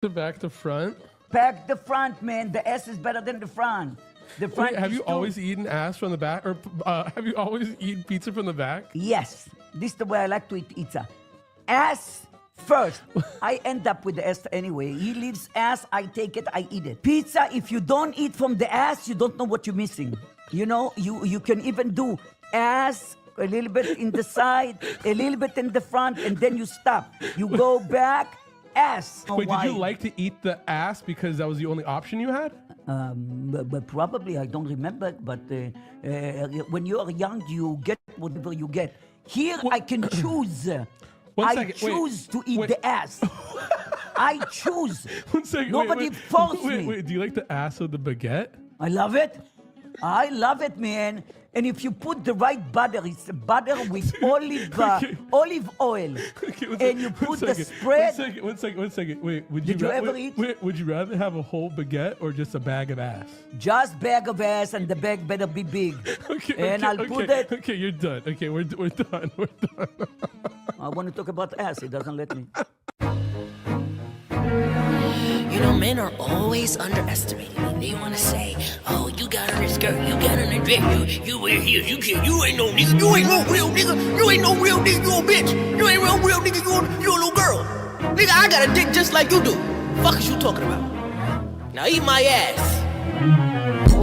The back to front? Back the front, man. The ass is better than the front. The front. Wait, have you always eaten ass from the back? Or have you always eaten pizza from the back? Yes. This is the way I like to eat pizza. Ass first. I end up with the ass anyway. He leaves ass, I take it, I eat it. Pizza, if you don't eat from the ass, you don't know what you're missing. You know, you can even do ass, a little bit in the side, a little bit in the front, and then you stop. You go back, ass. Wait, did you like to eat the ass because that was the only option you had? But probably, I don't remember, but when you are young, you get whatever you get. Here, I can choose. I choose to eat the ass. I choose. 1 second. Nobody forced me. Wait, do you like the ass of the baguette? I love it. I love it, man. And if you put the right butter, it's butter with olive oil. Okay, and you put the spread. One second. Wait, Did you ever eat? Would you rather have a whole baguette or just a bag of ass? Just bag of ass, and the bag better be big. I'll put it. Okay, you're done. Okay, we're done. We're done. I want to talk about ass. It doesn't let me. You know, men are always underestimated. They want to say, oh, you got on a skirt, you got on a dress, you wear heels, you ain't no nigga, you ain't no real nigga, you ain't no real nigga, you a bitch, you ain't no real nigga, you a little girl. Nigga, I got a dick just like you do. Fuck is you talking about? Now eat my ass.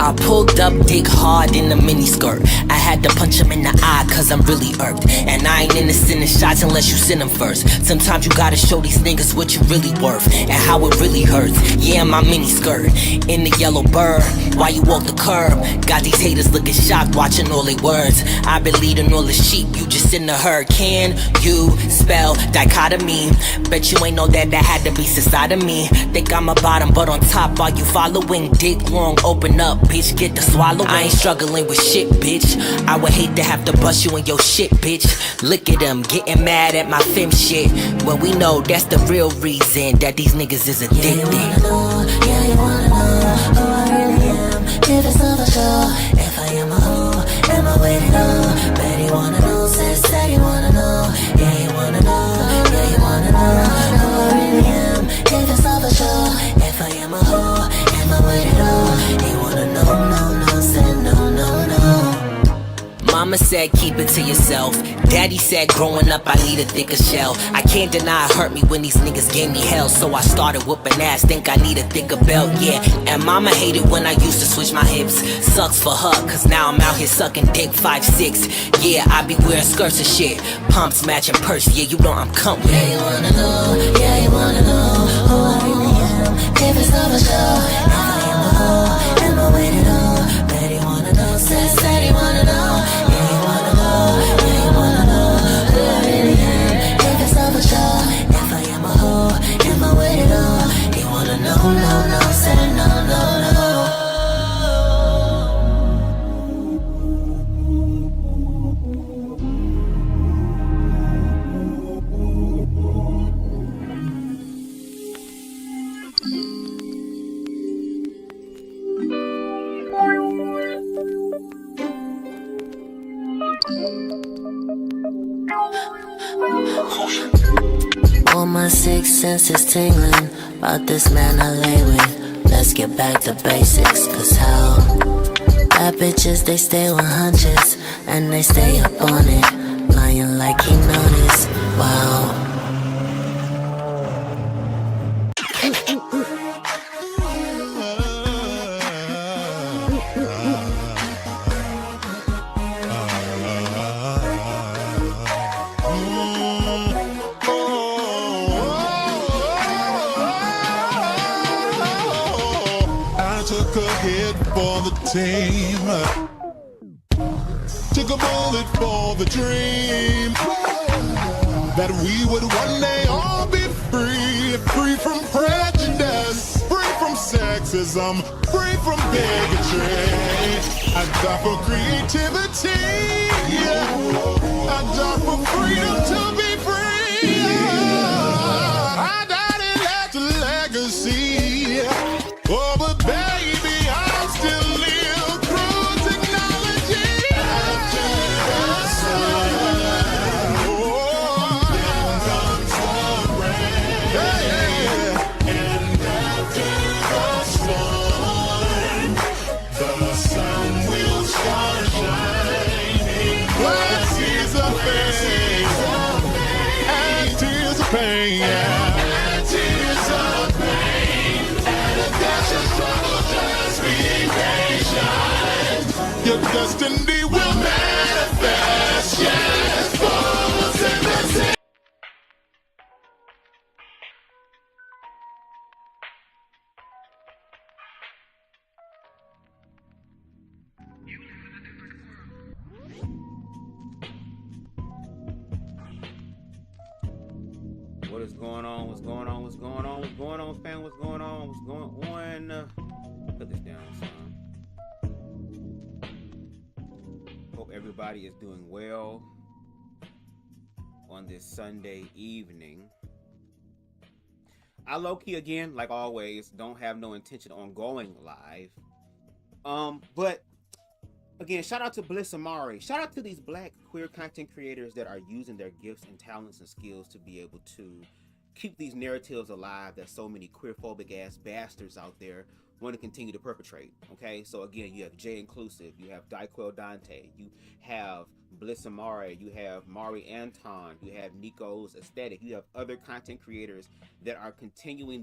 I pulled up dick hard in the mini skirt. I had to punch him in the eye cause I'm really irked. And I ain't into sending shots unless you send them first. Sometimes you gotta show these niggas what you really worth and how it really hurts. Yeah, my mini skirt in the yellow bird. Why you walk the curb? Got these haters looking shocked watching all they words. I been leading all the sheep, you just in the herd. Can you spell dichotomy? Bet you ain't know that had to be inside of me. Think I'm a bottom but on top. Are you following? Dick long, open up, bitch, get the swallow. I ain't struggling with shit, bitch. I would hate to have to bust you in your shit, bitch. Look at them getting mad at my fem shit when we know that's the real reason that these niggas is addicted. Yeah, you wanna know who I really am. If it's not for sure, if I am a hoe, am I waiting on? Bet he wanna know, said he wanna know. Yeah, you wanna know, yeah, you wanna know who I really am. If it's not for sure, if I am a hoe, am I waiting on? He wanna know, no, said no. Mama said keep it to yourself. Daddy said growing up I need a thicker shell. I can't deny it hurt me when these niggas gave me hell. So I started whooping ass, think I need a thicker belt, yeah. And mama hated when I used to switch my hips. Sucks for her, cause now I'm out here sucking dick 5'6". Yeah, I be wearing skirts and shit. Pumps matching purse, yeah, you know I'm coming. Yeah, you wanna know, yeah, you wanna know who I really am. If it's not for sure, if I am a hoe, am I waiting on? Bet he wanna know, said he wanna know. Yeah, you wanna know, yeah, you wanna know who I really am. If it's not for sure, if I am a hoe, am I waiting on? He wanna know, no, said no. All my six senses tingling about this man I lay with. Let's get back to basics, cause how bad bitches, they stay on hunches and they stay up on it, lying like he noticed. Wow. For the team, took a bullet for the dream that we would one day all be free from prejudice, free from sexism, free from bigotry. I die for creativity, I die for freedom to be free. I died and left a legacy. Oh, but baby, I still live through technology. After the sun, then comes the rain. And And tears of pain and a dash of struggle. Just be patient. Your destiny will manifest. Yes, Bubz in the city. What is going on? What's going on? What's going on? What's going on, fam? What's going on? What's going on? Put this down, son. Hope everybody is doing well on this Sunday evening. I low-key, again, like always, don't have no intention on going live. But again, shout out to Bliss Amari. Shout out to these black queer content creators that are using their gifts and talents and skills to be able to keep these narratives alive that so many queer-phobic ass bastards out there want to continue to perpetrate. Okay, so again, you have J Inclusive, you have Dyquel Dante, you have Bliss Amari, you have Mari Anton, you have Nico's Aesthetic, you have other content creators that are continuing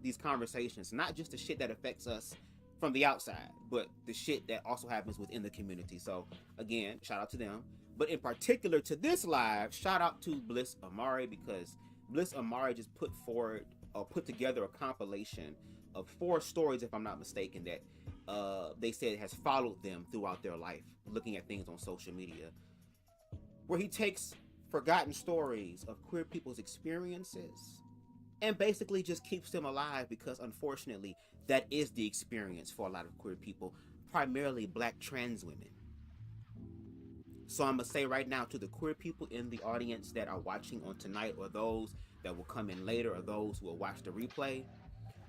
these conversations, not just the shit that affects us from the outside, but the shit that also happens within the community. So again, shout out to them. But in particular to this live, shout out to Bliss Amari, because Bliss Amari just put together a compilation of 4 stories, if I'm not mistaken, that they said has followed them throughout their life, looking at things on social media, where he takes forgotten stories of queer people's experiences and basically just keeps them alive, because unfortunately that is the experience for a lot of queer people, primarily black trans women. So I'm gonna say right now to the queer people in the audience that are watching on tonight, or those that will come in later, or those who will watch the replay,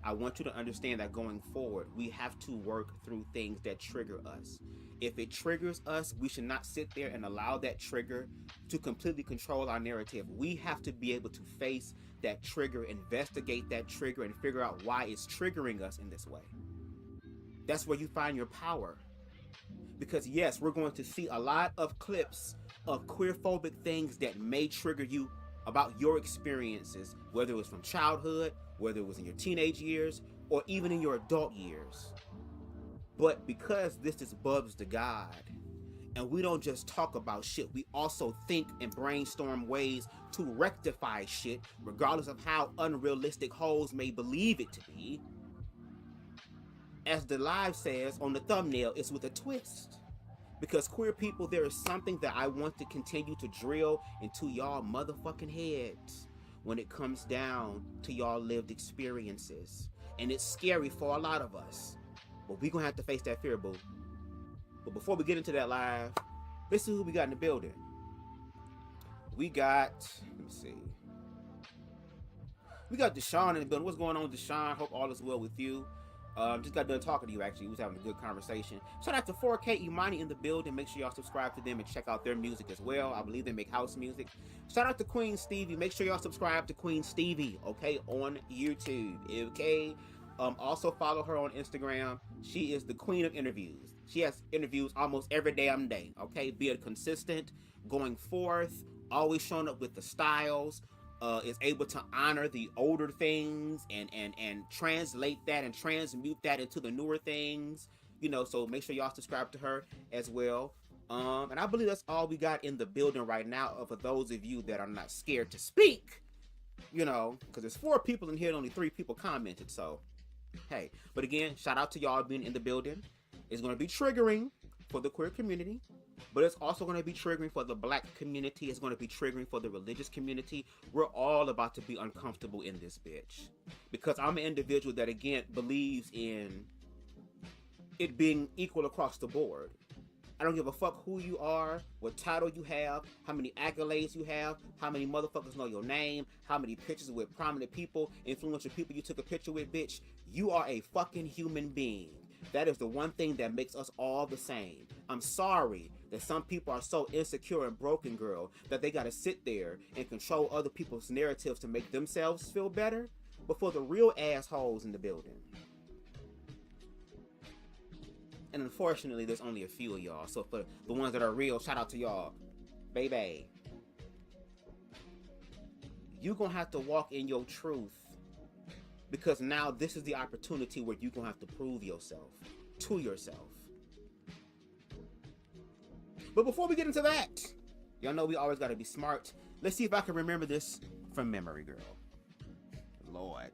I want you to understand that going forward, we have to work through things that trigger us. If it triggers us, we should not sit there and allow that trigger to completely control our narrative. We have to be able to face that trigger, investigate that trigger, and figure out why it's triggering us in this way. That's where you find your power. Because yes, we're going to see a lot of clips of queer-phobic things that may trigger you about your experiences, whether it was from childhood, whether it was in your teenage years, or even in your adult years. But because this is BubzDaGawd, and we don't just talk about shit, we also think and brainstorm ways to rectify shit, regardless of how unrealistic hoes may believe it to be. As the live says on the thumbnail, it's with a twist. Because queer people, there is something that I want to continue to drill into y'all motherfucking heads when it comes down to y'all lived experiences. And it's scary for a lot of us, but we're gonna have to face that fear, boo. But before we get into that live, let's see who we got in the building. We got, let me see. We got Deshaun in the building. What's going on, Deshaun? Hope all is well with you. Just got done talking to you, actually. We was having a good conversation. Shout out to 4K Imani in the building. Make sure y'all subscribe to them and check out their music as well. I believe they make house music. Shout out to Queen Stevie. Make sure y'all subscribe to Queen Stevie, okay, on YouTube, okay? Also follow her on Instagram. She is the queen of interviews. She has interviews almost every damn day, okay? Being consistent, going forth, always showing up with the styles. Is able to honor the older things and translate that and transmute that into the newer things, you know. So make sure y'all subscribe to her as well. And I believe that's all we got in the building right now. For those of you that are not scared to speak, you know, because there's 4 people in here and only 3 people commented. So hey, but again, shout out to y'all being in the building. It's going to be triggering for the queer community, but it's also going to be triggering for the black community. It's going to be triggering for the religious community. We're all about to be uncomfortable in this bitch, because I'm an individual that, again, believes in it being equal across the board. I don't give a fuck who you are, what title you have, how many accolades you have, how many motherfuckers know your name, how many pictures with prominent people, influential people you took a picture with, bitch. You are a fucking human being. That is the one thing that makes us all the same. I'm sorry that some people are so insecure and broken, girl, that they gotta sit there and control other people's narratives to make themselves feel better. But for the real assholes in the building, and unfortunately there's only a few of y'all, so for the ones that are real, shout out to y'all, baby. you're gonna have to walk in your truth, because now this is the opportunity where you're gonna have to prove yourself to yourself. But before we get into that, y'all know we always gotta be smart. Let's see if I can remember this from memory, girl. Lord.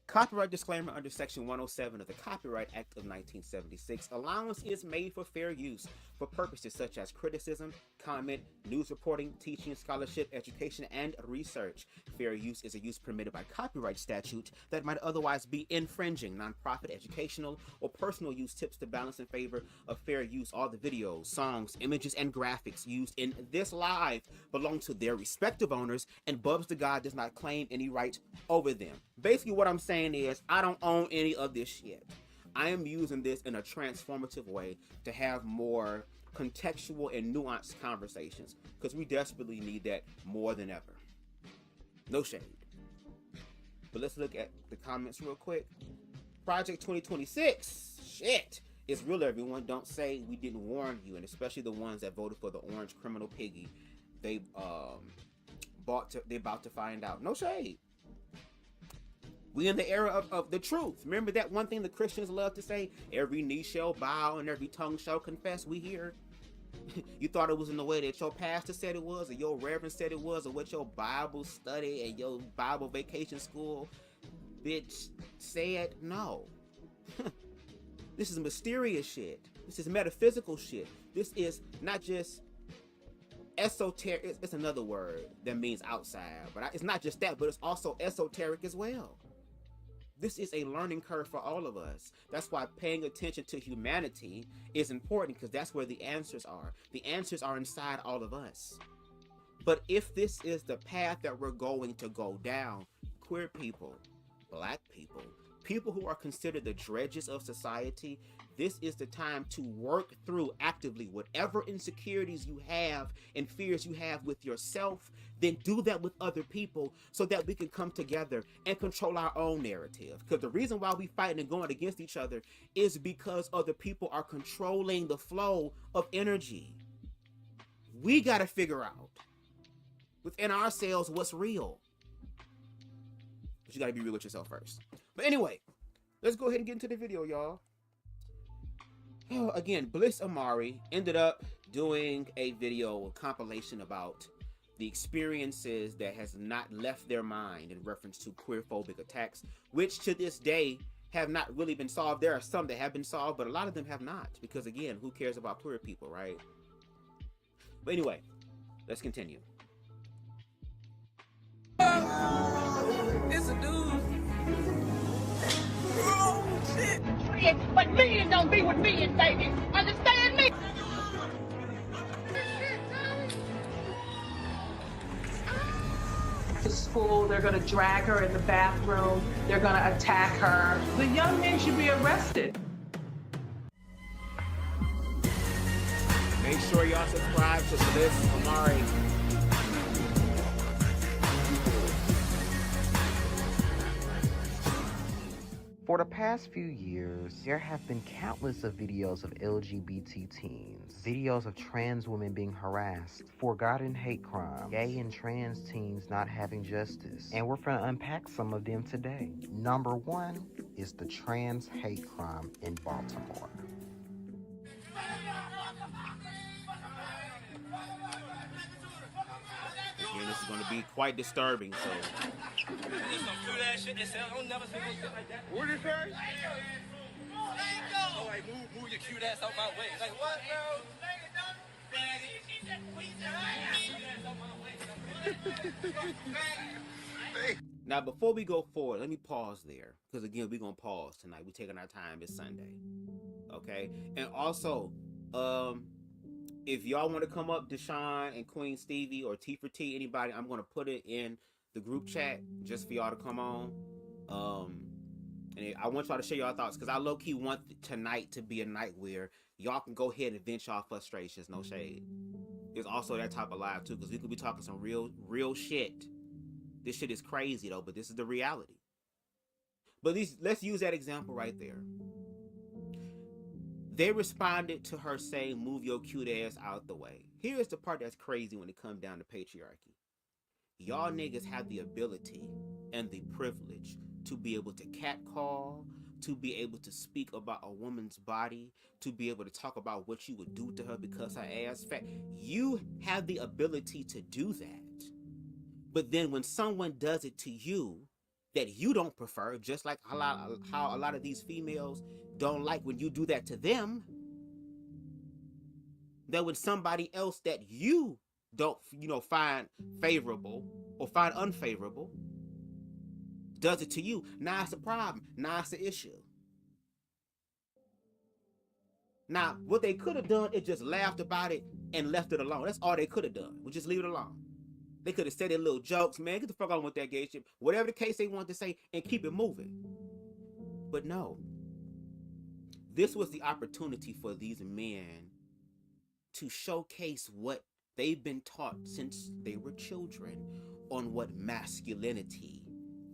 Copyright disclaimer under Section 107 of the Copyright Act of 1976. Allowance is made for fair use for purposes such as criticism, comment, news reporting, teaching, scholarship, education, and research. Fair use is a use permitted by copyright statute that might otherwise be infringing. Nonprofit, educational, or personal use tips to balance in favor of fair use. All the videos, songs, images, and graphics used in this live belong to their respective owners, and BubzDaGawd does not claim any right over them. Basically, what I'm saying is I don't own any of this shit. I am using this in a transformative way to have more contextual and nuanced conversations, because we desperately need that more than ever. No shade. But let's look at the comments real quick. Project 2026. Shit. It's real, everyone. Don't say we didn't warn you, and especially the ones that voted for the orange criminal piggy. They about to find out. No shade. We in the era of the truth. Remember that one thing the Christians love to say? Every knee shall bow and every tongue shall confess. We here. You thought it was in the way that your pastor said it was, or your reverend said it was, or what your Bible study and your Bible vacation school bitch said? No. This is mysterious shit. This is metaphysical shit. This is not just esoteric. It's another word that means outside, but it's not just that, but it's also esoteric as well. This is a learning curve for all of us. That's why paying attention to humanity is important, because that's where the answers are. The answers are inside all of us. But if this is the path that we're going to go down, queer people, black people, people who are considered the dredges of society, this is the time to work through actively whatever insecurities you have and fears you have with yourself. Then do that with other people so that we can come together and control our own narrative. Because the reason why we fighting and going against each other is because other people are controlling the flow of energy. We got to figure out within ourselves what's real. But you got to be real with yourself first. But anyway, let's go ahead and get into the video, y'all. Again, Bliss Amari ended up doing a video, a compilation about the experiences that has not left their mind in reference to queerphobic attacks, which to this day have not really been solved. There are some that have been solved, but a lot of them have not, because again, who cares about queer people, right? But anyway, let's continue. It's a dude. Oh, shit. But millions don't be with millions, baby. Understand me? To school, they're gonna drag her in the bathroom, they're gonna attack her. The young man should be arrested. Make sure y'all subscribe to Bliss Amari. For the past few years, there have been countless of videos of LGBT teens, videos of trans women being harassed, forgotten hate crimes, gay and trans teens not having justice, and we're going to unpack some of them today. Number one is the trans hate crime in Baltimore. Again, this is going to be quite disturbing, so... What did you say? Oh, like, move your cute ass out my way. Like, what, bro? Now, before we go forward, let me pause there. Because, again, we're going to pause tonight. We're taking our time. It's Sunday. Okay? And also, if y'all want to come up, Deshaun and Queen Stevie or T for T, anybody, I'm going to put it in the group chat just for y'all to come on. And I want y'all to share y'all thoughts, because I low-key want tonight to be a night where y'all can go ahead and vent y'all frustrations. No shade. It's also that type of live too, because we could be talking some real shit. This shit is crazy though, but this is the reality. But let's use that example right there. They responded to her saying, move your cute ass out the way. Here's the part that's crazy when it comes down to patriarchy. y'all niggas have the ability and the privilege to be able to catcall, to be able to speak about a woman's body, to be able to talk about what you would do to her because her ass fat. You have the ability to do that. But then when someone does it to you that you don't prefer, just like how a lot of these females don't like when you do that to them, that when somebody else that you don't, find favorable or find unfavorable does it to you, now it's a problem. Now it's an issue. Now, what they could have done is just laughed about it and left it alone. That's all they could have done. We just leave it alone. They could have said their little jokes, man, get the fuck on with that gay shit. Whatever the case they want to say, and keep it moving. But no. This was the opportunity for these men to showcase what they've been taught since they were children on what masculinity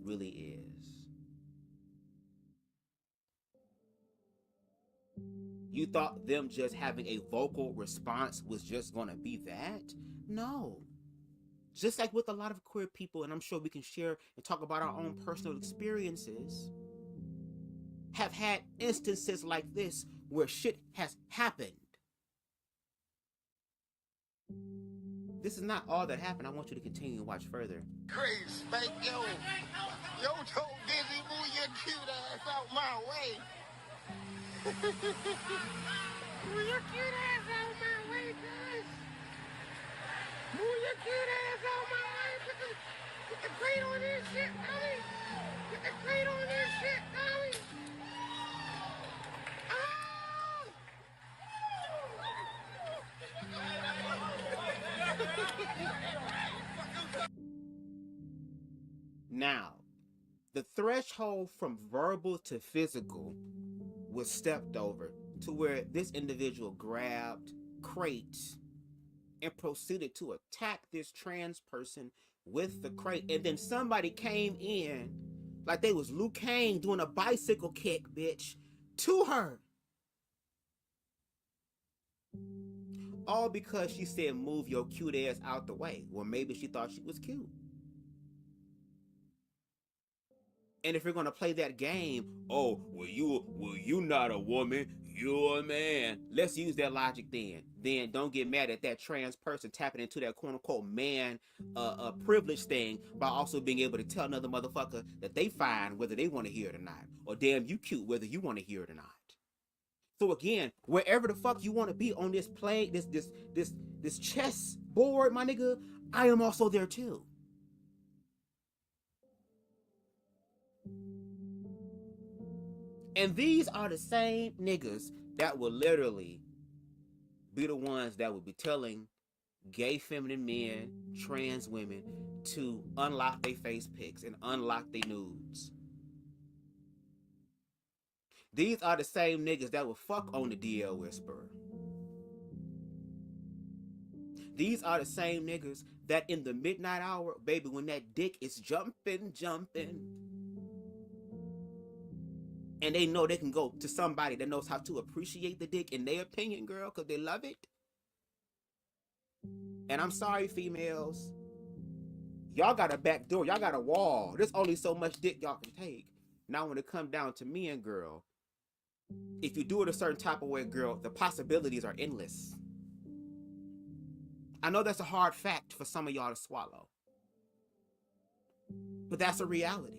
really is. You thought them just having a vocal response was just gonna be that? No. Just like with a lot of queer people, and I'm sure we can share and talk about our own personal experiences, have had instances like this where shit has happened. This is not all that happened. I want you to continue to watch further. Crazy, spank, yo told Dizzy, move your cute ass out my way. Move your cute ass out my way, cuz. Move your cute ass out my way. Put the crate on this shit, Tommy. Put the crate on this shit, Tommy. Now, the threshold from verbal to physical was stepped over to where this individual grabbed crates and proceeded to attack this trans person with the crate. And then somebody came in like they was Liu Kang doing a bicycle kick, bitch, to her. All because she said, move your cute ass out the way. Well, maybe she thought she was cute. And if you're gonna play that game, oh, well, you not a woman, you're a man. Let's use that logic then. Then don't get mad at that trans person tapping into that quote unquote man privilege thing by also being able to tell another motherfucker that they fine whether they want to hear it or not. Or damn, you cute whether you want to hear it or not. So again, wherever the fuck you want to be on this play, this chess board, my nigga, I am also there too. And these are the same niggas that will literally be the ones that will be telling gay feminine men, trans women to unlock their face pics and unlock their nudes. These are the same niggas that will fuck on the DL Whisperer. These are the same niggas that in the midnight hour, baby, when that dick is jumping, and they know they can go to somebody that knows how to appreciate the dick in their opinion, girl, because they love it. And I'm sorry, females. Y'all got a back door. Y'all got a wall. There's only so much dick y'all can take. Now when it comes down to me and girl, if you do it a certain type of way, girl, the possibilities are endless. I know that's a hard fact for some of y'all to swallow. But that's a reality.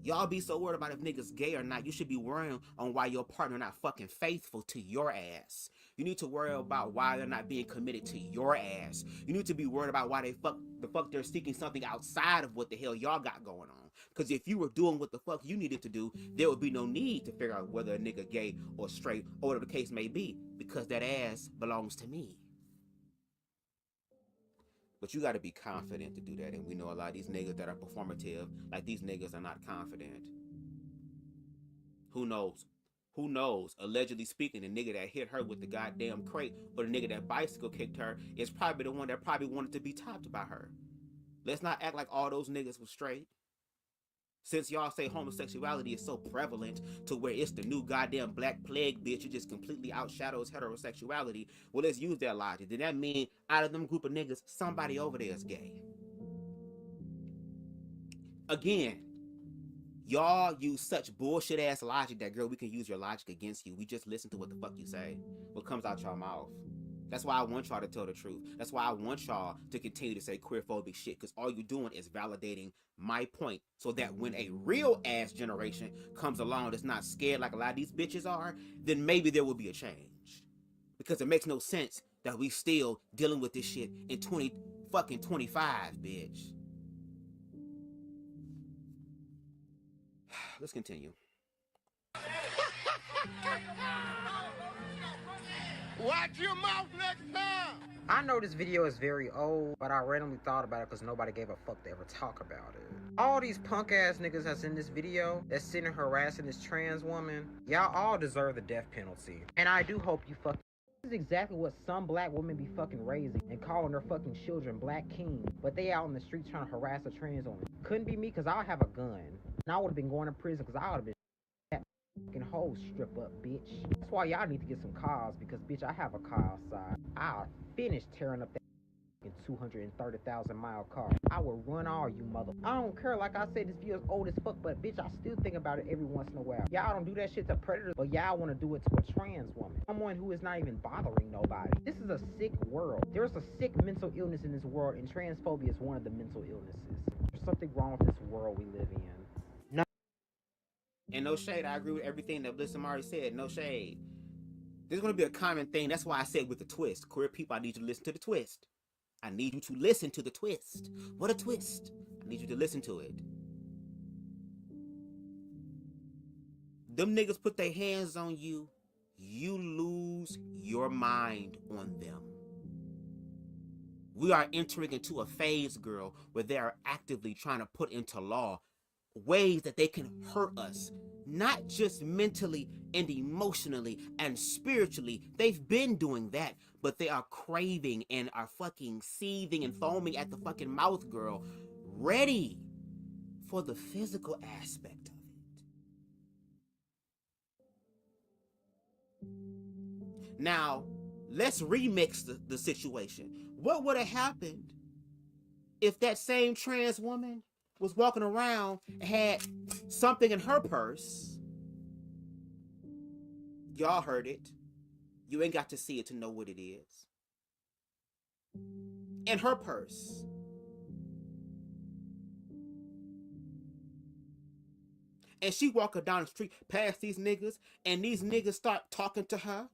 Y'all be so worried about if niggas gay or not. You should be worrying on why your partner not fucking faithful to your ass. You need to worry about why they're not being committed to your ass. You need to be worried about why the fuck they're seeking something outside of what the hell y'all got going on. Because if you were doing what the fuck you needed to do, there would be no need to figure out whether a nigga gay or straight or whatever the case may be, because that ass belongs to me. But you got to be confident to do that. And we know a lot of these niggas that are performative, like these niggas are not confident. Who knows? Who knows? Allegedly speaking, the nigga that hit her with the goddamn crate or the nigga that bicycle kicked her is probably the one that probably wanted to be topped by her. Let's not act like all those niggas were straight. Since y'all say homosexuality is so prevalent to where it's the new goddamn black plague, bitch, it just completely outshadows heterosexuality. Well, let's use that logic. Then that mean out of them group of niggas, somebody over there is gay. Again, y'all use such bullshit ass logic that, girl, we can use your logic against you. We just listen to what the fuck you say, what comes out your mouth. That's why I want y'all to tell the truth. That's why I want y'all to continue to say queerphobic shit, because all you're doing is validating my point, so that when a real ass generation comes along that's not scared like a lot of these bitches are, then maybe there will be a change. Because it makes no sense that we still dealing with this shit in 2025, bitch. Let's continue. Watch your mouth next time. I know this video is very old, but I randomly thought about it because nobody gave a fuck to ever talk about it. All these punk ass niggas that's in this video that's sitting harassing this trans woman, y'all all deserve the death penalty. And I do hope you fucking. This is exactly what some black women be fucking raising and calling their fucking children black kings, but they out in the streets trying to harass a trans woman. Couldn't be me because I have a gun. And I would have been going to prison because I would have been that fucking whole strip up, bitch. That's why y'all need to get some cars, because bitch, I have a car outside. I'll finish tearing up that 230,000 mile car. I will run all you mother. I don't care, like I said, this video is old as fuck, but bitch, I still think about it every once in a while. Y'all don't do that shit to predators, but y'all want to do it to a trans woman. Someone who is not even bothering nobody. This is a sick world. There's a sick mental illness in this world, and transphobia is one of the mental illnesses. There's something wrong with this world we live in. No. And no shade, I agree with everything that BubzDaGawd said. No shade. There's going to be a common thing. That's why I said with the twist. Queer people, I need you to listen to the twist. I need you to listen to the twist. What a twist. I need you to listen to it. Them niggas put their hands on you, you lose your mind on them. We are entering into a phase, girl, where they are actively trying to put into law ways that they can hurt us, not just mentally and emotionally and spiritually. They've been doing that, but they are craving and are fucking seething and foaming at the fucking mouth, girl, ready for the physical aspect of it. Now, let's remix the situation. What would have happened if that same trans woman was walking around and had something in her purse? Y'all heard it. You ain't got to see it to know what it is. In her purse. And she walking down the street past these niggas, and these niggas start talking to her.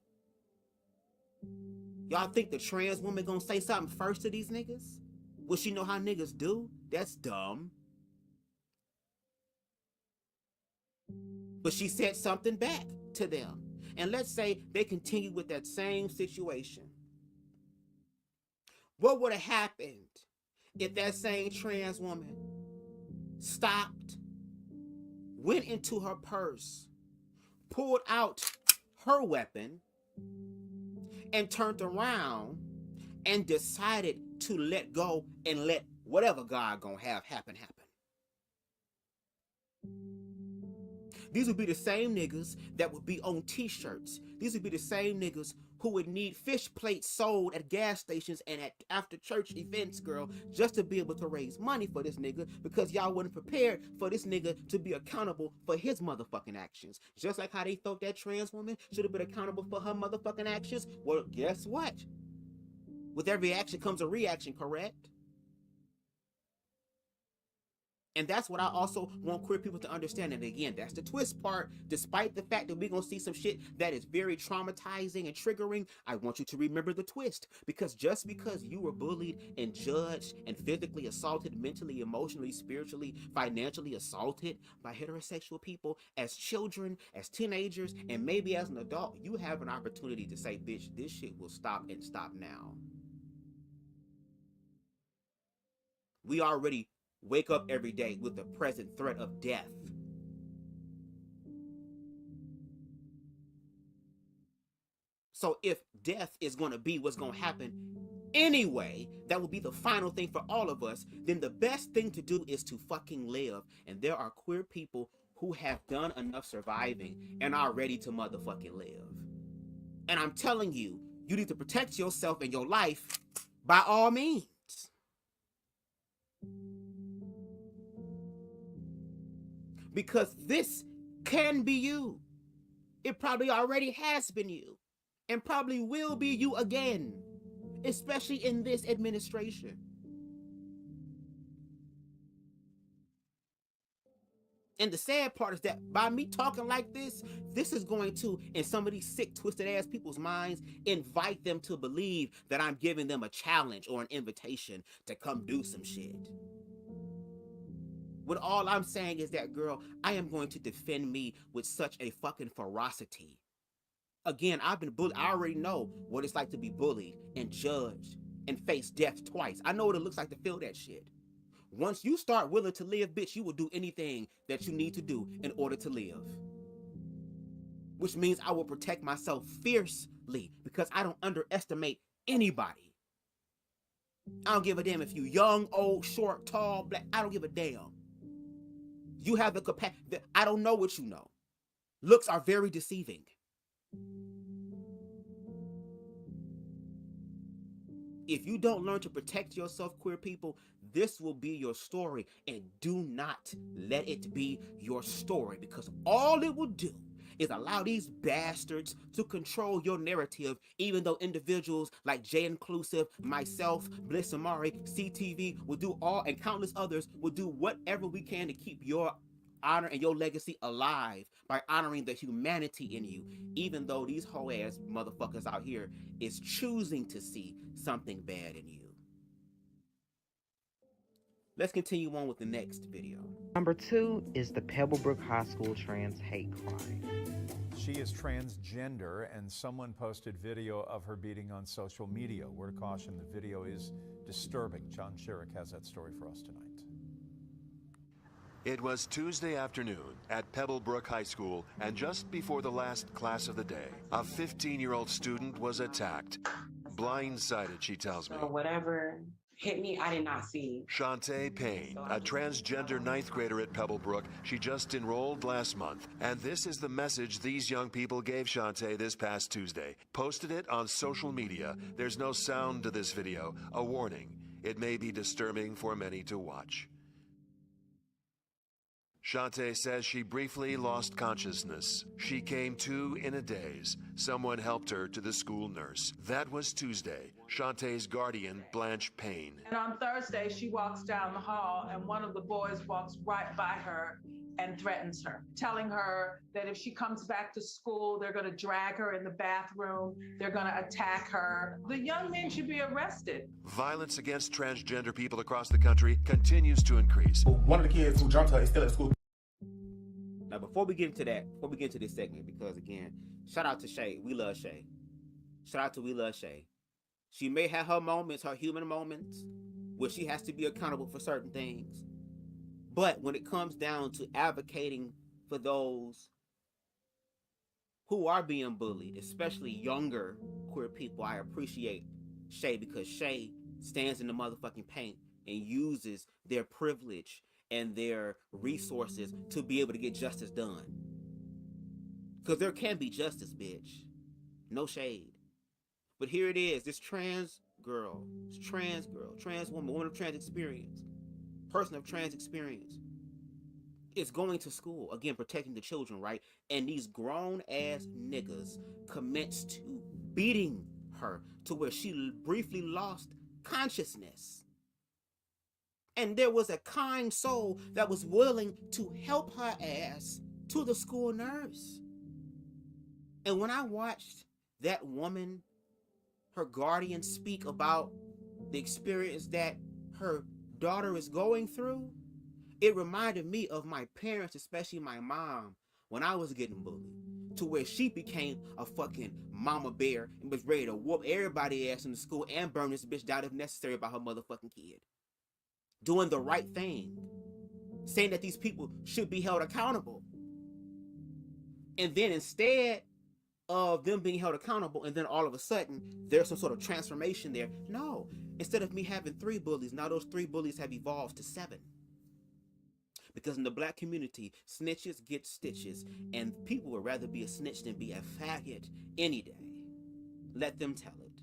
Y'all think the trans woman gonna say something first to these niggas? Will she know how niggas do? That's dumb. But she said something back to them. And let's say they continue with that same situation. What would have happened if that same trans woman stopped, went into her purse, pulled out her weapon, and turned around and decided to let go and let whatever God gonna have happen? These would be the same niggas that would be on t-shirts. These would be the same niggas who would need fish plates sold at gas stations and at after church events, girl, just to be able to raise money for this nigga, because y'all wasn't prepared for this nigga to be accountable for his motherfucking actions. Just like how they thought that trans woman should have been accountable for her motherfucking actions. Well, guess what? With every action comes a reaction, correct? And that's what I also want queer people to understand. And again, that's the twist part. Despite the fact that we're going to see some shit that is very traumatizing and triggering, I want you to remember the twist. Because just because you were bullied and judged and physically assaulted, mentally, emotionally, spiritually, financially assaulted by heterosexual people as children, as teenagers, and maybe as an adult, you have an opportunity to say, bitch, this shit will stop and stop now. We already wake up every day with the present threat of death. So if death is going to be what's going to happen anyway, that will be the final thing for all of us, then the best thing to do is to fucking live. And there are queer people who have done enough surviving and are ready to motherfucking live. And I'm telling you, you need to protect yourself and your life by all means. Because this can be you. It probably already has been you. And probably will be you again. Especially in this administration. And the sad part is that by me talking like this is going to, in some of these sick, twisted ass people's minds, invite them to believe that I'm giving them a challenge or an invitation to come do some shit. When all I'm saying is that, girl, I am going to defend me with such a fucking ferocity. Again, I've been bullied. I already know what it's like to be bullied and judged and face death twice. I know what it looks like to feel that shit. Once you start willing to live, bitch, you will do anything that you need to do in order to live. Which means I will protect myself fiercely because I don't underestimate anybody. I don't give a damn if you young, old, short, tall, black. I don't give a damn. You have the capacity. I don't know what you know. Looks are very deceiving. If you don't learn to protect yourself, queer people, this will be your story. And do not let it be your story, because all it will do is allow these bastards to control your narrative, even though individuals like J Inclusive, myself, Bliss Amari, CTV will do all, and countless others will do whatever we can to keep your honor and your legacy alive by honoring the humanity in you, even though these hoe ass motherfuckers out here is choosing to see something bad in you. Let's continue on with the next video. Number 2 is the Pebblebrook High School trans hate crime. She is transgender, and someone posted video of her beating on social media. Word of caution, the video is disturbing. John Sherrick has that story for us tonight. It was Tuesday afternoon at Pebblebrook High School, and just before the last class of the day, a 15-year-old student was attacked. Blindsided, she tells me. Whatever hit me, I did not see. Shantae Payne, a transgender 9th grader at Pebblebrook. She just enrolled last month. And this is the message these young people gave Shantae this past Tuesday. Posted it on social media. There's no sound to this video. A warning. It may be disturbing for many to watch. Shantae says she briefly lost consciousness. She came to in a daze. Someone helped her to the school nurse. That was Tuesday. Shantae's guardian, Blanche Payne. And on Thursday, she walks down the hall and one of the boys walks right by her and threatens her, telling her that if she comes back to school, they're going to drag her in the bathroom, they're going to attack her. The young men should be arrested. Violence against transgender people across the country continues to increase. One of the kids who jumped her is still at school. Now, before we get into that, before we get into this segment, because again, shout out to Shay. We love Shay. Shout out to We Love Shay. She may have her moments, her human moments, where she has to be accountable for certain things. But when it comes down to advocating for those who are being bullied, especially younger queer people, I appreciate Shay, because Shay stands in the motherfucking paint and uses their privilege and their resources to be able to get justice done. Because there can be justice, bitch. No shade. But here it is, this trans girl, trans woman, woman of trans experience, person of trans experience, is going to school, again, protecting the children, right? And these grown-ass niggas commenced to beating her to where she briefly lost consciousness. And there was a kind soul that was willing to help her ass to the school nurse. And when I watched that woman, her guardian, speak about the experience that her daughter is going through, it reminded me of my parents, especially my mom, when I was getting bullied, to where she became a fucking mama bear and was ready to whoop everybody's ass in the school and burn this bitch down if necessary by her motherfucking kid. Doing the right thing, saying that these people should be held accountable. And then instead of them being held accountable, and then all of a sudden there's some sort of transformation there. No, instead of me having 3 bullies, now those 3 bullies have evolved to 7. Because in the black community, snitches get stitches, and people would rather be a snitch than be a faggot any day. Let them tell it.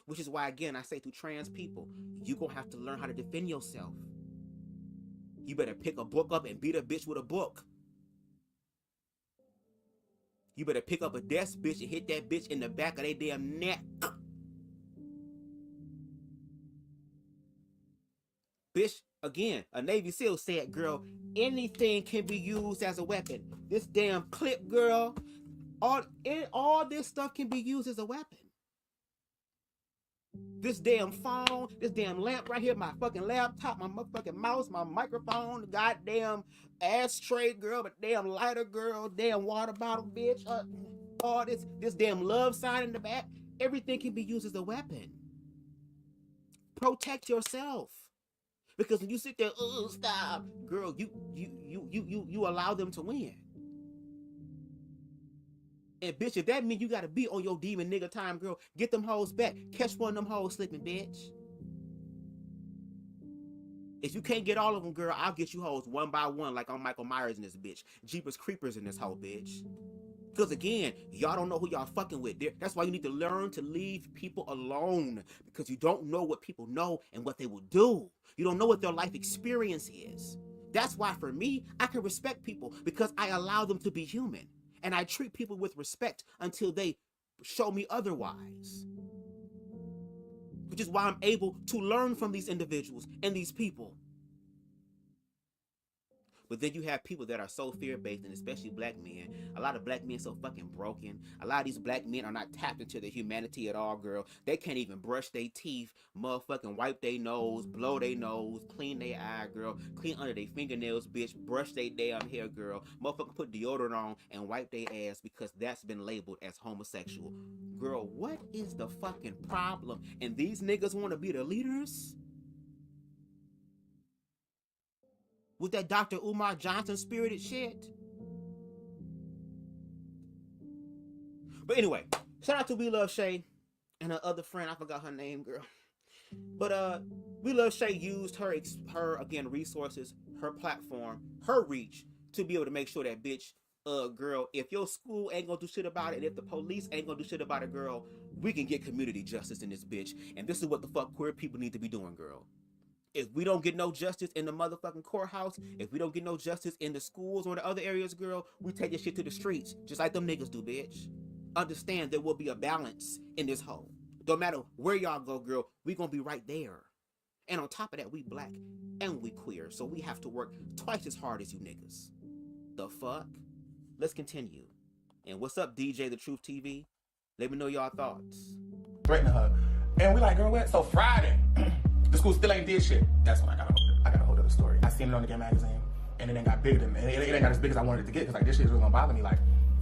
Which is why, again, I say to trans people, you're going to have to learn how to defend yourself. You better pick a book up and beat a bitch with a book. You better pick up a desk bitch and hit that bitch in the back of their damn neck. Bitch, again, a Navy SEAL said, girl, anything can be used as a weapon. This damn clip, girl, all this stuff can be used as a weapon. This damn phone, this damn lamp right here, my fucking laptop, my motherfucking mouse, my microphone, the goddamn ashtray, girl, but damn lighter, girl, damn water bottle, bitch, all this damn love sign in the back, everything can be used as a weapon. Protect yourself. Because when you sit there, oh, stop, girl, you allow them to win. And bitch, if that means you gotta be on your demon nigga time, girl, get them hoes back. Catch one of them hoes slipping, bitch. If you can't get all of them, girl, I'll get you hoes one by one, like I'm Michael Myers in this bitch. Jeepers Creepers in this hoe, bitch. Because again, y'all don't know who y'all fucking with. That's why you need to learn to leave people alone. Because you don't know what people know and what they will do. You don't know what their life experience is. That's why for me, I can respect people because I allow them to be human. And I treat people with respect until they show me otherwise. Which is why I'm able to learn from these individuals and these people. But then you have people that are so fear-based, and especially black men. A lot of black men so fucking broken. A lot of these black men are not tapped into their humanity at all, girl. They can't even brush their teeth, motherfucking wipe their nose, blow their nose, clean their eye, girl. Clean under their fingernails, bitch. Brush their damn hair, girl. Motherfucking put deodorant on and wipe their ass because that's been labeled as homosexual. Girl, what is the fucking problem? And these niggas want to be the leaders? With that Dr. Umar Johnson spirited shit. But anyway, shout out to We Love Shay and her other friend. I forgot her name, girl. But We Love Shay used her again, resources, her platform, her reach to be able to make sure that bitch, girl, if your school ain't gonna do shit about it, and if the police ain't gonna do shit about it, girl, we can get community justice in this bitch. And this is what the fuck queer people need to be doing, girl. If we don't get no justice in the motherfucking courthouse, if we don't get no justice in the schools or the other areas, girl, we take this shit to the streets, just like them niggas do, bitch. Understand there will be a balance in this hole. No matter where y'all go, girl, we gonna be right there. And on top of that, we black and we queer, so we have to work twice as hard as you niggas. The fuck? Let's continue. And what's up, DJ The Truth TV? Let me know y'all thoughts. Threatening her. And we like, girl, what? So Friday, the school still ain't did shit. That's when I got a hold of the story. I seen it on the Gay Magazine, and it ain't got bigger than it ain't got as big as I wanted it to get, because like this shit was gonna bother me. Like,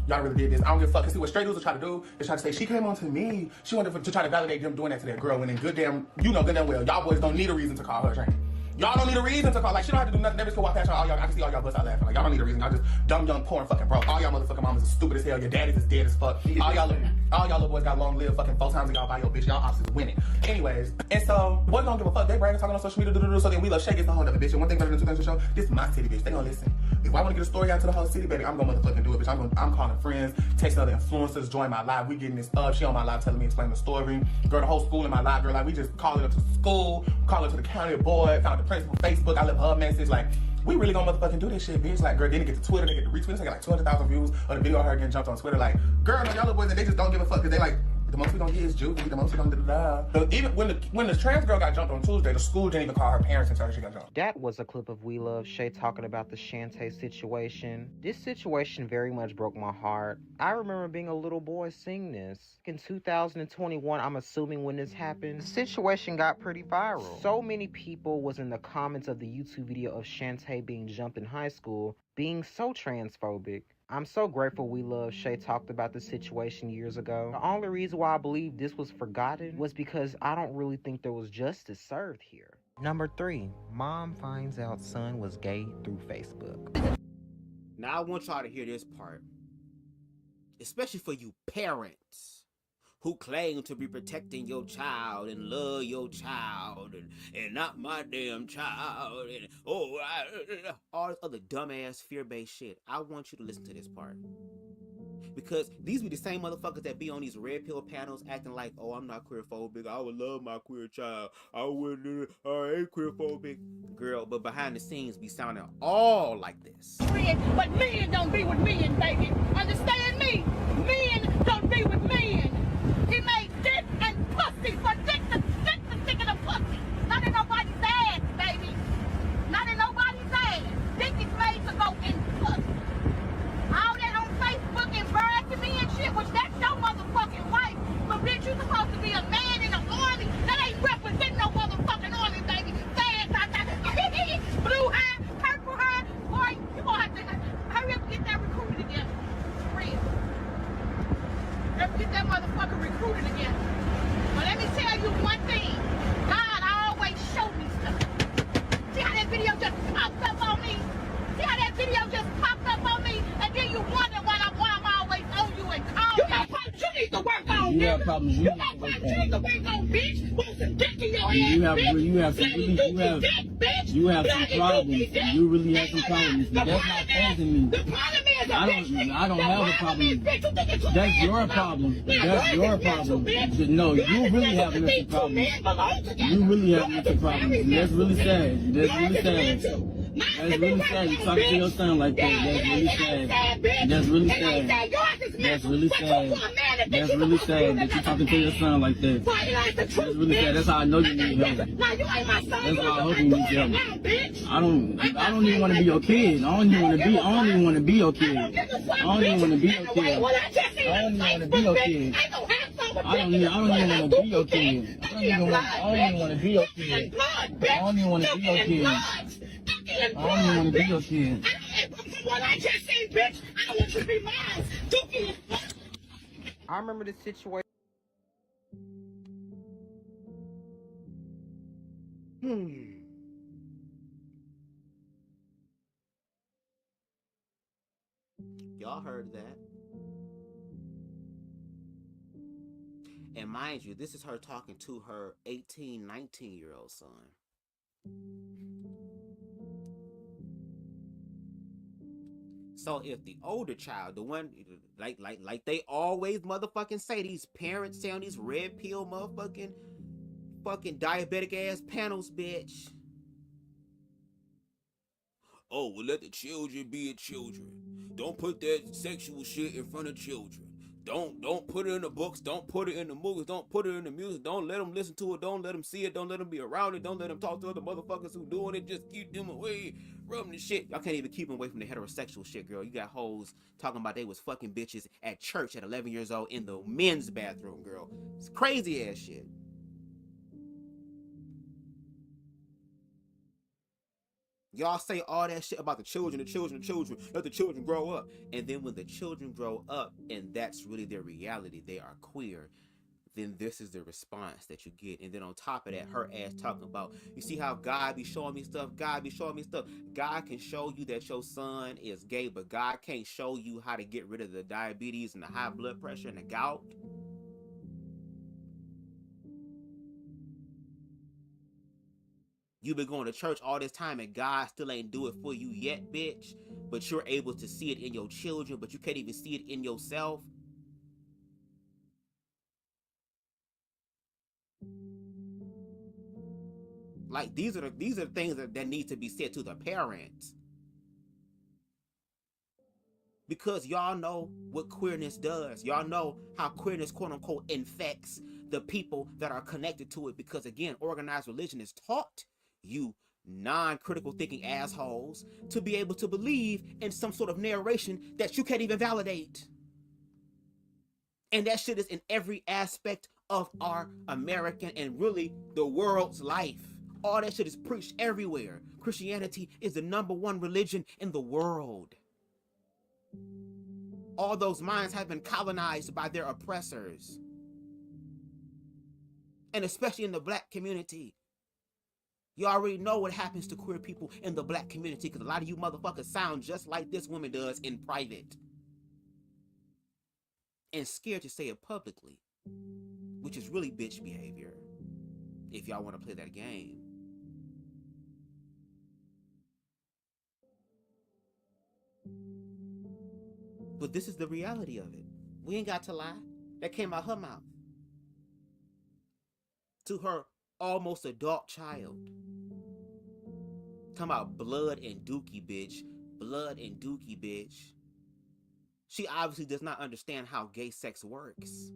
y'all really did this. I don't give a fuck. Cause see what straight dudes will try to do is try to say she came on to me. She wanted to try to validate them doing that to that girl. When in good damn, you know good damn well, y'all boys don't need a reason to call her a tranny. Y'all don't need a reason to call. Like, she don't have to do nothing. They just go walk past y'all. I can see all y'all bust out laughing. Like, y'all don't need a reason. Y'all just dumb, young, poor, and fucking broke. All y'all motherfucking mamas is stupid as hell. Your daddies is dead as fuck. All y'all little boys got long lived fucking 4 times and y'all buy your bitch. Y'all opposites winning. Anyways, and so, boys don't give a fuck. They bragging, talking on social media, so then We Love Shay gets the whole other bitch. And one thing better than 2 things to show, this is my city, bitch. They gonna listen. If I wanna get a story out to the whole city, baby, I'm gonna motherfucking do it, bitch. I'm calling friends, texting other influencers, join my live. We getting this up. She on my live telling me, explaining the story. Girl, the whole school in my live, girl. Like, we just call it up to school, call it to the county board, found the principal Facebook. I left her message. Like, we really gonna motherfucking do this shit, bitch. Like, girl, then they get to Twitter, they get to retweet. They got like 200,000 views on the video of her getting jumped on Twitter. Like, girl, no, y'all little boys, they just don't give a fuck, because they like, the most we gonna get is juvie, the most we gonna da-da-da. So even when the trans girl got jumped on Tuesday, the school didn't even call her parents and tell her she got jumped. That was a clip of We Love Shay talking about the Shantae situation. This situation very much broke my heart. I remember being a little boy seeing this. In 2021, I'm assuming when this happened, the situation got pretty viral. So many people was in the comments of the YouTube video of Shantae being jumped in high school, being so transphobic. I'm so grateful We Love Shay talked about this situation years ago. The only reason why I believe this was forgotten was because I don't really think there was justice served here. Number 3, mom finds out son was gay through Facebook. Now I want y'all to hear this part. especially for you parents who claim to be protecting your child and love your child and not my damn child and all this other dumbass fear-based shit. I want you to listen to this part. Because these be the same motherfuckers that be on these red pill panels acting like, oh, I'm not queerphobic. I would love my queer child. I ain't queerphobic. Girl, but behind the scenes be sounding all like this. But men don't be with men, baby. Understand me? Men don't be with men. He made dick and pussy for dick to stick in a pussy. Not in nobody's ass, baby. Not in nobody's ass. Dick is made to go in pussy. All that on Facebook and bragging me and shit, which that's your motherfucking wife. But bitch, you supposed to be a man in the army. That ain't represent no motherfucking army, baby. Blue hair, purple hair. Boy, you gonna have to hurry up and get that recruited again. For real. Hurry up and get that motherfucker recruited again. But let me tell you one thing. God always showed me stuff. See how that video just popped up on me? See how that video just popped up on me? And then you wonder why I'm always on you and call you. Got problems you need to work on, you nigga. Have problems You got problems you need to work on, bitch. Want some dick in your ass, bitch. You have some problems. You really have some problems. That's not causing me. The problem is I don't have a problem. That's your problem. That's your problem. No, you really have mental problems. You really have mental problems. That's really sad. That's really sad. That's really sad. You talking to your son like that. That's really sad. That's really sad. That's really sad. That's really sad that you talking to your son like that. That's really sad. That's how I know you need help. That's why I hope you need help. I don't even want to be your kid. I don't even want to be your kid. I don't even want to be your kid. I don't even want to be your kid. I don't even want to be your kid. I don't even want to be your kid. I don't even want to be your kid. I don't even want to be your kid. What I just said, bitch, I want you to be mine. Dookie. I remember the situation. Y'all heard that. And mind you, this is her talking to her 18, 19-year-old son. So if the older child, the one like they always motherfucking say, these parents say on these red pill fucking diabetic ass panels, bitch. Oh, well, let the children be children. Don't put that sexual shit in front of children. Don't put it in the books. Don't put it in the movies. Don't put it in the music. Don't let them listen to it. Don't let them see it. Don't let them be around it. Don't let them talk to other motherfuckers who doing it. Just keep them away from the shit. Y'all can't even keep them away from the heterosexual shit, girl. You got hoes talking about they was fucking bitches at church at 11 years old in the men's bathroom, girl. It's crazy ass shit. Y'all say all that shit about the children, let the children grow up. And then when the children grow up and that's really their reality, they are queer, then this is the response that you get. And then on top of that, her ass talking about, you see how God be showing me stuff? God be showing me stuff. God can show you that your son is gay, but God can't show you how to get rid of the diabetes and the high blood pressure and the gout. You've been going to church all this time and God still ain't do it for you yet, bitch. But you're able to see it in your children, but you can't even see it in yourself. Like, these are things that need to be said to the parents. Because y'all know what queerness does. Y'all know how queerness, quote unquote, infects the people that are connected to it. Because again, organized religion is taught you non-critical thinking assholes to be able to believe in some sort of narration that you can't even validate. And that shit is in every aspect of our American and really the world's life. All that shit is preached everywhere. Christianity is the #1 religion in the world. All those minds have been colonized by their oppressors. And especially in the black community. You already know what happens to queer people in the black community because a lot of you motherfuckers sound just like this woman does in private. and scared to say it publicly, which is really bitch behavior if y'all want to play that game. But this is the reality of it. We ain't got to lie. That came out her mouth to her almost adult child. Talking about blood and dookie, bitch. Blood and dookie, bitch. She obviously does not understand how gay sex works.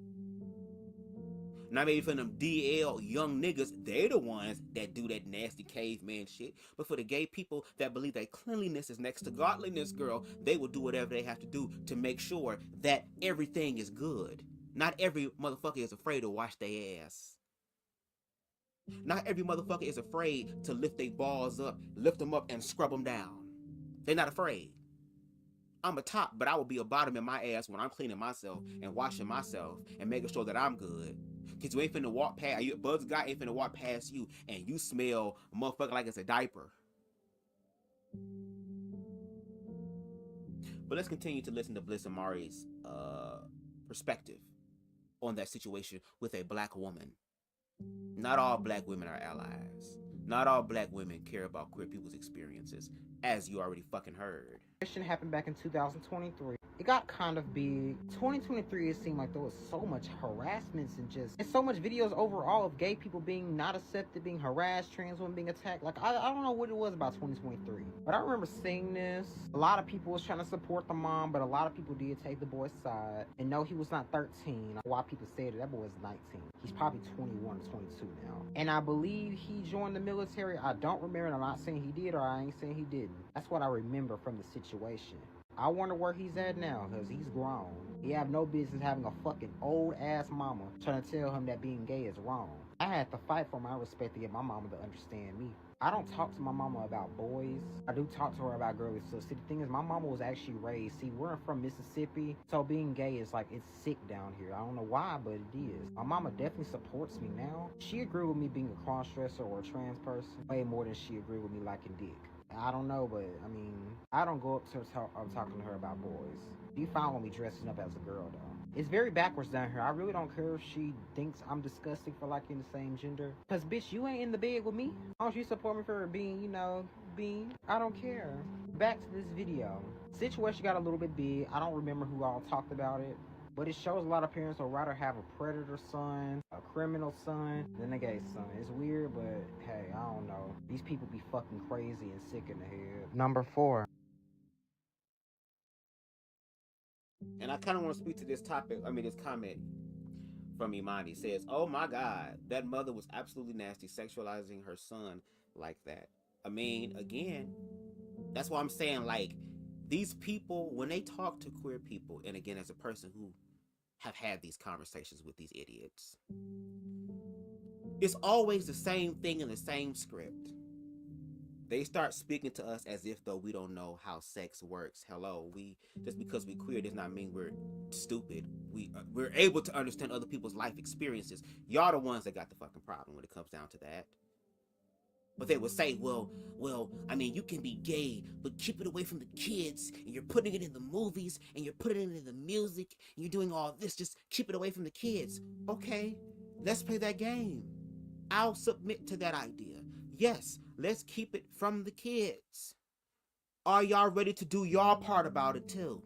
Not maybe for them DL young niggas, they're the ones that do that nasty caveman shit. But for the gay people that believe that cleanliness is next to godliness, girl, they will do whatever they have to do to make sure that everything is good. Not every motherfucker is afraid to wash their ass. Not every motherfucker is afraid to lift their balls up, lift them up, and scrub them down. They're not afraid. I'm a top, but I will be a bottom in my ass when I'm cleaning myself and washing myself and making sure that I'm good. Cause you ain't finna walk past, BubzDaGawd ain't finna walk past you and you smell motherfucker like it's a diaper. But let's continue to listen to Bliss Amari's perspective on that situation with a black woman. Not all black women are allies. Not all black women care about queer people's experiences, as you already fucking heard. Question happened back in 2023. It got kind of big. 2023, it seemed like there was so much harassments and so much videos overall of gay people being not accepted, being harassed, trans women being attacked. Like, I don't know what it was about 2023. But I remember seeing this. A lot of people was trying to support the mom, but a lot of people did take the boy's side. And no, he was not 13. Why people said that boy is 19. He's probably 21 or 22 now. And I believe he joined the military. I don't remember, and I'm not saying he did or I ain't saying he didn't. That's what I remember from the situation. I wonder where he's at now, because he's grown. He have no business having a fucking old-ass mama trying to tell him that being gay is wrong. I had to fight for my respect to get my mama to understand me. I don't talk to my mama about boys. I do talk to her about girls. So, see, the thing is, my mama was actually raised. See, we're from Mississippi, so being gay is like, it's sick down here. I don't know why, but it is. My mama definitely supports me now. She agreed with me being a cross-dresser or a trans person way more than she agreed with me liking dick. I don't know, but I mean, I don't go up to her talking to her about boys. She fine with me dressing up as a girl, though. It's very backwards down here. I really don't care if she thinks I'm disgusting for liking the same gender. Cause bitch, you ain't in the bed with me. Why don't you support me for being, being? I don't care. Back to this video. Situation got a little bit big. I don't remember who all talked about it. But it shows a lot of parents would rather have a predator son, a criminal son, than a gay son. It's weird, but hey, I don't know. These people be fucking crazy and sick in the head. Number 4. And I kind of want to speak to this topic, this comment from Imani. It says, oh my God, that mother was absolutely nasty, sexualizing her son like that. Again, that's why I'm saying, like, these people, when they talk to queer people, and again, as a person who have had these conversations with these idiots, it's always the same thing in the same script. They start speaking to us as if though we don't know how sex works. Hello, just because we queer does not mean we're stupid. We're able to understand other people's life experiences. Y'all the ones that got the fucking problem when it comes down to that. But they would say, well, you can be gay, but keep it away from the kids, and you're putting it in the movies, and you're putting it in the music, and you're doing all this, just keep it away from the kids. Okay, let's play that game. I'll submit to that idea. Yes, let's keep it from the kids. Are y'all ready to do y'all part about it too?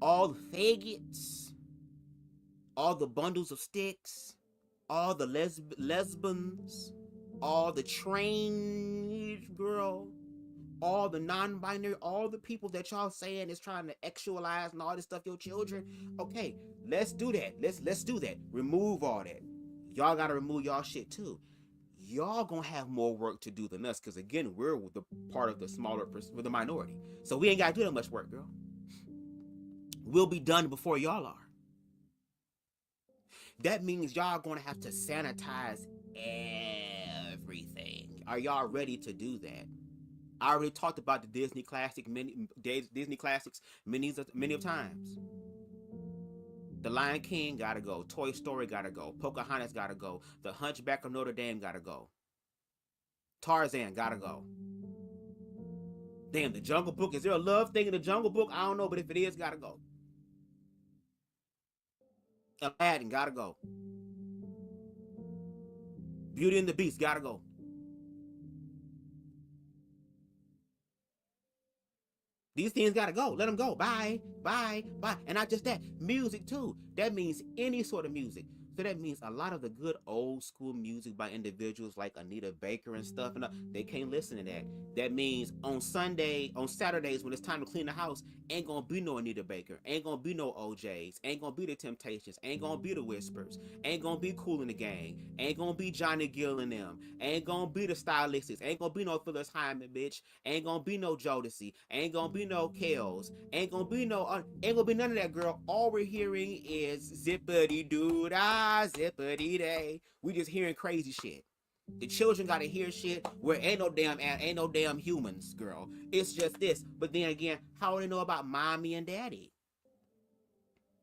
All the faggots, all the bundles of sticks, all the lesbians, all the trans girl, all the non-binary, all the people that y'all saying is trying to actualize and all this stuff, your children. Okay, let's do that. Let's do that. Remove all that. Y'all gotta remove y'all shit too. Y'all gonna have more work to do than us, because again, we're the part of the minority. So we ain't gotta do that much work, girl. We'll be done before y'all are. That means y'all gonna have to sanitize everything. Are y'all ready to do that? I already talked about the Disney classics many of times. The Lion King gotta go. Toy Story gotta go. Pocahontas gotta go. The Hunchback of Notre Dame gotta go. Tarzan gotta go. Damn, the Jungle Book. Is there a love thing in the Jungle Book? I don't know, but if it is, gotta go. Aladdin gotta go. Beauty and the Beast gotta go. These things gotta go. Let them go. Bye, bye, bye. And not just that, music too. That means any sort of music. So that means a lot of the good old school music by individuals like Anita Baker and stuff, and they can't listen to that. That means on Saturdays when it's time to clean the house, ain't gonna be no Anita Baker, ain't gonna be no OJs, ain't gonna be the Temptations, ain't gonna be the Whispers, ain't gonna be Kool and the Gang, ain't gonna be Johnny Gill and them, ain't gonna be the Stylistics, ain't gonna be no Phyllis Hyman, bitch, ain't gonna be no Jodeci, ain't gonna be no Kells, ain't gonna be none of that, girl. All we're hearing is zippity doo dah, zippity day. We just hearing crazy shit. The children gotta hear shit where ain't no damn humans, girl. It's just this. But then again, how do they know about mommy and daddy?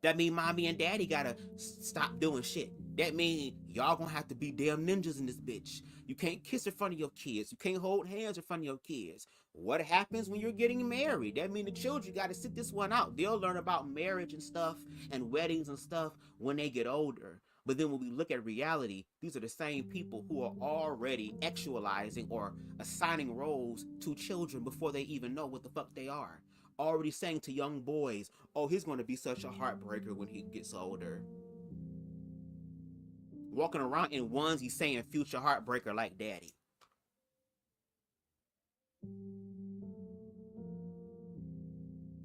That mean mommy and daddy gotta stop doing shit. That mean y'all gonna have to be damn ninjas in this bitch. You can't kiss in front of your kids. You can't hold hands in front of your kids. What happens when you're getting married? That mean the children gotta sit this one out. They'll learn about marriage and stuff and weddings and stuff when they get older. But then when we look at reality, these are the same people who are already actualizing or assigning roles to children before they even know what the fuck they are. Already saying to young boys, oh, he's going to be such a heartbreaker when he gets older. Walking around in onesie saying future heartbreaker like daddy.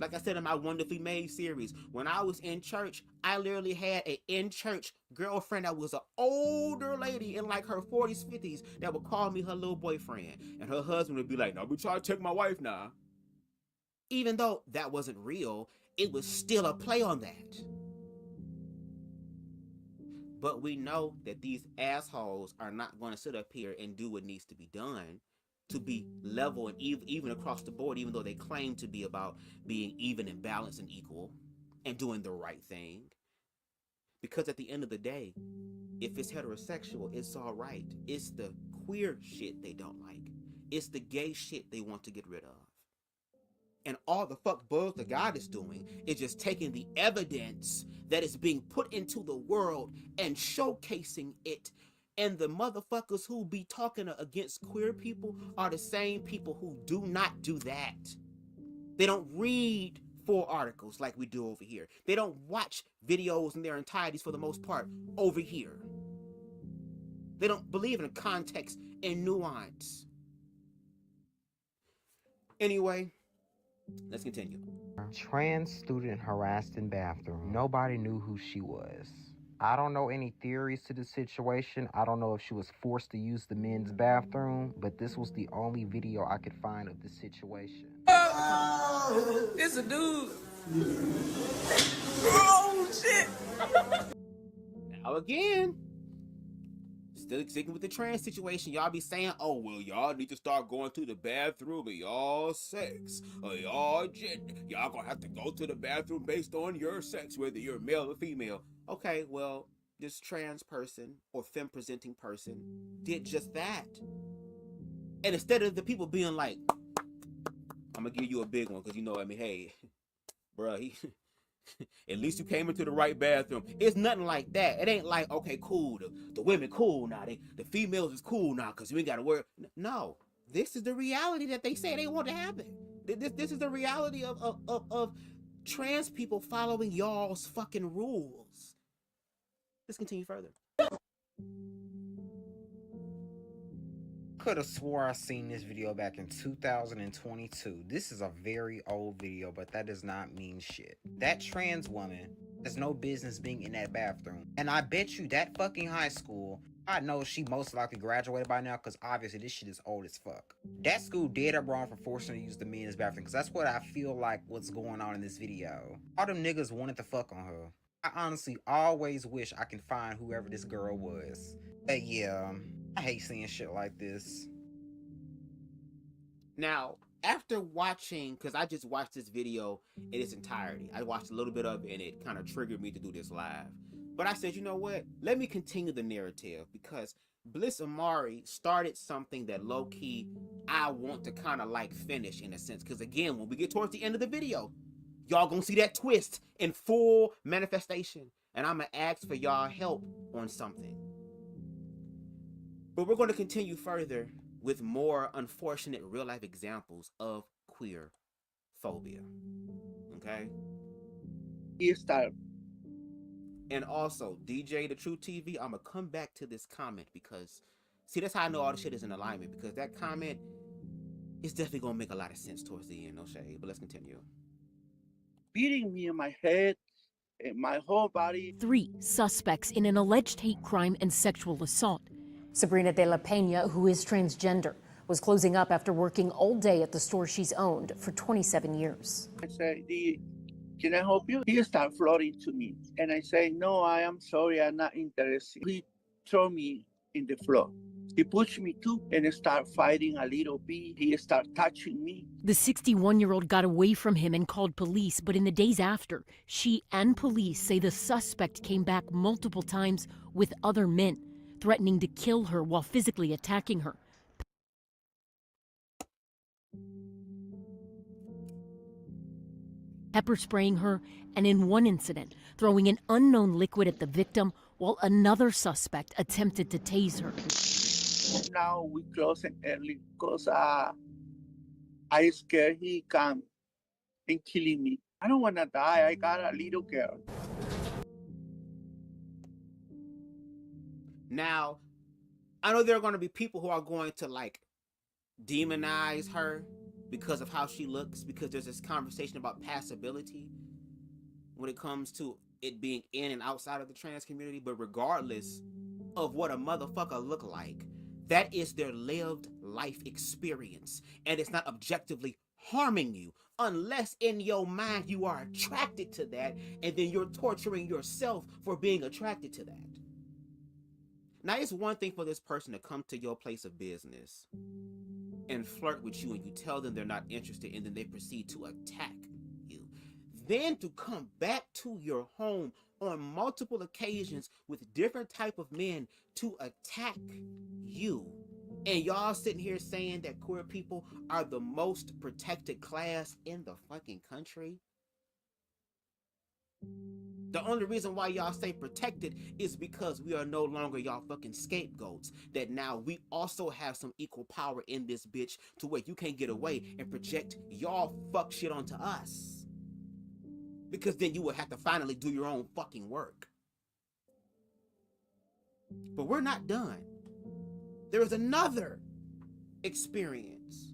Like I said in my Wonderfully Made series, when I was in church, I literally had an in-church girlfriend that was an older lady in like her 40s, 50s that would call me her little boyfriend. And her husband would be like, no, we try to take my wife now. Even though that wasn't real, it was still a play on that. But we know that these assholes are not going to sit up here and do what needs to be done to be level and even across the board, even though they claim to be about being even and balanced and equal and doing the right thing. Because at the end of the day, if it's heterosexual, it's all right. It's the queer shit they don't like. It's the gay shit they want to get rid of. And all the fuck BubzDaGawd is doing is just taking the evidence that is being put into the world and showcasing it. And the motherfuckers who be talking against queer people are the same people who do not do that. They don't read full articles like we do over here. They don't watch videos in their entireties for the most part over here. They don't believe in context and nuance. Anyway, let's continue. Trans student harassed in bathroom. Nobody knew who she was. I don't know any theories to the situation. I don't know if she was forced to use the men's bathroom, but this was the only video I could find of the situation. It's a dude. Oh, shit. Now again, still sticking with the trans situation, y'all be saying, oh, well, y'all need to start going to the bathroom of y'all sex, or y'all gender. Y'all gonna have to go to the bathroom based on your sex, whether you're male or female. Okay, well, this trans person or femme-presenting person did just that. And instead of the people being like, I'm gonna give you a big one, because you know, I mean, hey, bruh, at least you came into the right bathroom. It's nothing like that. It ain't like, okay, cool, the women cool now, the females is cool now, because we ain't gotta worry. No, this is the reality that they say they want to happen. This is the reality of trans people following y'all's fucking rules. Let's continue further. Could have swore I seen this video back in 2022. This is a very old video, but that does not mean shit. That trans woman has no business being in that bathroom. And I bet you that fucking high school, I know she most likely graduated by now, because obviously this shit is old as fuck. That school dead up wrong for forcing her to use the men's bathroom, because that's what I feel like what's going on in this video. All them niggas wanted to fuck on her. I honestly always wish I can find whoever this girl was. But yeah, I hate seeing shit like this. Now, after watching, because I just watched this video in its entirety. I watched a little bit of it and it kind of triggered me to do this live. But I said, you know what? Let me continue the narrative, because Bliss Amari started something that low-key I want to kind of like finish in a sense. Because again, when we get towards the end of the video, y'all gonna see that twist in full manifestation. and I'm gonna ask for y'all help on something. But we're going to continue further with more unfortunate real-life examples of queer phobia. Okay? And also, DJ The True TV, I'm going to come back to this comment because, see, that's how I know all the shit is in alignment, because that comment is definitely going to make a lot of sense towards the end, no shade, but let's continue. Beating me in my head and my whole body. 3 suspects in an alleged hate crime and sexual assault. Sabrina de la Peña, who is transgender, was closing up after working all day at the store she's owned for 27 years. I say, can I help you? He started floating to me. And I say, no, I am sorry, I'm not interested. He threw me in the floor. He pushed me too and started fighting a little bit. He started touching me. The 61-year-old got away from him and called police, but in the days after, she and police say the suspect came back multiple times with other men, threatening to kill her while physically attacking her. Pepper spraying her, and in one incident, throwing an unknown liquid at the victim while another suspect attempted to tase her. Now we closing early because I scared he come and killing me. I don't want to die. I got a little girl. Now, I know there are going to be people who are going to like demonize her because of how she looks, because there's this conversation about passability when it comes to it being in and outside of the trans community. But regardless of what a motherfucker look like, that is their lived life experience, and it's not objectively harming you unless in your mind you are attracted to that, and then you're torturing yourself for being attracted to that. Now, it's one thing for this person to come to your place of business and flirt with you, and you tell them they're not interested, and then they proceed to attack you. Then to come back to your home on multiple occasions with different type of men to attack you. And y'all sitting here saying that queer people are the most protected class in the fucking country. The only reason why y'all stay protected is because we are no longer y'all fucking scapegoats. That now we also have some equal power in this bitch to where you can't get away and project y'all fuck shit onto us. Because then you will have to finally do your own fucking work. But we're not done. There is another experience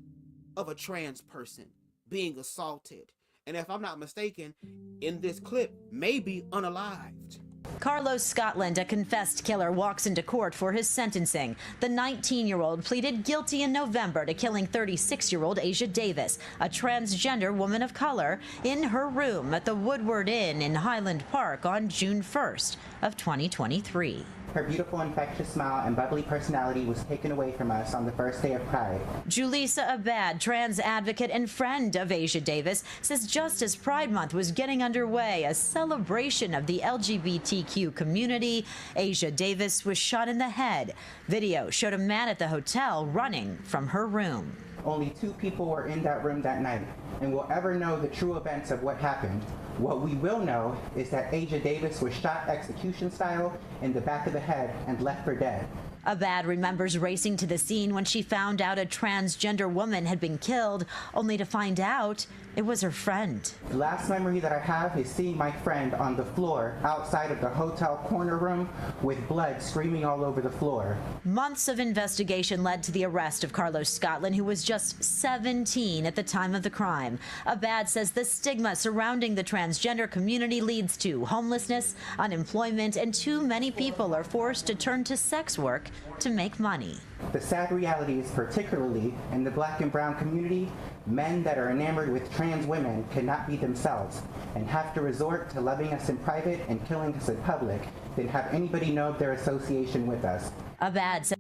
of a trans person being assaulted, and if I'm not mistaken, in this clip, maybe unalived. Carlos Scotland, a confessed killer, walks into court for his sentencing. The 19-year-old pleaded guilty in November to killing 36-year-old Asia Davis, a transgender woman of color, in her room at the Woodward Inn in Highland Park on June 1st of 2023. Her beautiful, infectious smile and bubbly personality was taken away from us on the first day of Pride. Julissa Abad, trans advocate and friend of Asia Davis, says just as Pride Month was getting underway, a celebration of the LGBTQ community, Asia Davis was shot in the head. Video showed a man at the hotel running from her room. Only 2 people were in that room that night, and we'll ever know the true events of what happened. What we will know is that Asia Davis was shot execution style in the back of the head and left for dead. Abad remembers racing to the scene when she found out a transgender woman had been killed, only to find out it was her friend. The last memory that I have is seeing my friend on the floor outside of the hotel corner room with blood streaming all over the floor. Months of investigation led to the arrest of Carlos Scotland, who was just 17 at the time of the crime. Abad says the stigma surrounding the transgender community leads to homelessness, unemployment, and too many people are forced to turn to sex work to make money. The sad reality is, particularly in the Black and brown community, men that are enamored with trans women cannot be themselves and have to resort to loving us in private and killing us in public than have anybody know of their association with us. Abad said.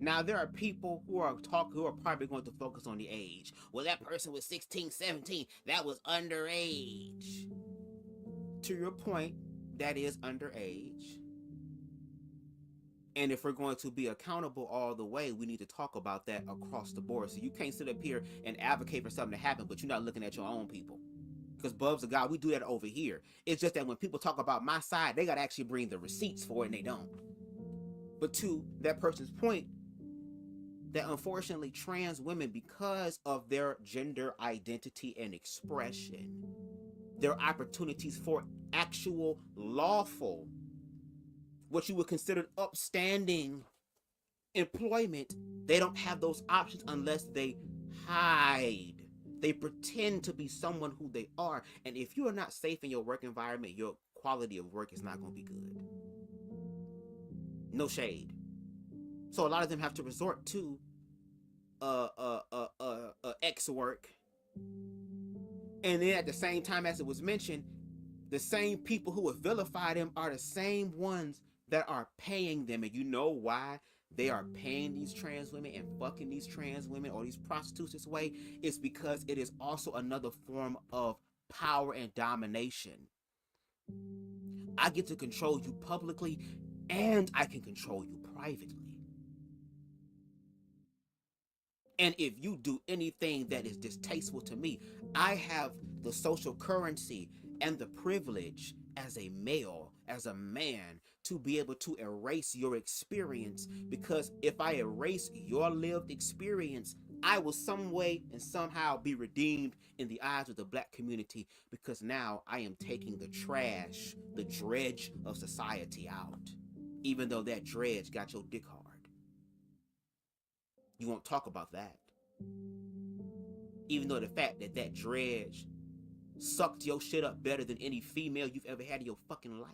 Now, there are people who are probably going to focus on the age. Well, that person was 16, 17. That was underage. To your point, that is underage. And if we're going to be accountable all the way, we need to talk about that across the board. So you can't sit up here and advocate for something to happen, but you're not looking at your own people. Because BubzDaGawd, we do that over here. It's just that when people talk about my side, they got to actually bring the receipts for it, and they don't. But to that person's point, that unfortunately trans women, because of their gender identity and expression, their opportunities for actual lawful, what you would consider upstanding employment, they don't have those options unless they hide. They pretend to be someone who they are. And if you are not safe in your work environment, your quality of work is not going to be good. No shade. So a lot of them have to resort to X work. And then at the same time, as it was mentioned, the same people who would vilify them are the same ones that are paying them. And you know why they are paying these trans women and fucking these trans women or these prostitutes this way? It's because it is also another form of power and domination. I get to control you publicly, and I can control you privately. And if you do anything that is distasteful to me, I have the social currency and the privilege as a male, as a man, to be able to erase your experience. Because if I erase your lived experience, I will some way and somehow be redeemed in the eyes of the black community, because now I am taking the trash, the dredge of society out, even though that dredge got your dick hard. You won't talk about that. Even though the fact that that dredge sucked your shit up better than any female you've ever had in your fucking life.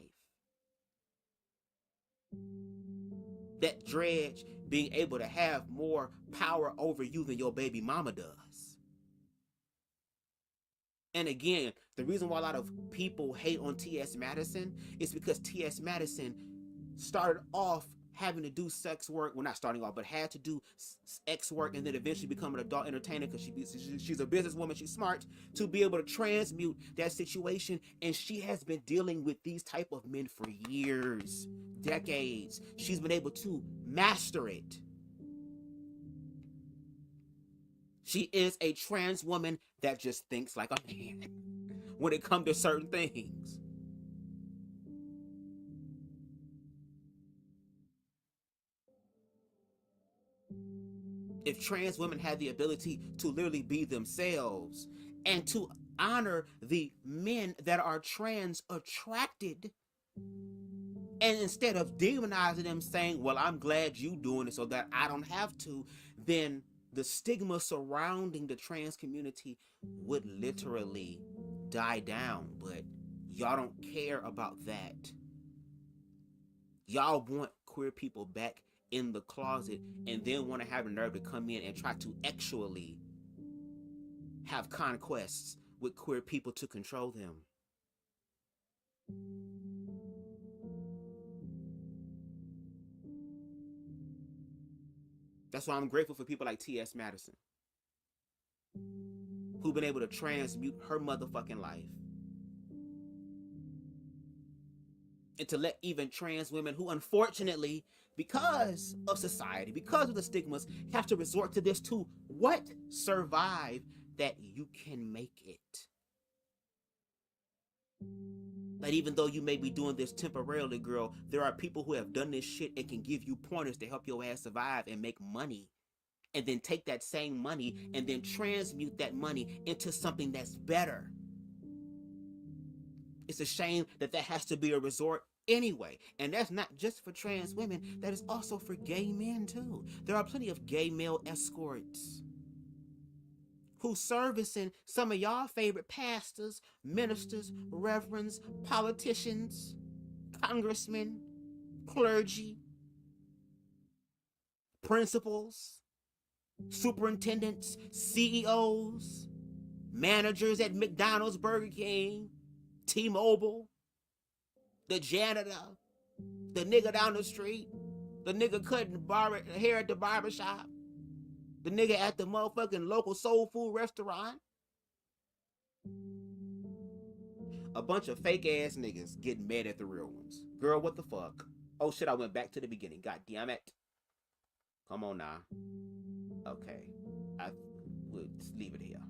That dredge being able to have more power over you than your baby mama does. And again, the reason why a lot of people hate on T.S. Madison is because T.S. Madison started off having to do sex work, well, not starting off, but had to do X work, and then eventually become an adult entertainer because she's a businesswoman, she's smart, to be able to transmute that situation. And she has been dealing with these type of men for years, decades. She's been able to master it. She is a trans woman that just thinks like a man when it comes to certain things. If trans women had the ability to literally be themselves and to honor the men that are trans attracted, and instead of demonizing them, saying, well, I'm glad you doing it so that I don't have to, then the stigma surrounding the trans community would literally die down. But y'all don't care about that. Y'all want queer people back in the closet, and then want to have the nerve to come in and try to actually have conquests with queer people to control them. That's why I'm grateful for people like T.S. Madison, who've been able to transmute her motherfucking life. And to let even trans women who, unfortunately, because of society, because of the stigmas, have to resort to this to what? Survive, that you can make it. That even though you may be doing this temporarily, girl, there are people who have done this shit and can give you pointers to help your ass survive and make money. And then take that same money and then transmute that money into something that's better. It's a shame that that has to be a resort anyway. And that's not just for trans women. That is also for gay men too. There are plenty of gay male escorts who servicing some of y'all favorite pastors, ministers, reverends, politicians, congressmen, clergy, principals, superintendents, CEOs, managers at McDonald's, Burger King, T-Mobile, the janitor, the nigga down the street, the nigga cutting hair at the barbershop, the nigga at the motherfucking local soul food restaurant. A bunch of fake ass niggas getting mad at the real ones. Girl, what the fuck? Oh shit, I went back to the beginning. God damn it. Come on now. Okay. I would leave it here.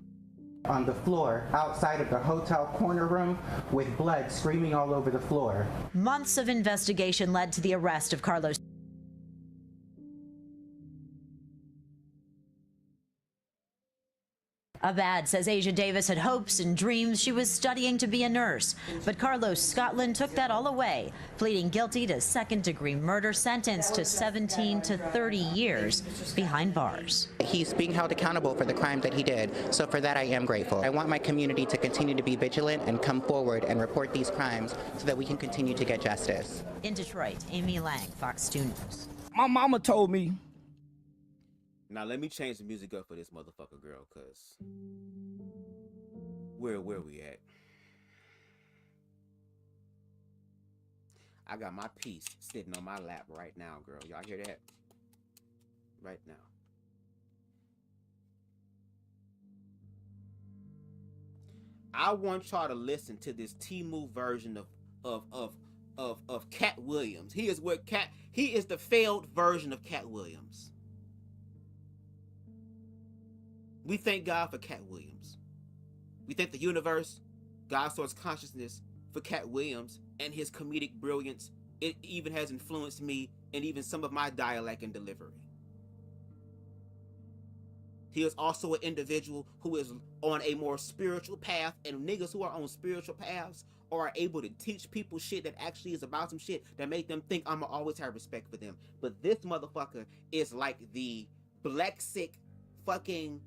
on the floor outside of the hotel corner room with blood streaming all over the floor. Months of investigation led to the arrest of Carlos. Abad says Asia Davis had hopes and dreams. She was studying to be a nurse. But Carlos Scotland took that all away, pleading guilty to second-degree murder, sentenced to 17 to 30 years behind bars. He's being held accountable for the crime that he did, so for that I am grateful. I want my community to continue to be vigilant and come forward and report these crimes so that we can continue to get justice. In Detroit, Amy Lang, Fox 2 News. My mama told me. Now let me change the music up for this motherfucker girl, cause where we at? I got my piece sitting on my lap right now, girl. Y'all hear that? Right now. I want y'all to listen to this T-Move version of Cat Williams. He is the failed version of Cat Williams. We thank God for Cat Williams. We thank the universe, God's source consciousness, for Cat Williams and his comedic brilliance. It even has influenced me and even some of my dialect and delivery. He is also an individual who is on a more spiritual path, and niggas who are on spiritual paths are able to teach people shit that actually is about some shit that make them think I'ma always have respect for them. But this motherfucker is like the black sick fucking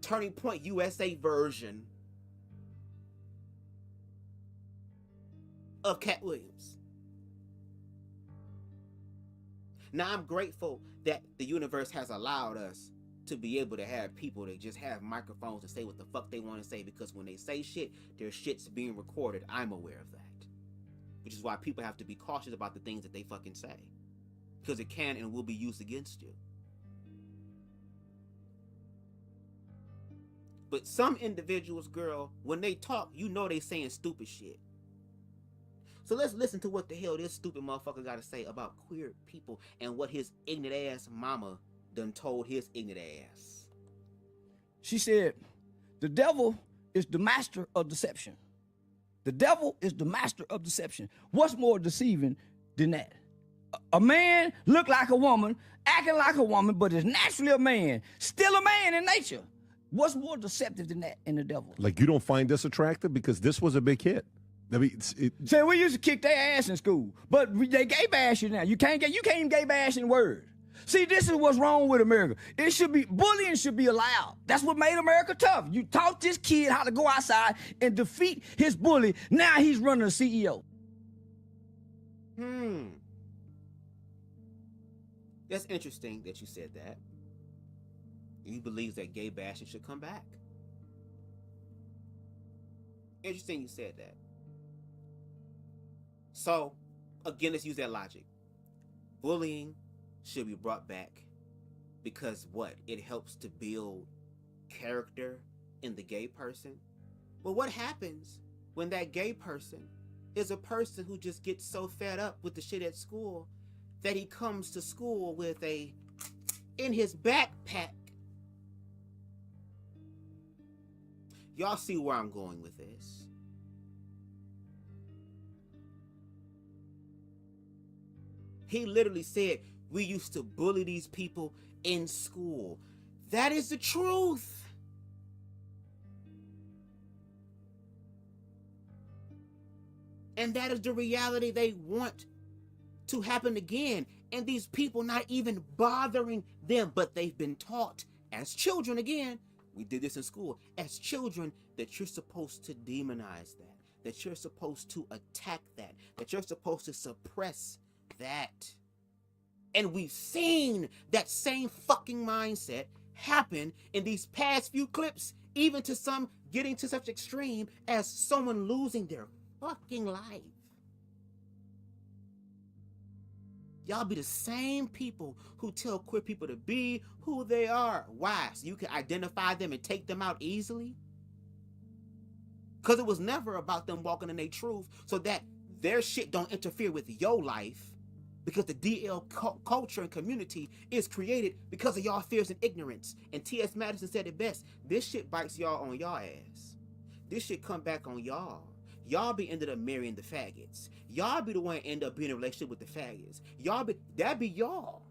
Turning Point USA version of Cat Williams. Now I'm grateful that the universe has allowed us to be able to have people that just have microphones and say what the fuck they want to say, because when they say shit, their shit's being recorded. I'm aware of that. Which is why people have to be cautious about the things that they fucking say, because it can and will be used against you. But some individuals, girl, when they talk, you know they saying stupid shit. So let's listen to what the hell this stupid motherfucker got to say about queer people and what his ignorant ass mama done told his ignorant ass. She said, the devil is the master of deception. The devil is the master of deception. What's more deceiving than that? A man look like a woman, acting like a woman, but is naturally a man, still a man in nature. What's more deceptive than that in the devil? Like, you don't find this attractive? Because this was a big hit. I mean, say we used to kick their ass in school, but they gay bash you now. You can't even gay bash in words. See, this is what's wrong with America. Bullying should be allowed. That's what made America tough. You taught this kid how to go outside and defeat his bully. Now he's running a CEO. That's interesting that you said that. He believes that gay bashing should come back. Interesting you said that. So, again, let's use that logic. Bullying should be brought back because what? It helps to build character in the gay person. But what happens when that gay person is a person who just gets so fed up with the shit at school that he comes to school with in his backpack? Y'all see where I'm going with this. He literally said, we used to bully these people in school. That is the truth. And that is the reality they want to happen again. And these people not even bothering them, but they've been taught as children again. We did this in school as children, that you're supposed to demonize that you're supposed to attack that you're supposed to suppress that. And we've seen that same fucking mindset happen in these past few clips, even to some getting to such extreme as someone losing their fucking life. Y'all be the same people who tell queer people to be who they are. Why? So you can identify them and take them out easily? Because it was never about them walking in their truth so that their shit don't interfere with your life. because the DL culture and community is created because of y'all fears and ignorance. And T.S. Madison said it best. This shit bites y'all on y'all ass. This shit come back on y'all. Y'all be ended up marrying the faggots. Y'all be the one end up being in a relationship with the faggots. That be y'all.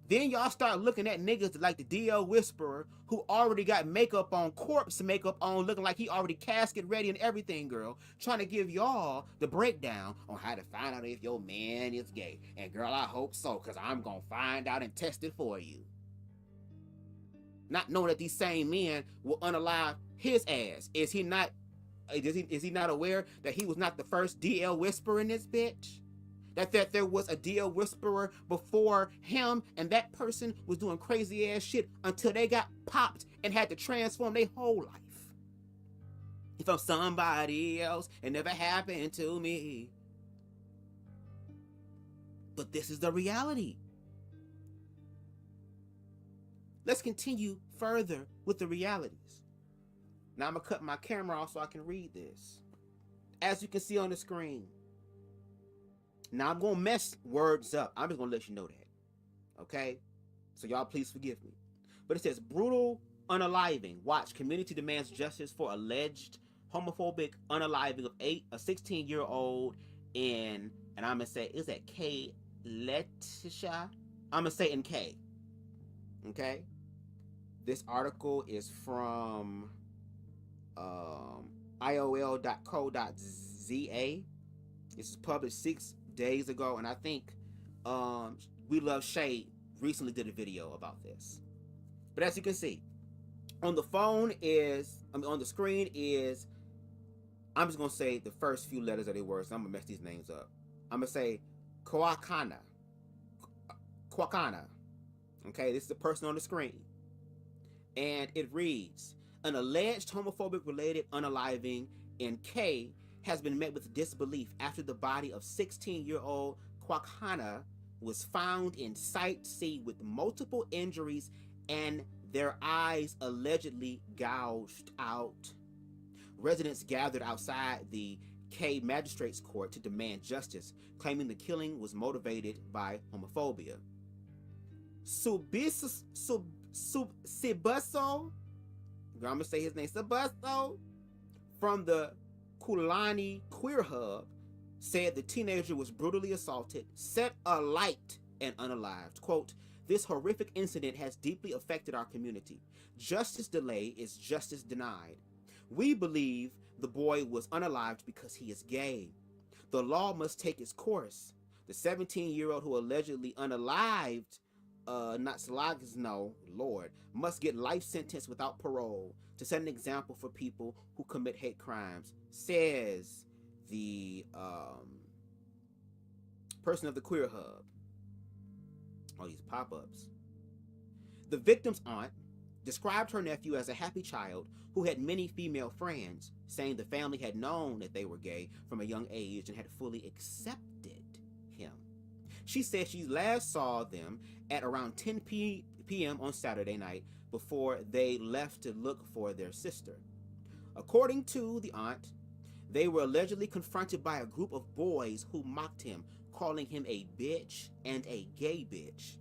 Then y'all start looking at niggas like the DL Whisperer who already got makeup on, corpse makeup on, looking like he already casket ready and everything, girl. Trying to give y'all the breakdown on how to find out if your man is gay. And girl, I hope so, because I'm going to find out and test it for you. Not knowing that these same men will unalive his ass. Is he not aware that he was not the first DL Whisperer in this bitch? That there was a DL Whisperer before him, and that person was doing crazy ass shit until they got popped and had to transform their whole life. If I'm somebody else, it never happened to me. But this is the reality. Let's continue further with the realities. Now I'm gonna cut my camera off so I can read this. As you can see on the screen. Now I'm gonna mess words up. I'm just gonna let you know that. Okay? So y'all please forgive me. But it says brutal unaliving. Watch, community demands justice for alleged homophobic unaliving of a 16-year-old in, and I'm gonna say, is that K Letitia? I'm gonna say in K. Okay? This article is from IOL.co.za. This is published 6 days ago, and I think We Love Shade recently did a video about this. But as you can see, on the screen is, I'm just gonna say the first few letters of the words. I'm gonna mess these names up. I'm gonna say Kwakana. Okay, this is the person on the screen. And it reads, an alleged homophobic related unaliving in K has been met with disbelief after the body of 16-year-old Kwakana was found in Site C with multiple injuries and their eyes allegedly gouged out. Residents gathered outside the K Magistrates Court to demand justice, claiming the killing was motivated by homophobia. Sibuso, I'm gonna say his name, Sibuso, from the Kulani Queer Hub, said the teenager was brutally assaulted, set alight, and unalived. Quote, this horrific incident has deeply affected our community. Justice delayed is justice denied. We believe the boy was unalived because he is gay. The law must take its course. The 17-year-old who allegedly unalived must get life sentence without parole to set an example for people who commit hate crimes, says the person of the Queer Hub. All these pop-ups. The victim's aunt described her nephew as a happy child who had many female friends, saying the family had known that they were gay from a young age and had fully accepted him. She said she last saw them at around 10 p.m. on Saturday night before they left to look for their sister. According to the aunt, they were allegedly confronted by a group of boys who mocked him, calling him a bitch and a gay bitch.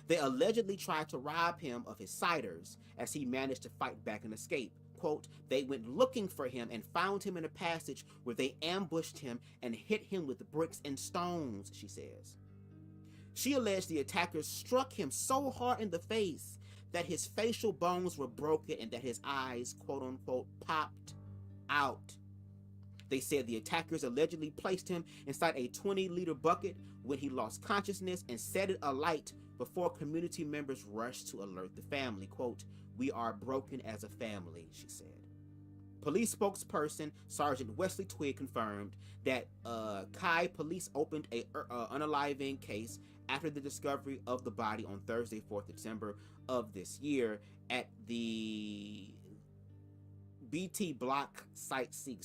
They allegedly tried to rob him of his ciders as he managed to fight back and escape. Quote, they went looking for him and found him in a passage where they ambushed him and hit him with bricks and stones, she says. She alleged the attackers struck him so hard in the face that his facial bones were broken and that his eyes, quote unquote, popped out. They said the attackers allegedly placed him inside a 20-liter bucket when he lost consciousness and set it alight before community members rushed to alert the family. Quote, we are broken as a family, she said. Police spokesperson Sergeant Wesley Twigg confirmed that Kai police opened a unaliving case after the discovery of the body on Thursday, 4th December of this year at the BT Block Site C,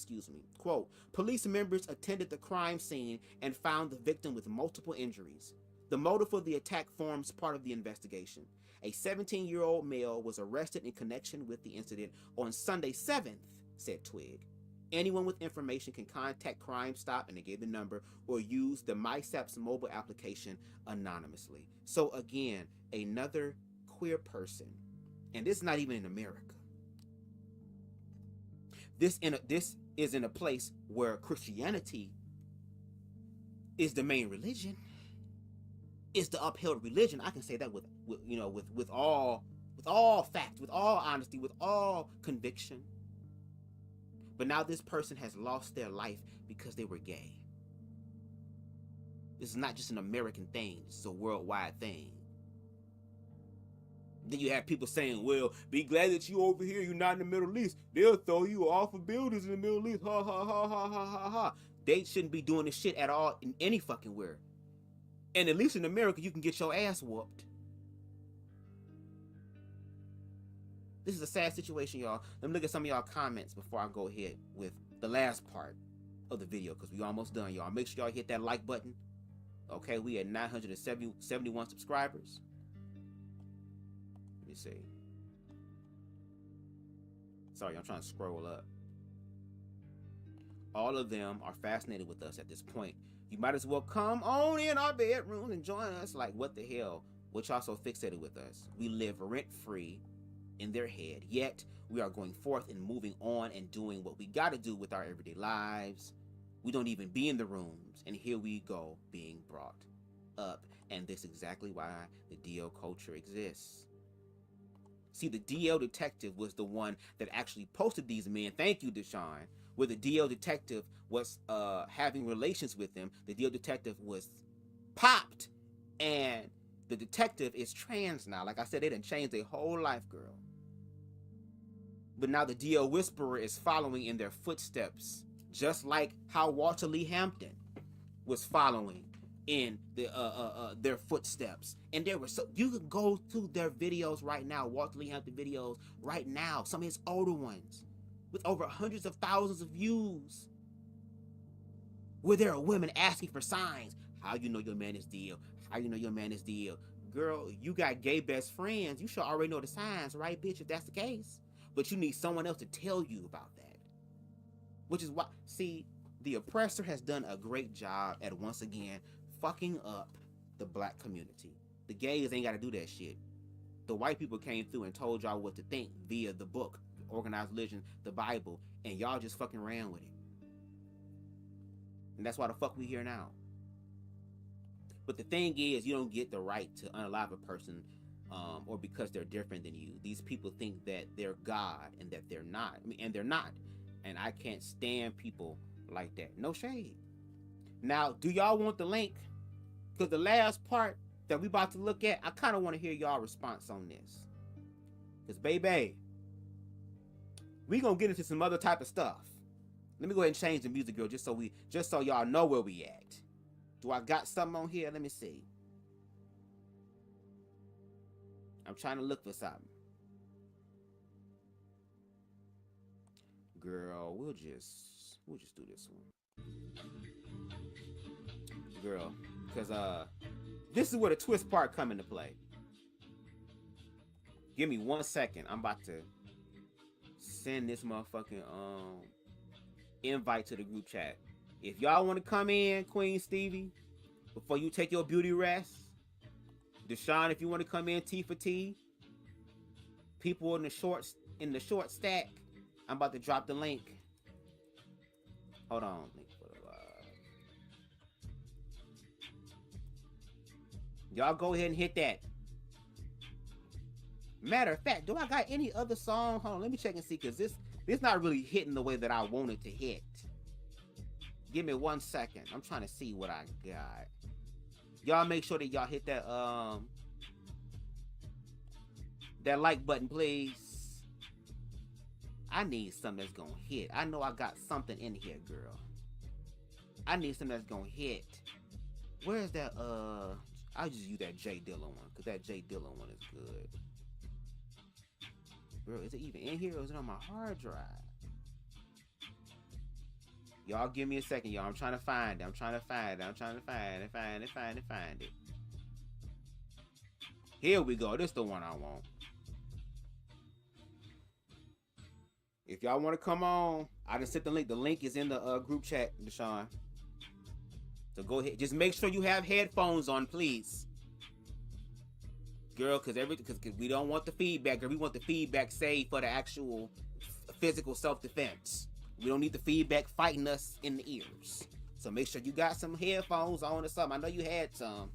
Quote, police members attended the crime scene and found the victim with multiple injuries. The motive for the attack forms part of the investigation. A 17-year-old male was arrested in connection with the incident on Sunday 7th, said Twigg. Anyone with information can contact Crime Stop, and they gave the number, or use the MySaps mobile application anonymously. So again, another queer person, and this is not even in America. This is in a place where Christianity is the main religion. It's the upheld religion. I can say that with all fact, with all honesty, with all conviction. But now this person has lost their life because they were gay. This is not just an American thing. This is a worldwide thing. Then you have people saying, well, be glad that you over here, you're not in the Middle East. They'll throw you off of buildings in the Middle East. Ha, ha, ha, ha, ha, ha, ha. They shouldn't be doing this shit at all in any fucking where. And at least in America, you can get your ass whooped. This is a sad situation, y'all. Let me look at some of y'all comments before I go ahead with the last part of the video, because we almost done, y'all. Make sure y'all hit that like button. Okay, we at 971 subscribers. Let me see. Sorry, I'm trying to scroll up. All of them are fascinated with us at this point. You might as well come on in our bedroom and join us. Like, what the hell? What y'all so fixated with us? We live rent-free in their head, yet we are going forth and moving on and doing what we got to do with our everyday lives. We don't even be in the rooms, and here we go being brought up. And this is exactly why the DL culture exists. See, the DL detective was the one that actually posted these men. Thank you, Deshaun. Where the DL detective was having relations with them, the DL detective was popped, and the detective is trans now. Like I said, they done changed their whole life, girl. But now the DL whisperer is following in their footsteps, just like how Walter Lee Hampton was following in their footsteps. And there were you could go to their videos right now, Walter Lee Hampton videos right now, some of his older ones, with over hundreds of thousands of views, where there are women asking for signs. How you know your man is DL? How you know your man is DL? Girl, you got gay best friends. You should already know the signs, right, bitch, if that's the case. But you need someone else to tell you about that. Which is why, see, the oppressor has done a great job at, once again, fucking up the black community. The gays ain't got to do that shit. The white people came through and told y'all what to think via the book, organized religion, the Bible, and y'all just fucking ran with it. And that's why the fuck we here now. But the thing is, you don't get the right to unalive a person or because they're different than you. These people think that they're God and that they're not. I mean, and they're not. And I can't stand people like that. No shade. Now, do y'all want the link? Because the last part that we about to look at, I kind of want to hear y'all response on this. Because, baby, we gonna get into some other type of stuff. Let me go ahead and change the music, girl, just so y'all know where we at. Do I got something on here? Let me see. I'm trying to look for something. Girl, we'll just do this one. Girl, because this is where the twist part come into play. Give me 1 second. I'm about to send this motherfucking invite to the group chat. If y'all want to come in, Queen Stevie, before you take your beauty rest, Deshaun, if you want to come in, T for T, people in the short stack, I'm about to drop the link. Hold on. Y'all go ahead and hit that. Matter of fact, do I got any other song? Hold on, let me check and see, because this not really hitting the way that I want it to hit. Give me 1 second. I'm trying to see what I got. Y'all make sure that y'all hit that like button, please. I need something that's gonna hit. I know I got something in here, girl. I need something that's gonna hit. Where's that? I'll just use that J Dilla one, because that J Dilla one is good. Bro, is it even in here, or is it on my hard drive? Y'all give me a second, y'all. I'm trying to find it. I'm trying to find it. Here we go. This is the one I want. If y'all want to come on, I just sent the link. The link is in the group chat, Deshaun. So go ahead. Just make sure you have headphones on, please. Girl, because we don't want the feedback. Girl, we want the feedback saved for the actual physical self-defense. We don't need the feedback fighting us in the ears. So make sure you got some headphones on or something. I know you had some.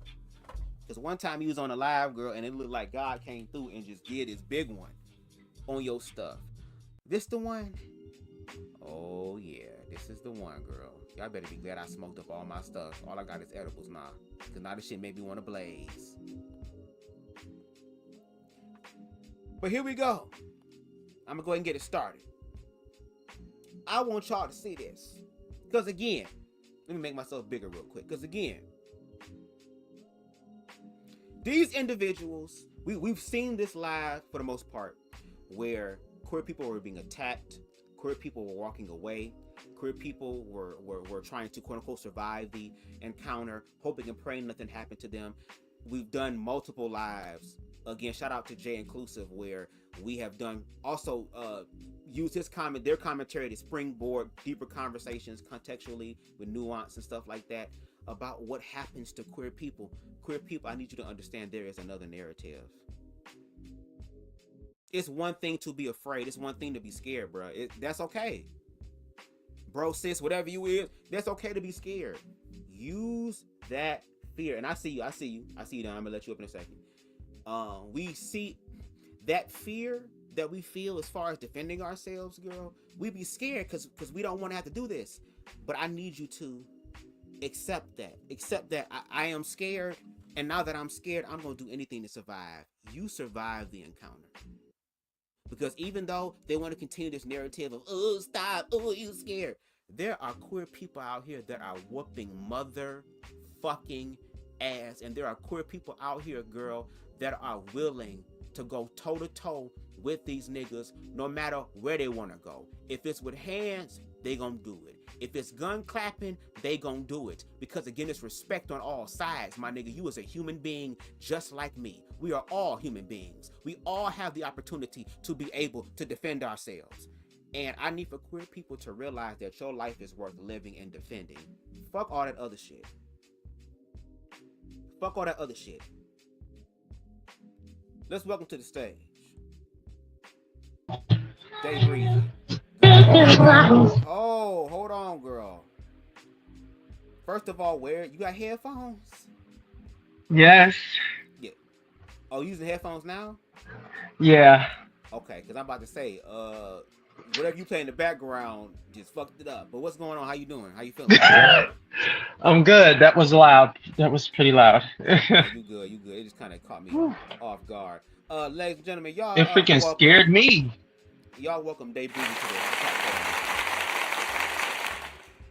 Because one time you was on a live, girl, and it looked like God came through and just did his big one on your stuff. This the one? Oh, yeah. This is the one, girl. Y'all better be glad I smoked up all my stuff. All I got is edibles now. Because now this shit made me want to blaze. But here we go. I'm going to go ahead and get it started. I want y'all to see this. Because again, let me make myself bigger real quick. Because again, these individuals, we've seen this live for the most part, where queer people were being attacked, queer people were walking away, queer people were trying to quote unquote survive the encounter, hoping and praying nothing happened to them. We've done multiple lives. Again, shout out to Jay Inclusive, where we have done also use their commentary to springboard deeper conversations contextually with nuance and stuff like that about what happens to queer people. Queer people, I need you to understand there is another narrative. It's one thing to be afraid. It's one thing to be scared, bro. That's okay. Bro, sis, whatever you is, that's okay to be scared. Use that fear. And I see you now. I'm gonna let you up in a second. We see that fear that we feel as far as defending ourselves, girl. We be scared because we don't want to have to do this. But I need you to accept that I am scared, and now that I'm scared, I'm gonna do anything to survive. You survive the encounter. Because even though they want to continue this narrative of, oh, stop, oh, you scared, there are queer people out here that are whooping motherfucking ass. And there are queer people out here, girl, that are willing to go toe-to-toe with these niggas no matter where they want to go. If it's with hands, they gonna do it. If it's gun clapping, they gonna do it. Because again, it's respect on all sides, my nigga. You is a human being just like me. We are all human beings. We all have the opportunity to be able to defend ourselves. And I need for queer people to realize that your life is worth living and defending. Fuck all that other shit. Fuck all that other shit. Let's welcome to the stage Day Breezy. Oh, hold on, girl. First of all, where you got headphones? Yes. Yeah. Oh, you using headphones now? Yeah. Okay, because I'm about to say, whatever you play in the background just fucked it up. But what's going on? How you doing? How you feeling? I'm good. That was loud. That was pretty loud. Oh, you good. It just kind of caught me off guard. Ladies and gentlemen, y'all. It freaking scared me. Y'all welcome Day Breezy to the platform.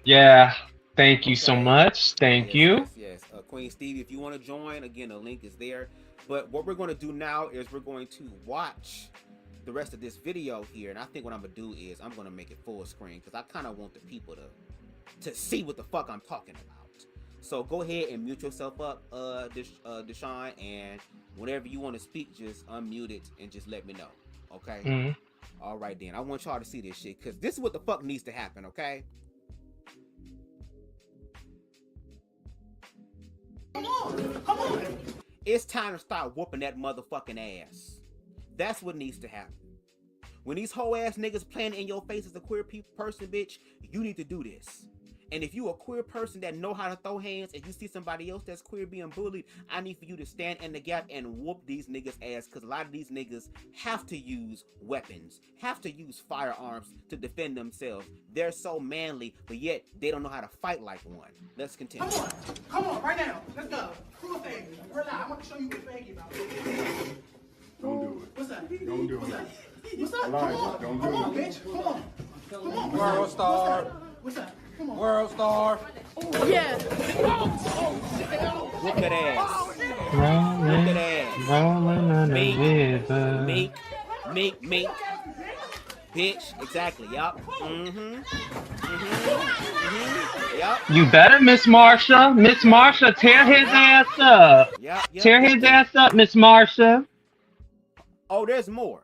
Yeah. Thank you so much. Thank you. Yes. Queen Stevie, if you want to join, again, the link is there. But what we're going to do now is we're going to watch the rest of this video here. And I think what I'm going to do is I'm going to make it full screen because I kind of want the people to see what the fuck I'm talking about. So go ahead and mute yourself up, Deshaun, and whenever you want to speak, just unmute it and just let me know. Okay? Mm-hmm. All right, then. I want y'all to see this shit because this is what the fuck needs to happen, okay? Come on. It's time to start whooping that motherfucking ass. That's what needs to happen. When these hoe ass niggas playing in your face as a queer person, bitch, you need to do this. And if you a queer person that know how to throw hands and you see somebody else that's queer being bullied, I need for you to stand in the gap and whoop these niggas ass, because a lot of these niggas have to use weapons, have to use firearms to defend themselves. They're so manly, but yet they don't know how to fight like one. Let's continue. Come on, right now. Let's go. Full faggy. We're live. I want to show you what faggy about. Don't do it. What's up? Don't do What's it. up? What's up? Elijah, Come on. don't Come do on, it. bitch. Come on. Come on. World star. What's up? Come on. World star. Yeah. Whoop that ass. Rolling, Whoop that ass. rolling on the river. Mink. Bitch, exactly. Yup. Yup. You better, Miss Marsha. Miss Marsha, tear his ass up. Yep. Tear his ass up, Miss Marsha. Oh, there's more.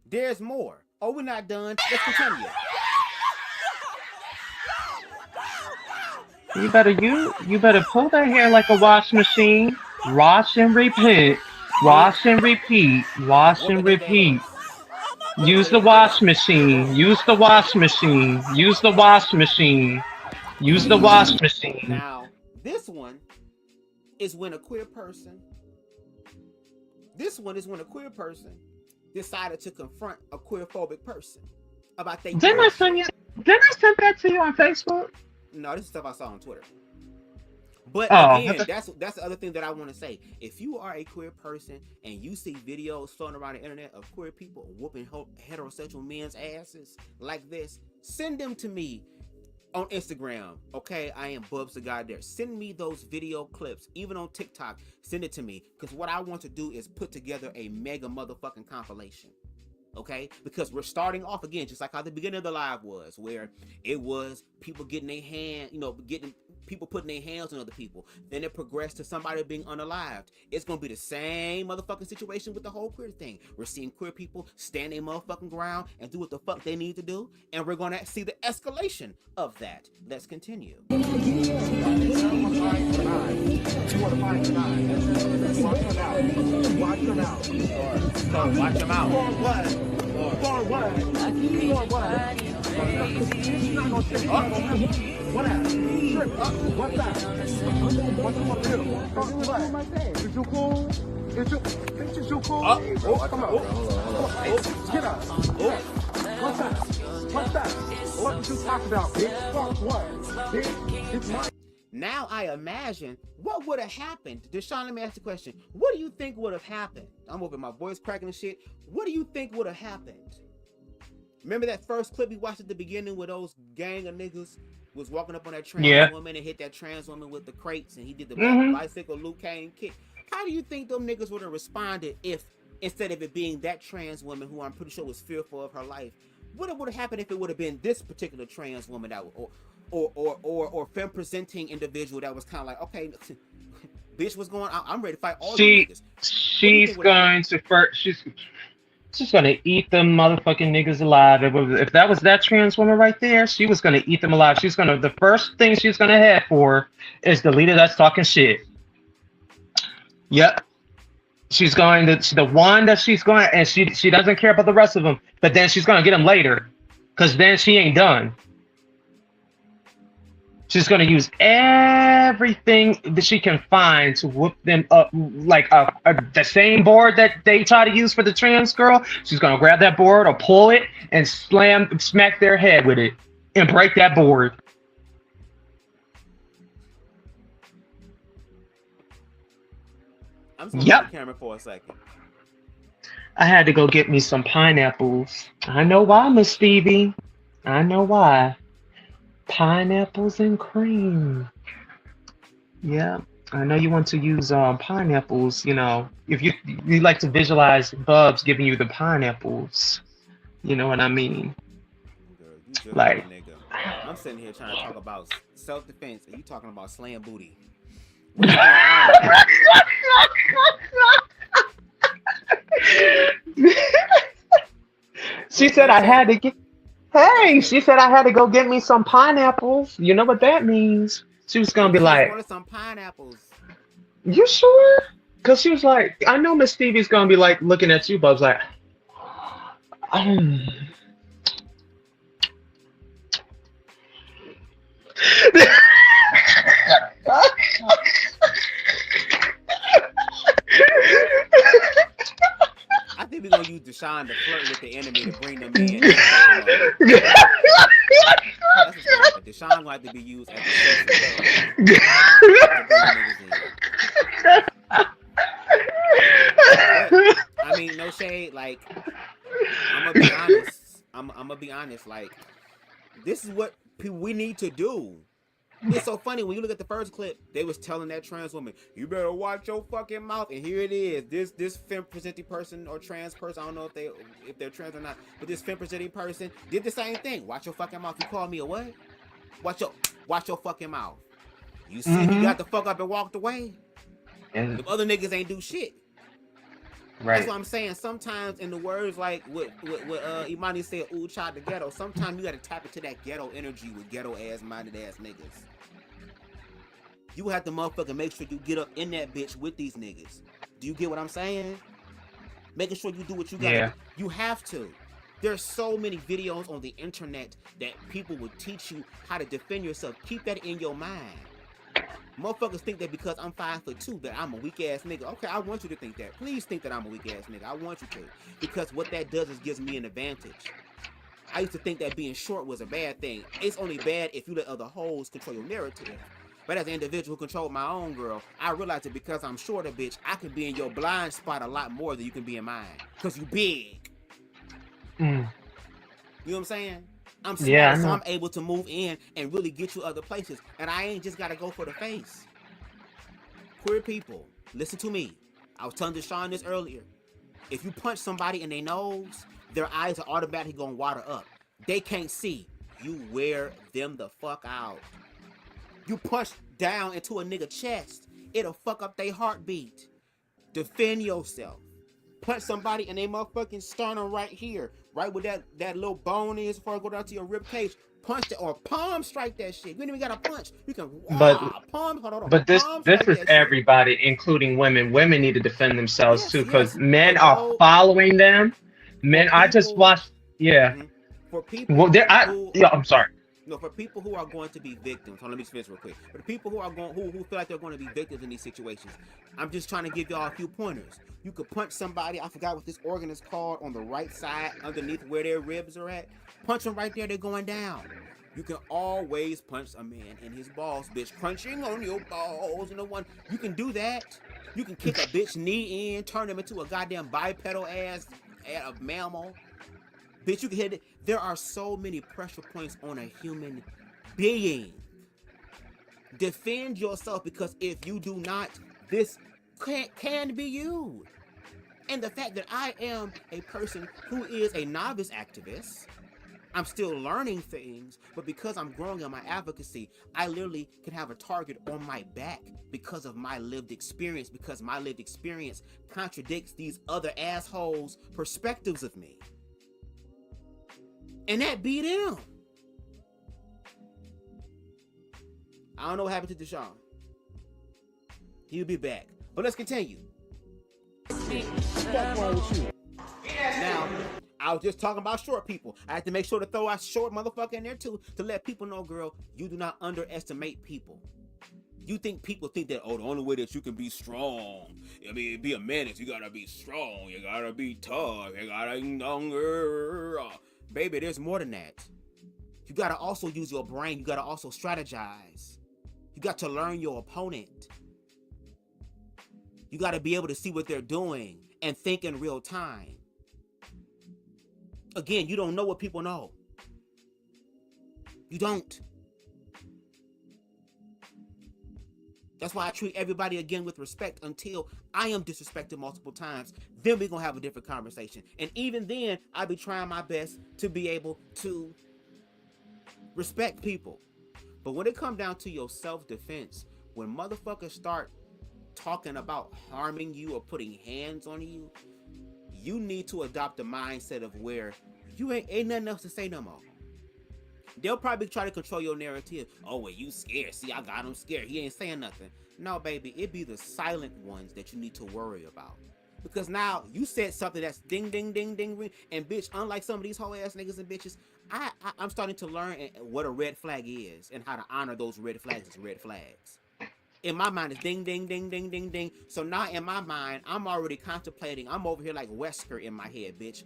There's more. Oh, we're not done. Let's continue. You better pull that hair like a wash machine. Wash and repeat. Wash and repeat. Wash and repeat. Use the wash machine. Use the wash machine. Use the wash machine. Use the wash machine. Now, this one is when a queer person. This one is when a queer person decided to confront a queerphobic person about their. Didn't I send that to you on Facebook? No, this is stuff I saw on Twitter. But Oh, again, that's the other thing that I want to say. If you are a queer person and you see videos floating around the internet of queer people whooping heterosexual men's asses like this, send them to me on Instagram. Okay, I am BubzDaGawd there. Send me those video clips, even on TikTok. Send it to me, because what I want to do is put together a mega motherfucking compilation. Okay, because we're starting off again, just like how the beginning of the live was, where it was people getting their hand, getting people putting their hands on other people. Then it progressed to somebody being unalived. It's gonna be the same motherfucking situation with the whole queer thing. We're seeing queer people stand their motherfucking ground and do what the fuck they need to do, and we're gonna see the escalation of that. Let's continue. Watch them out. Watch them out. What? What happened? What's that? What you want to do? What? Is you cool? Is you cool? Come on. Get up. What's that? What's that? What did you talk about, bitch? Fuck what? Bitch, it's my... Now I imagine what would have happened. Deshaun, let me ask the question. What do you think would have happened? I'm over my voice cracking and shit. What do you think would have happened? Remember that first clip we watched at the beginning where those gang of niggas was walking up on that trans woman and hit that trans woman with the crates, and he did the bicycle Luke Kane kick? How do you think them niggas would have responded if, instead of it being that trans woman who I'm pretty sure was fearful of her life, what would have happened if it would have been this particular trans woman that or femme presenting individual that was kind of like, okay, bitch, what's going on? I'm ready to fight all these niggas. She's going to first. She's gonna eat them motherfucking niggas alive. If that was that trans woman right there, she was gonna eat them alive. The first thing she's gonna head for is the leader that's talking shit. Yep. She's going to the one that she's going, and she doesn't care about the rest of them. But then she's gonna get them later, cause then she ain't done. She's gonna use everything that she can find to whoop them up, like the same board that they try to use for the trans girl. She's gonna grab that board or pull it and smack their head with it and break that board. I'm just gonna the camera for a second. I had to go get me some pineapples. I know why, Miss Stevie. I know why. Pineapples and cream. Yeah, I know you want to use pineapples. If you like to visualize Bubs giving you the pineapples, you know what I mean. Girl, like, nigga. I'm sitting here trying to talk about self-defense, and you talking about slaying booty. She said I had to get. Hey, she said I had to go get me some pineapples. You know what that means? She was gonna be like, wanted some pineapples. You sure? Cause she was like, I know Miss Stevie's gonna be like looking at you, Bubs, like, I think we're gonna use Deshaun to flirt with the enemy to bring them in. Deshaun gonna have to be used as a I mean, no shade. Like, I'm gonna be honest. I'm gonna be honest. Like, this is what we need to do. It's so funny when you look at the first clip. They was telling that trans woman, "You better watch your fucking mouth." And here it is. This femme presenting person or trans person, I don't know if they're trans or not, but this femme presenting person did the same thing. Watch your fucking mouth. You call me a what? Watch your fucking mouth. You see, he got the fuck up and walked away. And the other niggas ain't do shit. That's what I'm saying. Sometimes in the words like what Imani said, ooh, child the ghetto, sometimes you gotta tap into that ghetto energy with ghetto ass minded ass niggas. You have to motherfucking make sure you get up in that bitch with these niggas. Do you get what I'm saying? Making sure you do what you gotta do. You have to. There's so many videos on the internet that people will teach you how to defend yourself. Keep that in your mind. Motherfuckers think that because I'm 5'2" that I'm a weak ass nigga. Okay, I want you to think that. Please think that I'm a weak ass nigga. I want you to. Because what that does is gives me an advantage. I used to think that being short was a bad thing. It's only bad if you let other hoes control your narrative. But as an individual who controlled my own girl, I realized that because I'm short a bitch, I can be in your blind spot a lot more than you can be in mine. Because you big. You know what I'm saying? I'm smart, so I'm able to move in and really get you other places. And I ain't just got to go for the face. Queer people, listen to me. I was telling Deshaun this earlier. If you punch somebody in their nose, their eyes are automatically going to water up. They can't see. You wear them the fuck out. You punch down into a nigga chest, it'll fuck up their heartbeat. Defend yourself. Punch somebody in their motherfucking sternum right here, right where that little bone is before I go down to your rib cage. Punch it or palm strike that shit. You ain't even got to punch. You can palm. Hold on. But this is everybody, including women. Women need to defend themselves too, because men are following them. Men, I just watched. For people, I'm sorry. No, for people who are going to be victims, let me just finish real quick. For the people who are who feel like they're going to be victims in these situations, I'm just trying to give y'all a few pointers. You could punch somebody, I forgot what this organ is called, on the right side underneath where their ribs are at. Punch them right there, they're going down. You can always punch a man in his balls, bitch. Crunching on your balls, you can do that. You can kick a bitch knee in, turn him into a goddamn bipedal ass a mammal. Bitch, you can hit it. There are so many pressure points on a human being. Defend yourself, because if you do not, this can be you. And the fact that I am a person who is a novice activist, I'm still learning things, but because I'm growing in my advocacy, I literally can have a target on my back because of my lived experience, because my lived experience contradicts these other assholes' perspectives of me. And that beat him. I don't know what happened to Deshaun. He'll be back. But let's continue. Now, I was just talking about short people. I had to make sure to throw a short motherfucker in there too, to let people know, girl, you do not underestimate people. You think people think that, oh, the only way that you can be strong, I mean, be a man is you gotta be strong, you gotta be tough, you gotta be younger. Baby, there's more than that. You gotta also use your brain. You gotta also strategize. You got to learn your opponent. You gotta be able to see what they're doing and think in real time. Again, you don't know what people know. You don't. That's why I treat everybody again with respect until I am disrespected multiple times. Then we're gonna have a different conversation. And even then, I'll be trying my best to be able to respect people. But when it comes down to your self-defense, when motherfuckers start talking about harming you or putting hands on you, you need to adopt the mindset of where you ain't nothing else to say no more. They'll probably try to control your narrative. Oh, well, you scared. See, I got him scared. He ain't saying nothing. No, baby, it be the silent ones that you need to worry about. Because now you said something that's ding, ding, ding, ding, ring. And bitch, unlike some of these whole ass niggas and bitches, I'm starting to learn what a red flag is and how to honor those red flags as red flags. In my mind, it's ding, ding, ding, ding, ding, ding. So now in my mind, I'm already contemplating. I'm over here like Wesker in my head, bitch.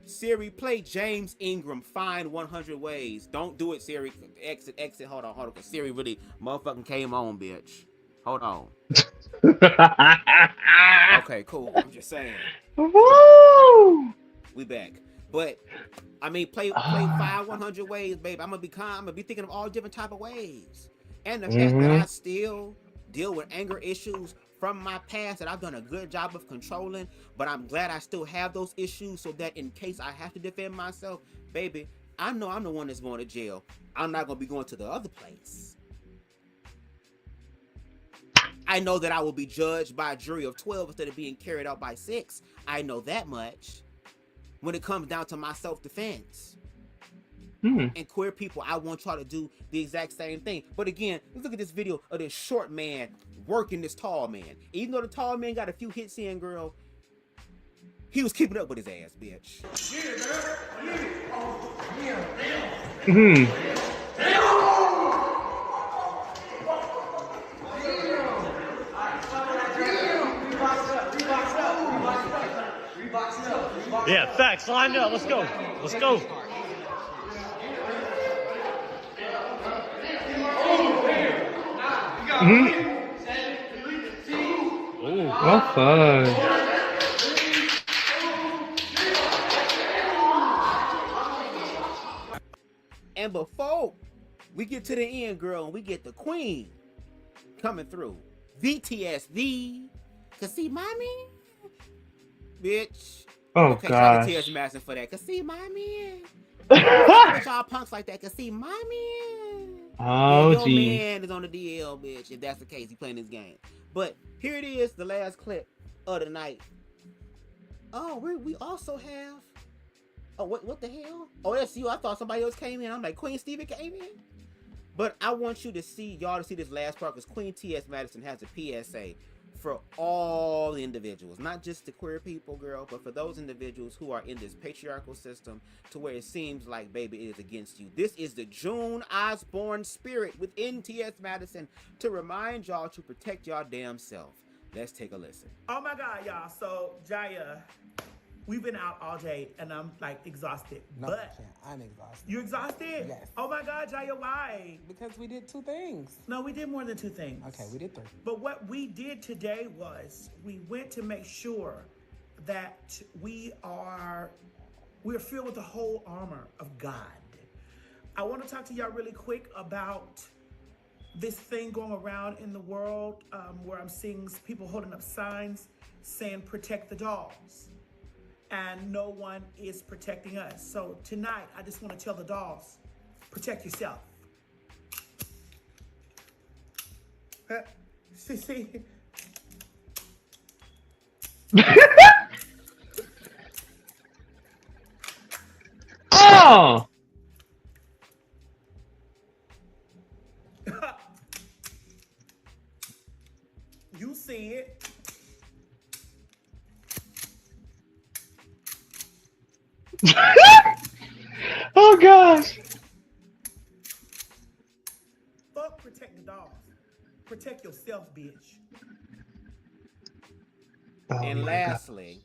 Siri, play James Ingram, Find 100 Ways. Don't do it, Siri. Exit. Hold on. Cause Siri really motherfucking came on, bitch. Hold on. Okay, cool. I'm just saying. Woo! We back. But I mean, play Find 100 Ways, babe. I'm gonna be thinking of all different type of ways. And the fact that I still deal with anger issues from my past that I've done a good job of controlling, but I'm glad I still have those issues so that in case I have to defend myself, baby, I know I'm the one that's going to jail. I'm not going to be going to the other place. I know that I will be judged by a jury of 12 instead of being carried out by 6. I know that much. When it comes down to my self-defense. And queer people, I want y'all to do the exact same thing. But again, let's look at this video of this short man working this tall man. Even though the tall man got a few hits in, girl, he was keeping up with his ass, bitch. Yeah, facts. Line up. Let's go. Let's go. What fun. And before we get to the end, girl, and we get the queen coming through, VTSV, cause see, mommy, bitch. Oh, okay, gosh. T.S. Madison for that, cause see, mommy. Bitch, y'all punks like that, cause see, mommy. Oh, your geez. man is on the DL, bitch. If that's the case, he playing this game. But here it is, the last clip of the night. Oh, we also have. Oh, what the hell? Oh, that's you. I thought somebody else came in. I'm like, Queen Stevie came in. But I want you to see, y'all to see this last part, because Queen T.S. Madison has a PSA for all the individuals, not just the queer people, girl, but for those individuals who are in this patriarchal system to where it seems like, baby, it is against you. This is the June Osborne spirit within T.S. Madison to remind y'all to protect y'all damn self. Let's take a listen. Oh my God, y'all. So, Jaya, we've been out all day and I'm like exhausted. No, but I'm exhausted. You exhausted? Yes. Oh my God, Jaya, why? Because we did 2 things. No, we did more than 2 things. Okay, we did 3. But what we did today was we went to make sure that we're filled with the whole armor of God. I want to talk to y'all really quick about this thing going around in the world where I'm seeing people holding up signs saying protect the dolls, and no one is protecting us. So tonight I just want to tell the dolls, protect yourself. See. Oh! You see it. Oh gosh. Fuck protect the dolls. Protect yourself, bitch. And lastly,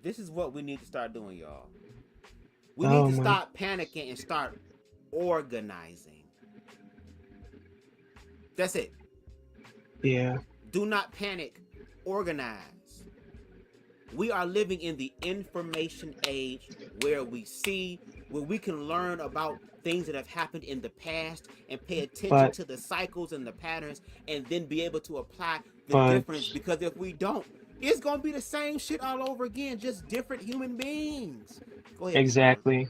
this is what we need to start doing, y'all. We need to stop panicking and start organizing. That's it. Yeah. Do not panic. Organize. We are living in the information age where we can learn about things that have happened in the past and pay attention to the cycles and the patterns and then be able to apply the difference. Because if we don't, it's going to be the same shit all over again, just different human beings. Go ahead. Exactly.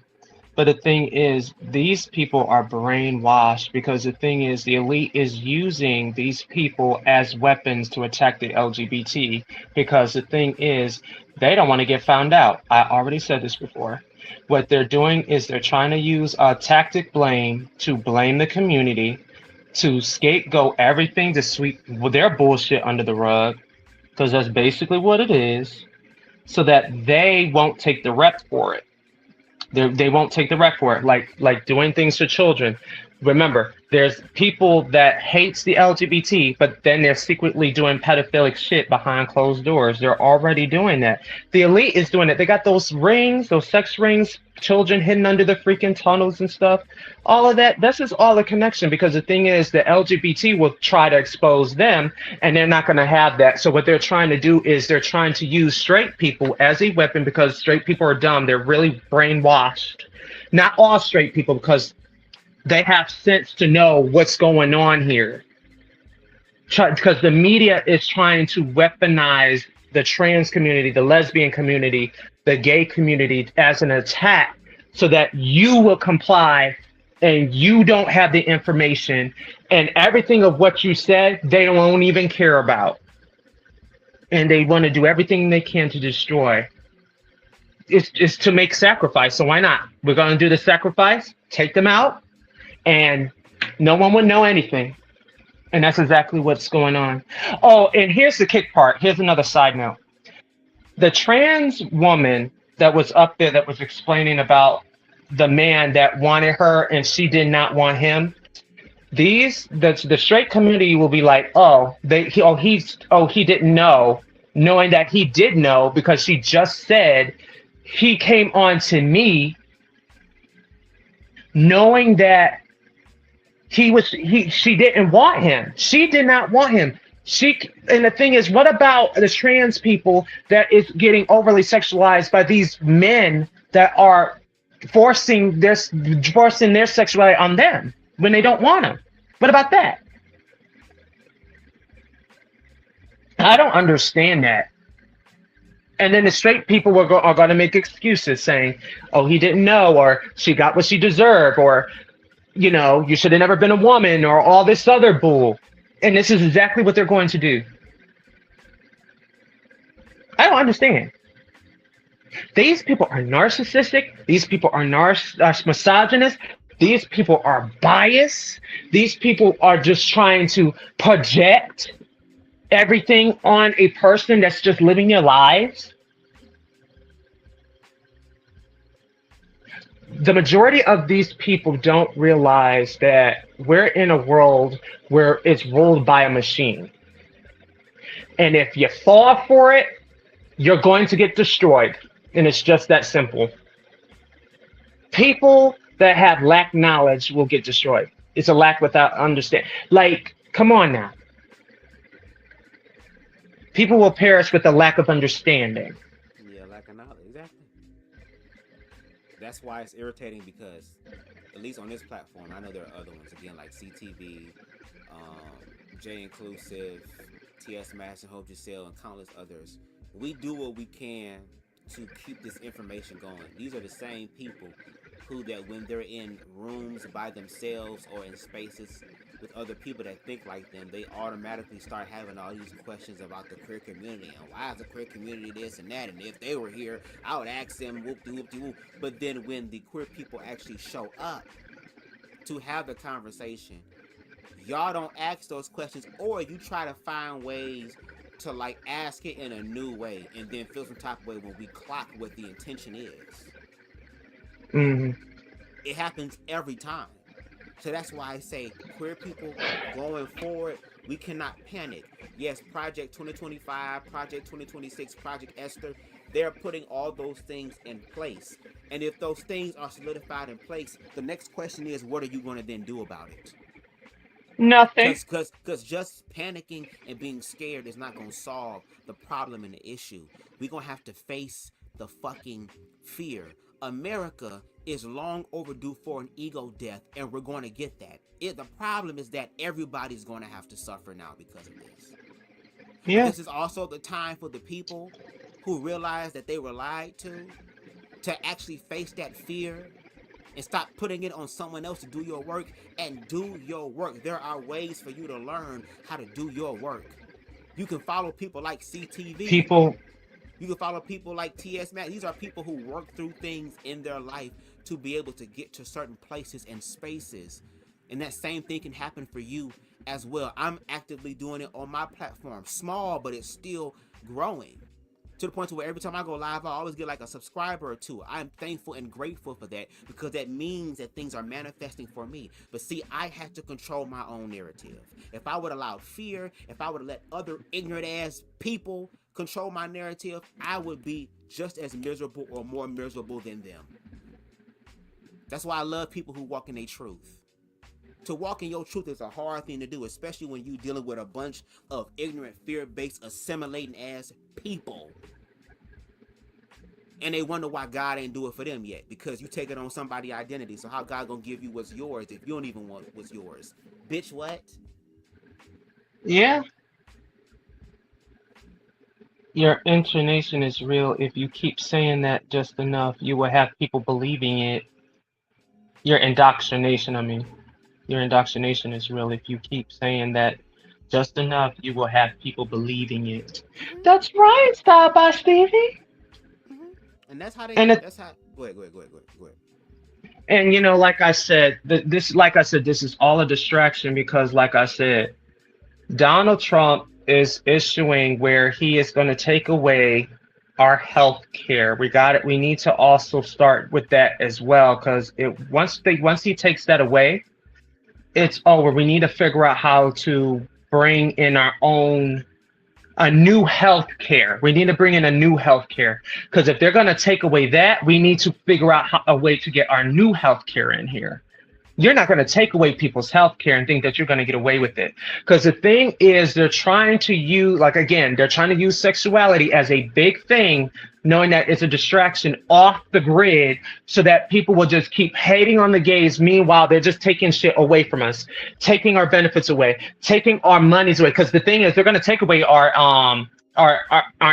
But the thing is, these people are brainwashed, because the thing is, the elite is using these people as weapons to attack the LGBT, because the thing is, they don't want to get found out. I already said this before. What they're doing is they're trying to use a tactic blame to blame the community, to scapegoat everything, to sweep their bullshit under the rug, because that's basically what it is, so that they won't take the rep for it. They won't take the rep for it, like doing things to children. Remember, there's people that hates the LGBT, but then they're secretly doing pedophilic shit behind closed doors. They're already doing that. The elite is doing it. They got those rings, those sex rings, children hidden under the freaking tunnels and stuff. All of that, this is all a connection, because the thing is, the LGBT will try to expose them, and they're not going to have that. So what they're trying to do is they're trying to use straight people as a weapon, because straight people are dumb. They're really brainwashed. Not all straight people, because they have sense to know what's going on here. Because the media is trying to weaponize the trans community, the lesbian community, the gay community as an attack, so that you will comply and you don't have the information, and everything of what you said, they don't even care about. And they want to do everything they can to destroy. It's to make sacrifice. So why not? We're going to do the sacrifice, take them out, and no one would know anything. And that's exactly what's going on. Oh, and here's the kick part. Here's another side note. The trans woman that was up there that was explaining about the man that wanted her and she did not want him. The straight community will be like, he didn't know, knowing that he did know because she just said he came on to me, knowing that she didn't want him. She did not want him. And the thing is, what about the trans people that is getting overly sexualized by these men that are forcing their sexuality on them when they don't want them? What about that? I don't understand that. And then the straight people are going to make excuses saying, oh, he didn't know, or she got what she deserved, or, you know, you should have never been a woman, or all this other bull. And this is exactly what they're going to do. I don't understand. These people are narcissistic. These people are misogynist. These people are biased. These people are just trying to project everything on a person that's just living their lives. The majority of these people don't realize that we're in a world where it's ruled by a machine. And if you fall for it, you're going to get destroyed. And it's just that simple. People that have lack knowledge will get destroyed. It's a lack without understanding. Like, come on now. People will perish with a lack of understanding. Yeah, lack of knowledge, exactly. That's why it's irritating, because at least on this platform, I know there are other ones, again, like CTV, J Inclusive, TS Mass and HomoNewzZz, and countless others. We do what we can to keep this information going. These are the same people who, that when they're in rooms by themselves or in spaces with other people that think like them, they automatically start having all these questions about the queer community and why is the queer community this and that, and if they were here, I would ask them whoop-de-whoop-de-whoop. But then when the queer people actually show up to have the conversation, y'all don't ask those questions, or you try to find ways to like ask it in a new way and then feel some type of way when we clock what the intention is. Mm-hmm. It happens every time. So that's why I say queer people going forward, we cannot panic. Yes, Project 2025, Project 2026, Project Esther, they're putting all those things in place. And if those things are solidified in place, the next question is, what are you going to then do about it? Nothing. Because just panicking and being scared is not going to solve the problem and the issue. We're going to have to face the fucking fear. America is long overdue for an ego death, and we're going to get that. The problem is that everybody's going to have to suffer now because of this. Yeah. This is also the time for the people who realize that they were lied to actually face that fear and stop putting it on someone else to do your work, and do your work. There are ways for you to learn how to do your work. You can follow people like CTV. You can follow people like TS Matt. These are people who work through things in their life to be able to get to certain places and spaces. And that same thing can happen for you as well. I'm actively doing it on my platform. Small, but it's still growing. To the point to where every time I go live, I always get like a subscriber or two. I'm thankful and grateful for that, because that means that things are manifesting for me. But see, I had to control my own narrative. If I would allow fear, if I would let other ignorant ass people control my narrative, I would be just as miserable or more miserable than them. That's why I love people who walk in their truth. To walk in your truth is a hard thing to do, especially when you're dealing with a bunch of ignorant, fear-based, assimilating ass people. And they wonder why God ain't do it for them yet, because you take it on somebody's identity. So how God gonna give you what's yours if you don't even want what's yours? Bitch, what? Yeah. Your intonation is real. If you keep saying that just enough, you will have people believing it. your indoctrination. I mean, your indoctrination is real. If you keep saying that just enough, you will have people believing it. That's right, Style by Stevie. And that's how they. And That's how. Go ahead. And you know, like I said, this is all a distraction because, like I said, Donald Trump is issuing where he is going to take away our health care. We need to also start with that as well, because once he takes that away, it's over. We need to figure out how to bring in a new health care. We need to bring in a new health care, because if they're going to take away that, we need to figure out a way to get our new health care in here. You're not going to take away people's health care and think that you're going to get away with it. Because the thing is, they're trying to use sexuality as a big thing, knowing that it's a distraction off the grid, so that people will just keep hating on the gays. Meanwhile, they're just taking shit away from us, taking our benefits away, taking our monies away. Because the thing is, they're going to take away our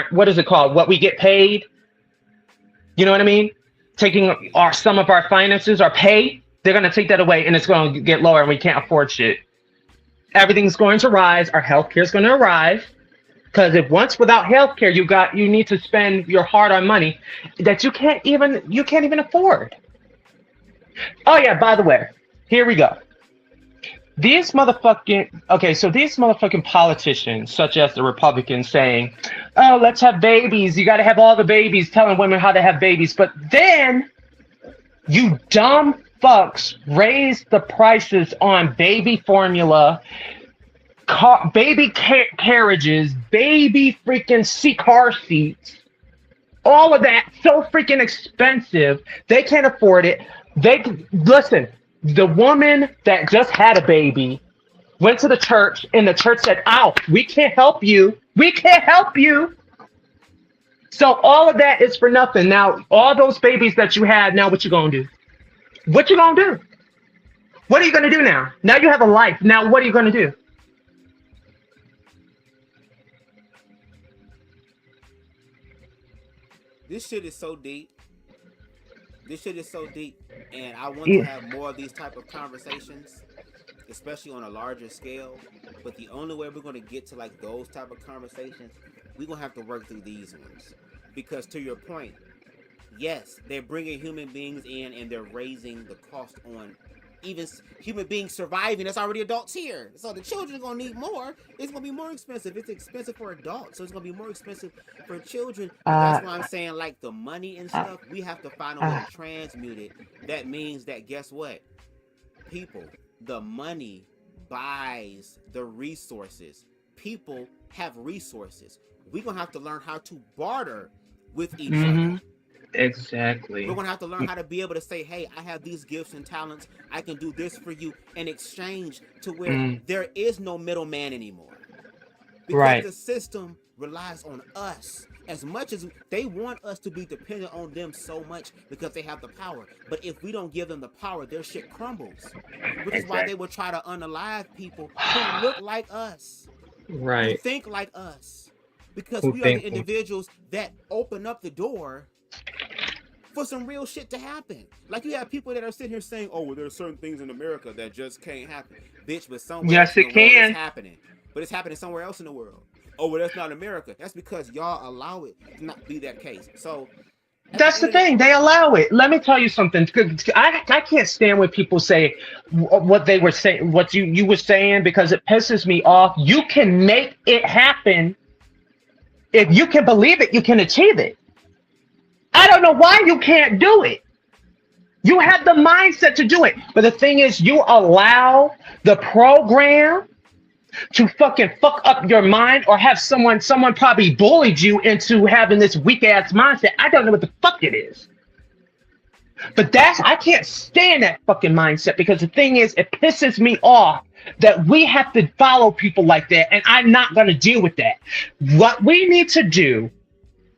what is it called? What we get paid. You know what I mean? Taking some of our finances, our pay. They're going to take that away, and it's going to get lower, and we can't afford shit. Everything's going to rise. Our healthcare is going to rise, because once without healthcare, you need to spend your hard-earned money that you can't even afford. Oh yeah, by the way, here we go. These motherfucking politicians, such as the Republicans, saying, "Oh, let's have babies. You got to have all the babies," telling women how to have babies, but then you dumb fucks raise the prices on baby formula, baby carriages, baby freaking car seats, all of that so freaking expensive. They can't afford it. Listen, the woman that just had a baby went to the church, and the church said, "Ow, we can't help you. We can't help you." So all of that is for nothing. Now, all those babies that you had, now what you gonna do? What you gonna do? What are you gonna do now? Now you have a life. Now what are you gonna do? This shit is so deep. And I want to have more of these type of conversations, especially on a larger scale. But the only way we're going to get to like those type of conversations, we're going to have to work through these ones. Because to your point, yes, they're bringing human beings in, and they're raising the cost on even human beings surviving. That's already adults here. So the children are going to need more. It's going to be more expensive. It's expensive for adults, so it's going to be more expensive for children. That's why I'm saying, like, the money and stuff, we have to find a way to transmute it. That means that, guess what? People, the money buys the resources. People have resources. We're going to have to learn how to barter with each other. Exactly. We're going to have to learn how to be able to say, hey, I have these gifts and talents. I can do this for you in exchange, to where there is no middleman anymore. Because the system relies on us. As much as they want us to be dependent on them so much because they have the power. But if we don't give them the power, their shit crumbles. Which is why they will try to unalive people who look like us. Right. Who think like us. Because we are the individuals that open up the door for some real shit to happen. Like, you have people that are sitting here saying, "Oh, well, there are certain things in America that just can't happen." Bitch, but somewhere else in the world it's happening. But it's happening somewhere else in the world. Oh, well, that's not America. That's because y'all allow it to not be that case. So that's the thing. They allow it. Let me tell you something. I can't stand when people say what they were saying, what you were saying, because it pisses me off. You can make it happen. If you can believe it, you can achieve it. I don't know why you can't do it. You have the mindset to do it. But the thing is, you allow the program to fucking fuck up your mind, or have someone probably bullied you into having this weak ass mindset. I don't know what the fuck it is. But I can't stand that fucking mindset, because the thing is, it pisses me off that we have to follow people like that, and I'm not going to deal with that. What we need to do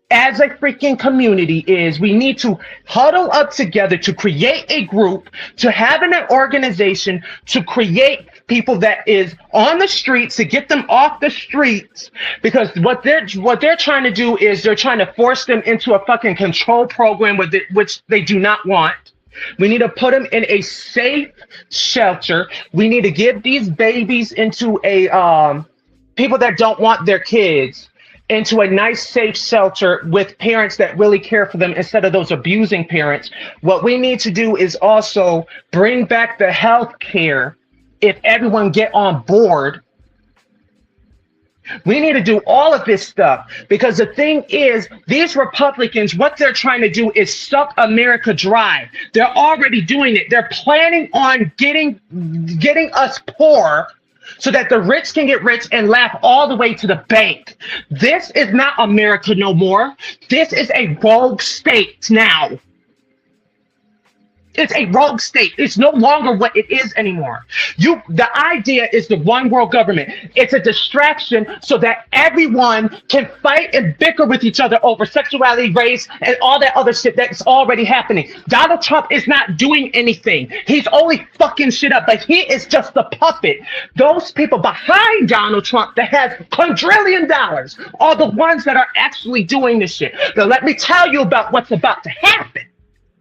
as a freaking community is we need to huddle up together to create a group, to have an organization, to create people that is on the streets, to get them off the streets, because what they're trying to do is they're trying to force them into a fucking control program which they do not want. We need to put them in a safe shelter. We need to give these babies into a people that don't want their kids into a nice safe shelter with parents that really care for them instead of those abusing parents. What we need to do is also bring back the health care. If everyone get on board, we need to do all of this stuff, because the thing is, these Republicans, what they're trying to do is suck America dry. They're already doing it. They're planning on getting us poor so that the rich can get rich and laugh all the way to the bank. This is not America no more. This is a rogue state now. It's a rogue state. It's no longer what it is anymore. The idea is the one world government. It's a distraction so that everyone can fight and bicker with each other over sexuality, race, and all that other shit that's already happening. Donald Trump is not doing anything. He's only fucking shit up, but he is just the puppet. Those people behind Donald Trump that has $1 dollars are the ones that are actually doing this shit. Now let me tell you about what's about to happen.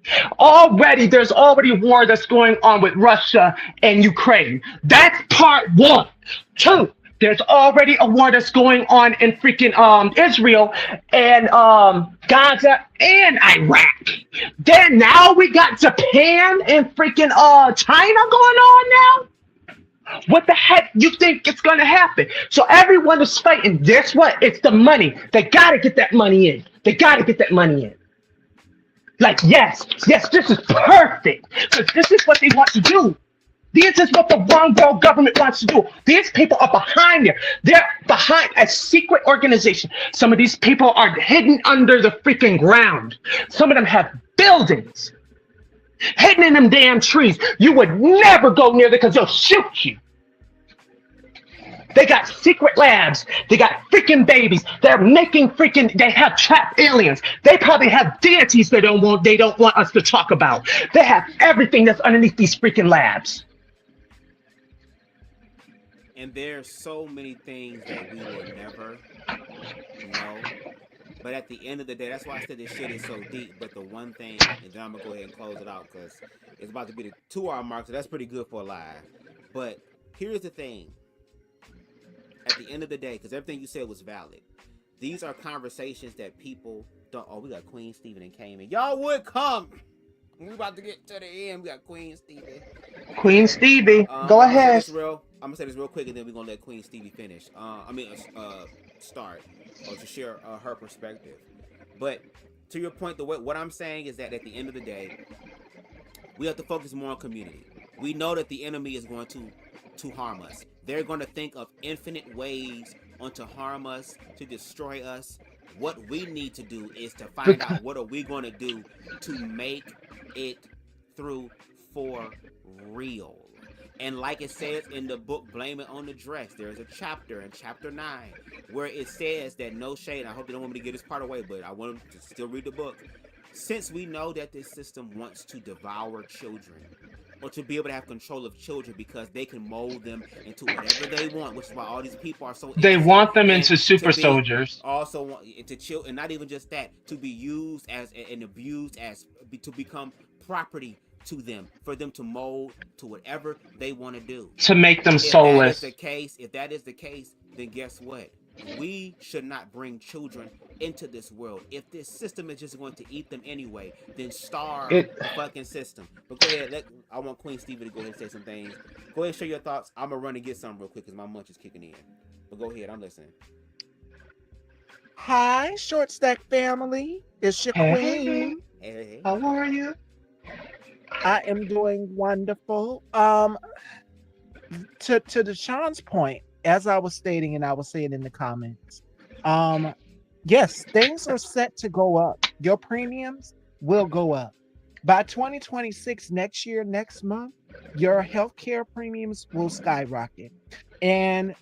There's already a war that's going on with Russia and Ukraine. That's part one. Two, there's already a war that's going on in freaking Israel and Gaza and Iraq. Then now we got Japan and freaking China going on now. What the heck you think it's gonna happen? So everyone is fighting. Guess what? It's the money. They gotta get that money in. They gotta get that money in. Like, yes, this is perfect, because this is what they want to do. This is what the one world government wants to do. These people are behind there. They're behind a secret organization. Some of these people are hidden under the freaking ground. Some of them have buildings hidden in them damn trees. You would never go near them because they'll shoot you. They got secret labs. They got freaking babies. They're making they have trapped aliens. They probably have deities they don't want us to talk about. They have everything that's underneath these freaking labs. And there's so many things that we will never know. But at the end of the day, that's why I said this shit is so deep. But the one thing, and then I'm going to go ahead and close it out because it's about to be the 2-hour mark, so that's pretty good for a live. But here's the thing. At the end of the day, because everything you said was valid, these are conversations that people don't. Oh, we got Queen Stephen and came in. Y'all would come. We about to get to the end. We got Queen Stevie. Queen Stevie, go ahead. I'm gonna say this real quick, and then we're gonna let Queen Stevie finish. Start or to share her perspective. But to your point, what I'm saying is that at the end of the day, we have to focus more on community. We know that the enemy is going to harm us. They're going to think of infinite ways to harm us, to destroy us. What we need to do is to find out what are we going to do to make it through for real. And like it says in the book, Blame It on the Dress, there's a chapter in chapter 9 where it says that no shade. I hope they don't want me to get this part away, but I want them to still read the book. Since we know that this system wants to devour children, or to be able to have control of children because they can mold them into whatever they want, which is why all these people are so. They want them into super soldiers. Also, want to chill, and not even just that, to be used as and abused as to become property to them, for them to mold to whatever they want to do. To make them soulless. If that is the case, then guess what? We should not bring children into this world. If this system is just going to eat them anyway, then starve the fucking system. But go ahead, I want Queen Stevie to go ahead and say some things. Go ahead and share your thoughts. I'm going to run and get something real quick because my munch is kicking in. But go ahead, I'm listening. Hi, Short Stack family. It's your queen. Hey. How are you? I am doing wonderful. To Deshaun's point, as I was stating and I was saying in the comments, yes, things are set to go up. Your premiums will go up. By 2026, next year, next month, your healthcare premiums will skyrocket. And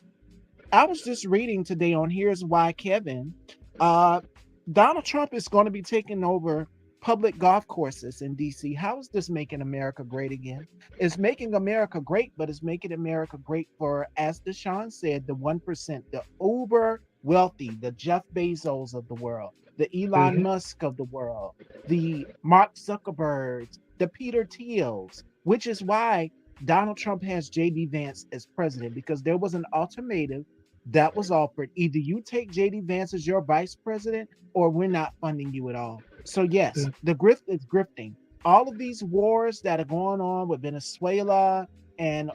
I was just reading today on Here's Why Kevin, Donald Trump is going to be taking over public golf courses in DC. How is this making America great again? It's making America great, but it's making America great for, as Deshaun said, the 1%, the uber wealthy, the Jeff Bezos of the world, the Elon Musk of the world, the Mark Zuckerbergs, the Peter Thiels, which is why Donald Trump has JD Vance as president, because there was an ultimatum that was offered. Either you take JD Vance as your vice president or we're not funding you at all. So yes, the grift is grifting. All of these wars that are going on with Venezuela and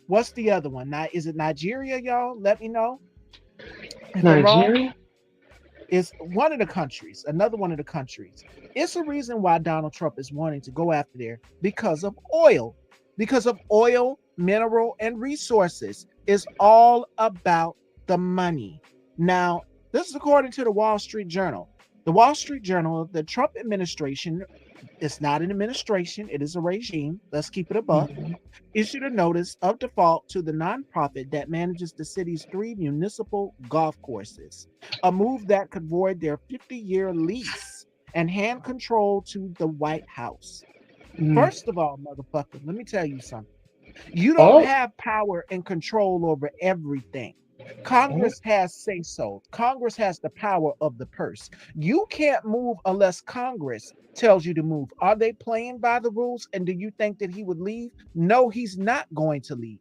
what's the other one? Now, is it Nigeria, y'all? Let me know. Nigeria? It's one of the countries, another one of the countries. It's a reason why Donald Trump is wanting to go after there because of oil. Because of oil, mineral, and resources. It's all about the money. Now, this is according to the Wall Street Journal. The Wall Street Journal, the Trump administration, it's not an administration, it is a regime. Let's keep it above. Issued a notice of default to the nonprofit that manages the city's 3 municipal golf courses, a move that could void their 50-year lease and hand control to the White House. First of all, motherfucker, let me tell you something. You don't have power and control over everything. Congress has say so. Congress has the power of the purse. You can't move unless Congress tells you to move. Are they playing by the rules? And do you think that he would leave? No, he's not going to leave.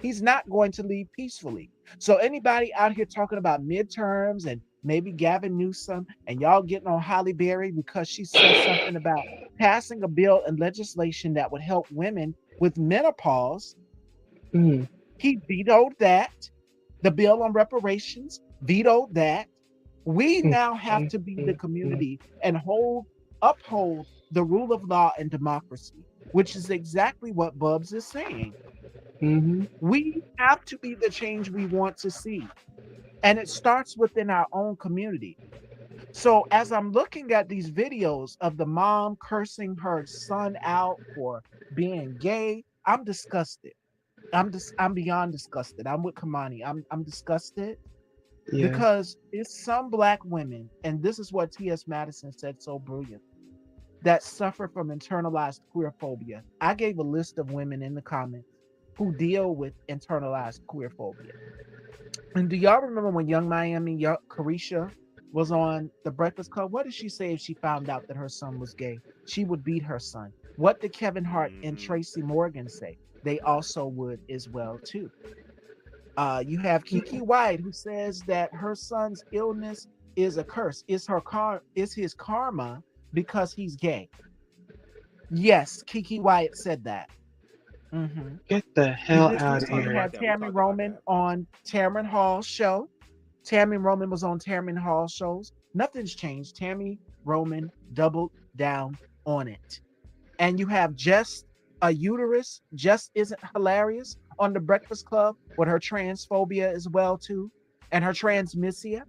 He's not going to leave peacefully. So anybody out here talking about midterms and maybe Gavin Newsom and y'all getting on Holly Berry because she said something about passing a bill and legislation that would help women with menopause, he vetoed that. The bill on reparations, vetoed that. We now have to be the community and uphold the rule of law and democracy, which is exactly what Bubs is saying. We have to be the change we want to see. And it starts within our own community. So as I'm looking at these videos of the mom cursing her son out for being gay, I'm disgusted. I'm beyond disgusted. I'm with Kamani. I'm disgusted because it's some Black women, and this is what T.S. Madison said so brilliant, that suffer from internalized queer phobia. I gave a list of women in the comments who deal with internalized queer phobia. And do y'all remember when Young Miami, Carisha, was on The Breakfast Club? What did she say if she found out that her son was gay? She would beat her son. What did Kevin Hart and Tracy Morgan say? They also would as well too. You have Kiki White, who says that her son's illness is a curse. Is his karma because he's gay? Yes, Kiki White said that. Get the hell out of You here. have Tammy Roman on Tamron Hall's show. Tammy Roman was on Tamron Hall's shows. Nothing's changed. Tammy Roman doubled down on it. And you have Just a Uterus, Just Isn't Hilarious on The Breakfast Club with her transphobia as well too, and her transmisia.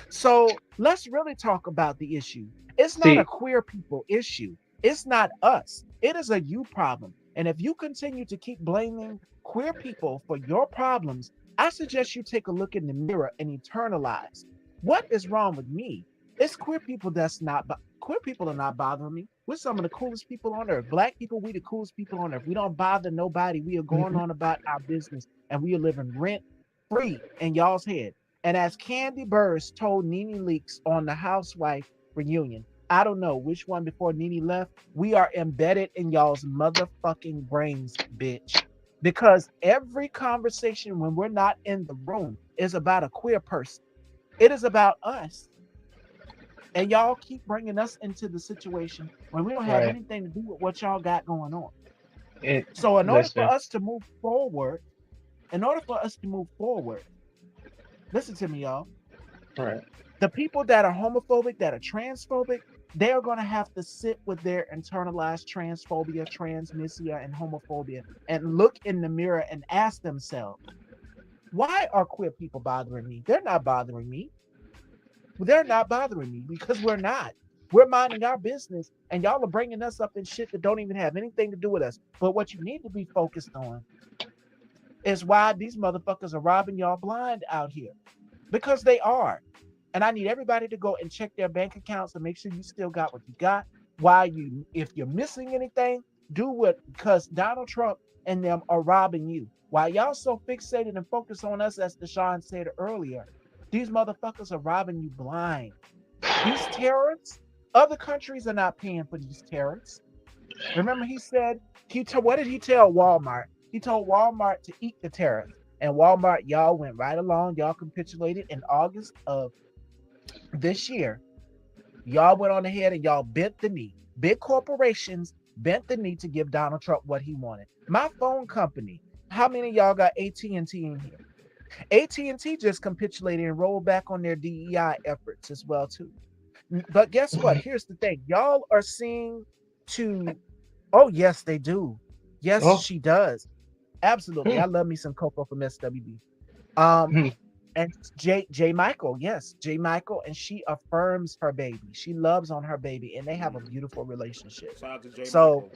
So let's really talk about the issue. It's not a queer people issue. It's not us. It is a you problem. And if you continue to keep blaming queer people for your problems, I suggest you take a look in the mirror and internalize. What is wrong with me? It's queer people queer people are not bothering me. We're some of the coolest people on earth. Black people, we the coolest people on earth. We don't bother nobody. We are going on about our business and we are living rent free in y'all's head. And as Candy Burrs told Nene Leakes on the Housewife reunion, I don't know which one before Nene left, we are embedded in y'all's motherfucking brains, bitch. Because every conversation when we're not in the room is about a queer person. It is about us. And y'all keep bringing us into the situation when we don't have anything to do with what y'all got going on. So in order for us to move forward, listen to me, y'all. The people that are homophobic, that are transphobic, they are going to have to sit with their internalized transphobia, transmisia, and homophobia and look in the mirror and ask themselves, why are queer people bothering me? They're not bothering me. They're not bothering me because we're not. We're minding our business and y'all are bringing us up in shit that don't even have anything to do with us. But what you need to be focused on is why these motherfuckers are robbing y'all blind out here. Because they are. And I need everybody to go and check their bank accounts and make sure you still got what you got. If you're missing anything, do it because Donald Trump and them are robbing you. While y'all so fixated and focused on us, as Deshaun said earlier, these motherfuckers are robbing you blind. These terrorists, other countries are not paying for these terrorists. Remember, he said, what did he tell Walmart? He told Walmart to eat the tariff. And Walmart, y'all went right along. Y'all capitulated in August of this year. Y'all went on ahead and y'all bent the knee. Big corporations bent the knee to give Donald Trump what he wanted. My phone company, how many of y'all got AT&T in here? AT&T just capitulated and rolled back on their DEI efforts as well too. But guess what? Here's the thing. Y'all are seeing to, oh yes, they do. Yes, she does. Absolutely. I love me some Coco from SWB. And J. Michael, yes, J. Michael, and she affirms her baby. She loves on her baby, and they have a beautiful relationship. Shout out to J. So, Michael.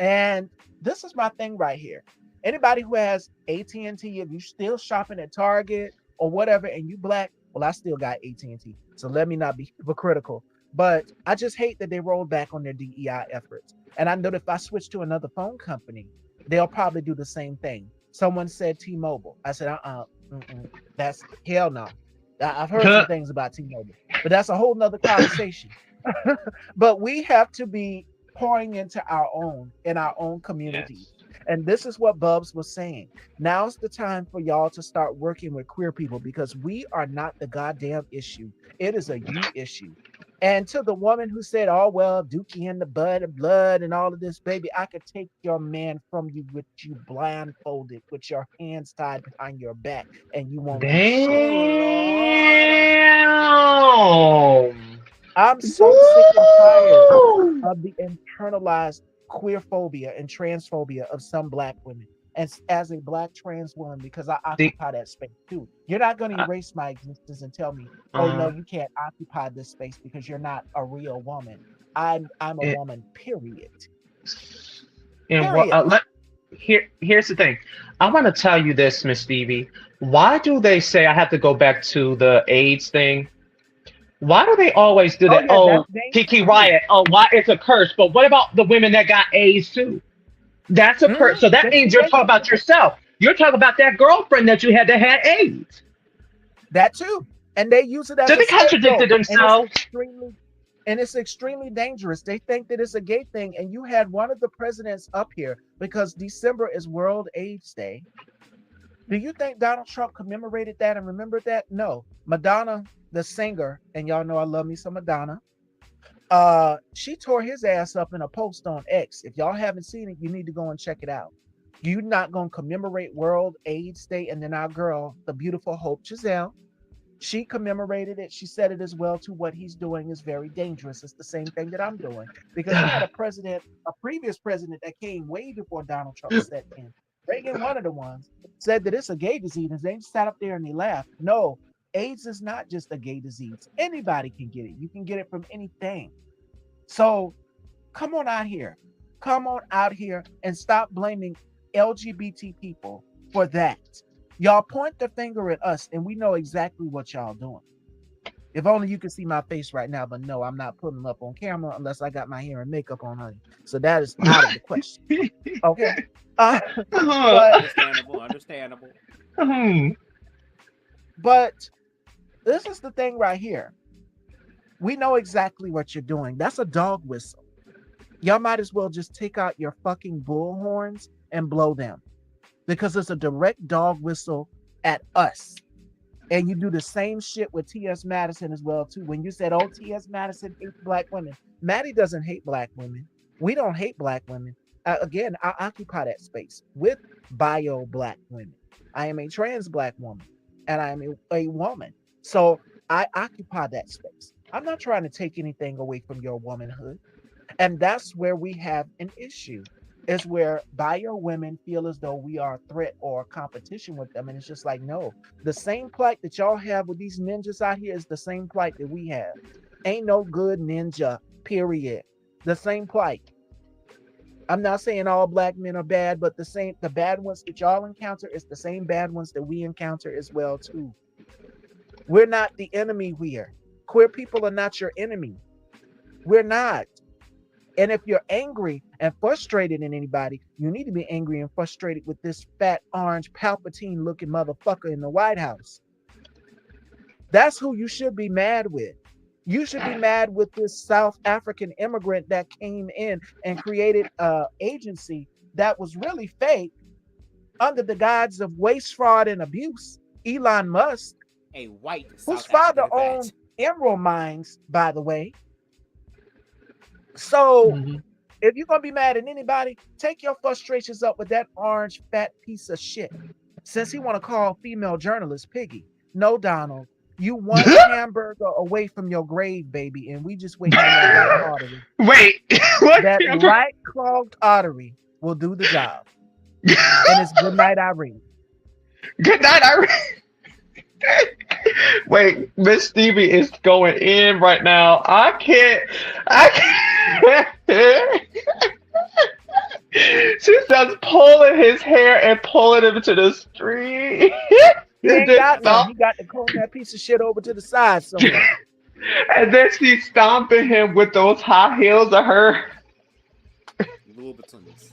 and this is my thing right here. Anybody who has AT&T, if you're still shopping at Target or whatever, and you Black, well, I still got AT&T. So let me not be hypocritical. But I just hate that they rolled back on their DEI efforts. And I know that if I switch to another phone company, they'll probably do the same thing. Someone said T-Mobile. I said, that's hell no. I've heard some things about T-Mobile, but that's a whole nother conversation. But we have to be pouring into our own in our own communities. And this is what Bubs was saying. Now's the time for y'all to start working with queer people, because we are not the goddamn issue. It is a you issue. And to the woman who said, oh, well, Dookie and the bud and blood and all of this, baby, I could take your man from you with you blindfolded, with your hands tied behind your back, and you won't. Damn. I'm so sick and tired of the internalized queer phobia and transphobia of some Black women. And as a Black trans woman, because I occupy that space too. You're not going to erase my existence and tell me, oh no, you can't occupy this space because you're not a real woman. I'm a woman, period. And here's the thing. I want to tell you this, Miss Stevie. Why do they say, I have to go back to the AIDS thing? Why do they always do that? Kiki Riot. Oh, why it's a curse? But what about the women that got AIDS too? That's a curse. So that means you're talking about yourself. You're talking about that girlfriend that you had that had AIDS. That too. And they use it as so they contradicted themselves. And it's extremely dangerous. They think that it's a gay thing. And you had one of the presidents up here, because December is World AIDS Day. Do you think Donald Trump commemorated that and remembered that? No. Madonna, the singer, and y'all know I love me some Madonna. She tore his ass up in a post on X. If y'all haven't seen it, you need to go and check it out. You're not going to commemorate World AIDS Day. And then our girl, the beautiful Hope Giselle, she commemorated it. She said it as well too. What he's doing is very dangerous. It's the same thing that I'm doing, because we had a previous president that came way before Donald Trump stepped in. Reagan, one of the ones, said that it's a gay disease. And they sat up there and they laughed. No, AIDS is not just a gay disease. Anybody can get it. You can get it from anything. So come on out here. Come on out here and stop blaming LGBT people for that. Y'all point the finger at us, and we know exactly what y'all doing. If only you could see my face right now, but no, I'm not putting them up on camera unless I got my hair and makeup on, honey. So that is out of the question. Okay. Understandable. But this is the thing right here. We know exactly what you're doing. That's a dog whistle. Y'all might as well just take out your fucking bullhorns and blow them, because it's a direct dog whistle at us. And you do the same shit with T.S. Madison as well too. When you said, oh, T.S. Madison hates Black women. Maddie doesn't hate Black women. We don't hate Black women. Again, I occupy that space with bio Black women. I am a trans Black woman, and I am a woman. So I occupy that space. I'm not trying to take anything away from your womanhood. And that's where we have an issue, is where bio women feel as though we are a threat or a competition with them. And it's just like, no, the same plight that y'all have with these ninjas out here is the same plight that we have. Ain't no good ninja, period. The same plight. I'm not saying all Black men are bad, but the bad ones that y'all encounter is the same bad ones that we encounter as well too. We're not the enemy here. Queer people are not your enemy. We're not. And if you're angry and frustrated in anybody, you need to be angry and frustrated with this fat, orange, Palpatine looking motherfucker in the White House. That's who you should be mad with. You should be mad with this South African immigrant that came in and created an agency that was really fake under the guise of waste, fraud, and abuse. Elon Musk, A white whose South father African owned fact. emerald mines, by the way. So if you're gonna be mad at anybody, take your frustrations up with that orange fat piece of shit. Since he want to call female journalists piggy. No, Donald, you one hamburger away from your grave, baby, and we just waiting on that right artery. Wait, what? That right clogged artery will do the job. And it's good night, Irene. Good night, Irene. Wait, Miss Stevie is going in right now. I can't. She starts pulling his hair and pulling him to the street. He ain't got none. He got to comb that piece of shit over to the side somewhere. And then she's stomping him with those high heels of her. Louboutins.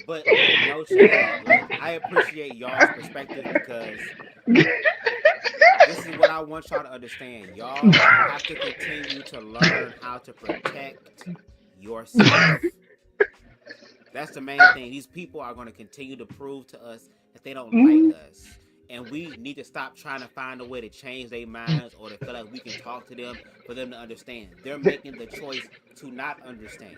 But no shade. Like, I appreciate y'all's perspective because this is what I want y'all to understand. Y'all have to continue to learn how to protect yourself. That's the main thing. These people are going to continue to prove to us that they don't like us. And we need to stop trying to find a way to change their minds or to feel like we can talk to them for them to understand. They're making the choice to not understand.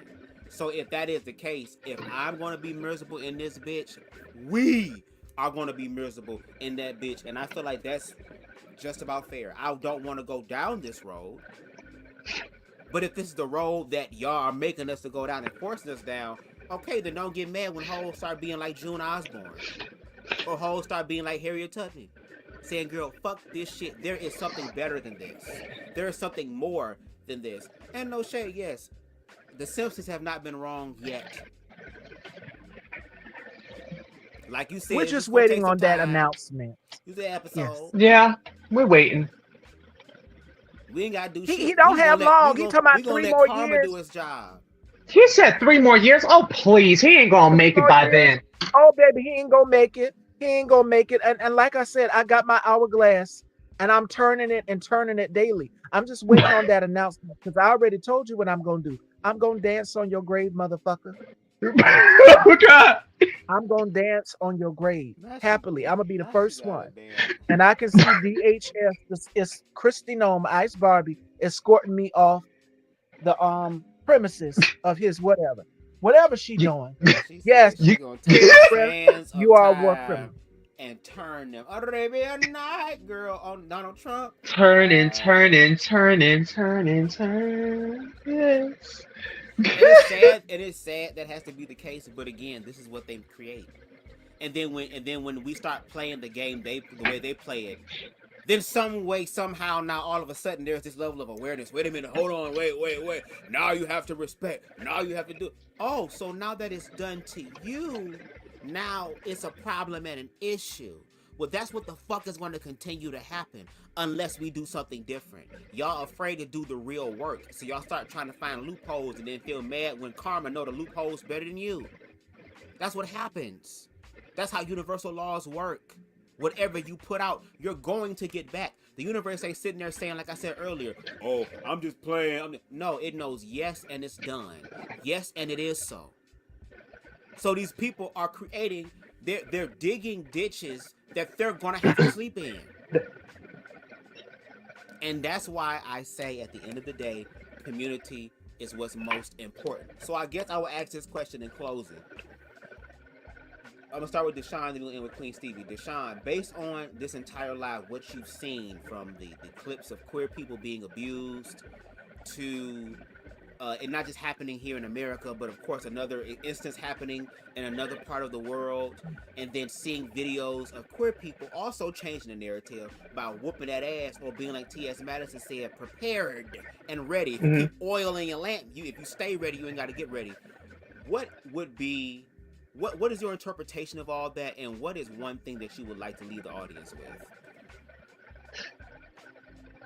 So if that is the case, if I'm going to be miserable in this bitch, we are going to be miserable in that bitch. And I feel like that's just about fair. I don't want to go down this road. But if this is the road that y'all are making us to go down and forcing us down, okay, then don't get mad when hoes start being like June Osborne. Or hoes start being like Harriet Tubman. Saying, girl, fuck this shit. There is something better than this. There is something more than this. And no shade, yes. The Simpsons have not been wrong yet. Like you said, We're just waiting on that announcement. You said episode. Yeah, we're waiting. We ain't gotta do shit. He don't have long. He talking about 3 more years. Do his job. He said 3 more years. Oh, please. He ain't going to make it by then. Oh, baby, he ain't going to make it. He ain't going to make it. And like I said, I got my hourglass and I'm turning it daily. I'm just waiting on that announcement because I already told you what I'm going to do. I'm going to dance on your grave, motherfucker. Oh, God. I'm going to dance on your grave happily. I'm going to be the first one. And I can see DHS, it's Christy Nome, Ice Barbie, escorting me off the premises of his whatever she doing. Yes, you are a war criminal. And turn them Arabian Night Girl on Donald Trump. Turn. Yes. It is sad that has to be the case, but again, this is what they create. And then when we start playing the game the way they play it, then some way, somehow, now all of a sudden there's this level of awareness. Wait a minute, hold on, wait. Now you have to respect. Now you have to do. Oh, so now that it's done to you, now it's a problem and an issue. Well, that's what the fuck is going to continue to happen unless we do something different. Y'all afraid to do the real work, so y'all start trying to find loopholes and then feel mad when karma know the loopholes better than you. That's what happens. That's how universal laws work. Whatever you put out, you're going to get back. The universe ain't sitting there saying, like I said earlier, oh, I'm just playing. No, it knows yes, and it's done. Yes, and it is so. So these people are creating, they're digging ditches that they're going to have to sleep in. And that's why I say at the end of the day, community is what's most important. So I guess I will ask this question in closing. I'm going to start with Deshaun and we'll end with Queen Stevie. Deshaun, based on this entire live, what you've seen from the clips of queer people being abused to it not just happening here in America, but of course another instance happening in another part of the world, and then seeing videos of queer people also changing the narrative by whooping that ass or being like T.S. Madison said, prepared and ready. If you keep oiling your lamp, if you stay ready, you ain't got to get ready. What would be... What is your interpretation of all that, and what is one thing that you would like to leave the audience with?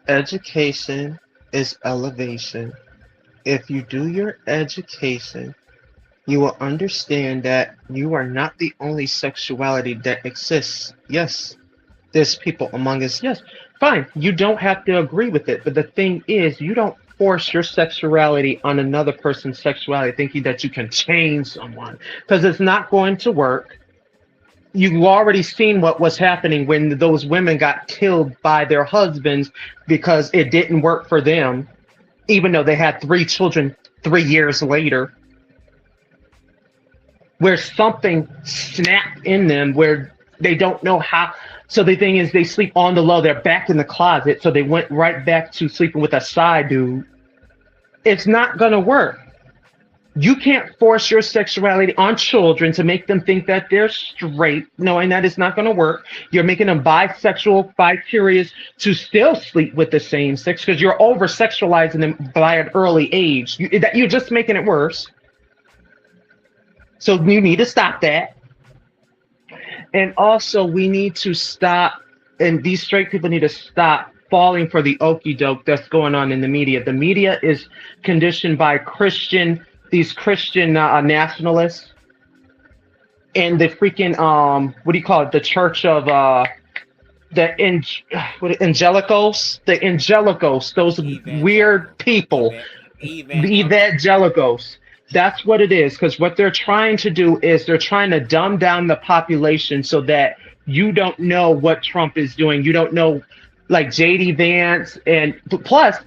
Education is elevation. If you do your education, you will understand that you are not the only sexuality that exists. Yes, there's people among us. Yes, fine. You don't have to agree with it, but the thing is, you don't force your sexuality on another person's sexuality thinking that you can change someone, because it's not going to work. You've already seen what was happening when those women got killed by their husbands because it didn't work for them, even though they had 3 children 3 years later, where something snapped in them where they don't know how. So the thing is, they sleep on the low, they're back in the closet, so they went right back to sleeping with a side dude. It's not gonna work. You can't force your sexuality on children to make them think that they're straight, knowing that it's not going to work. You're making them bisexual, bi-curious to still sleep with the same sex because you're over-sexualizing them by an early age. You're just making it worse. So you need to stop that. And also, we need to stop, and these straight people need to stop falling for the okie doke that's going on in the media. The media is conditioned by these Christian nationalists and the freaking what do you call it? The Church of the Angelicals, those weird people, the evangelicals. That's what it is. Because what they're trying to do is they're trying to dumb down the population so that you don't know what Trump is doing. You don't know, like JD Vance, and plus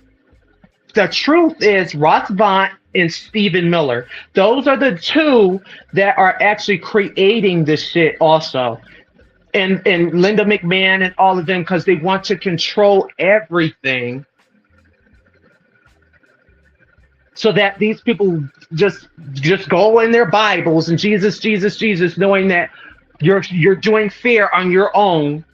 the truth is Ross Vaught and Stephen Miller. Those are the 2 that are actually creating this shit also. And Linda McMahon and all of them, because they want to control everything so that these people just go in their Bibles and Jesus, Jesus, Jesus, knowing that you're doing fear on your own,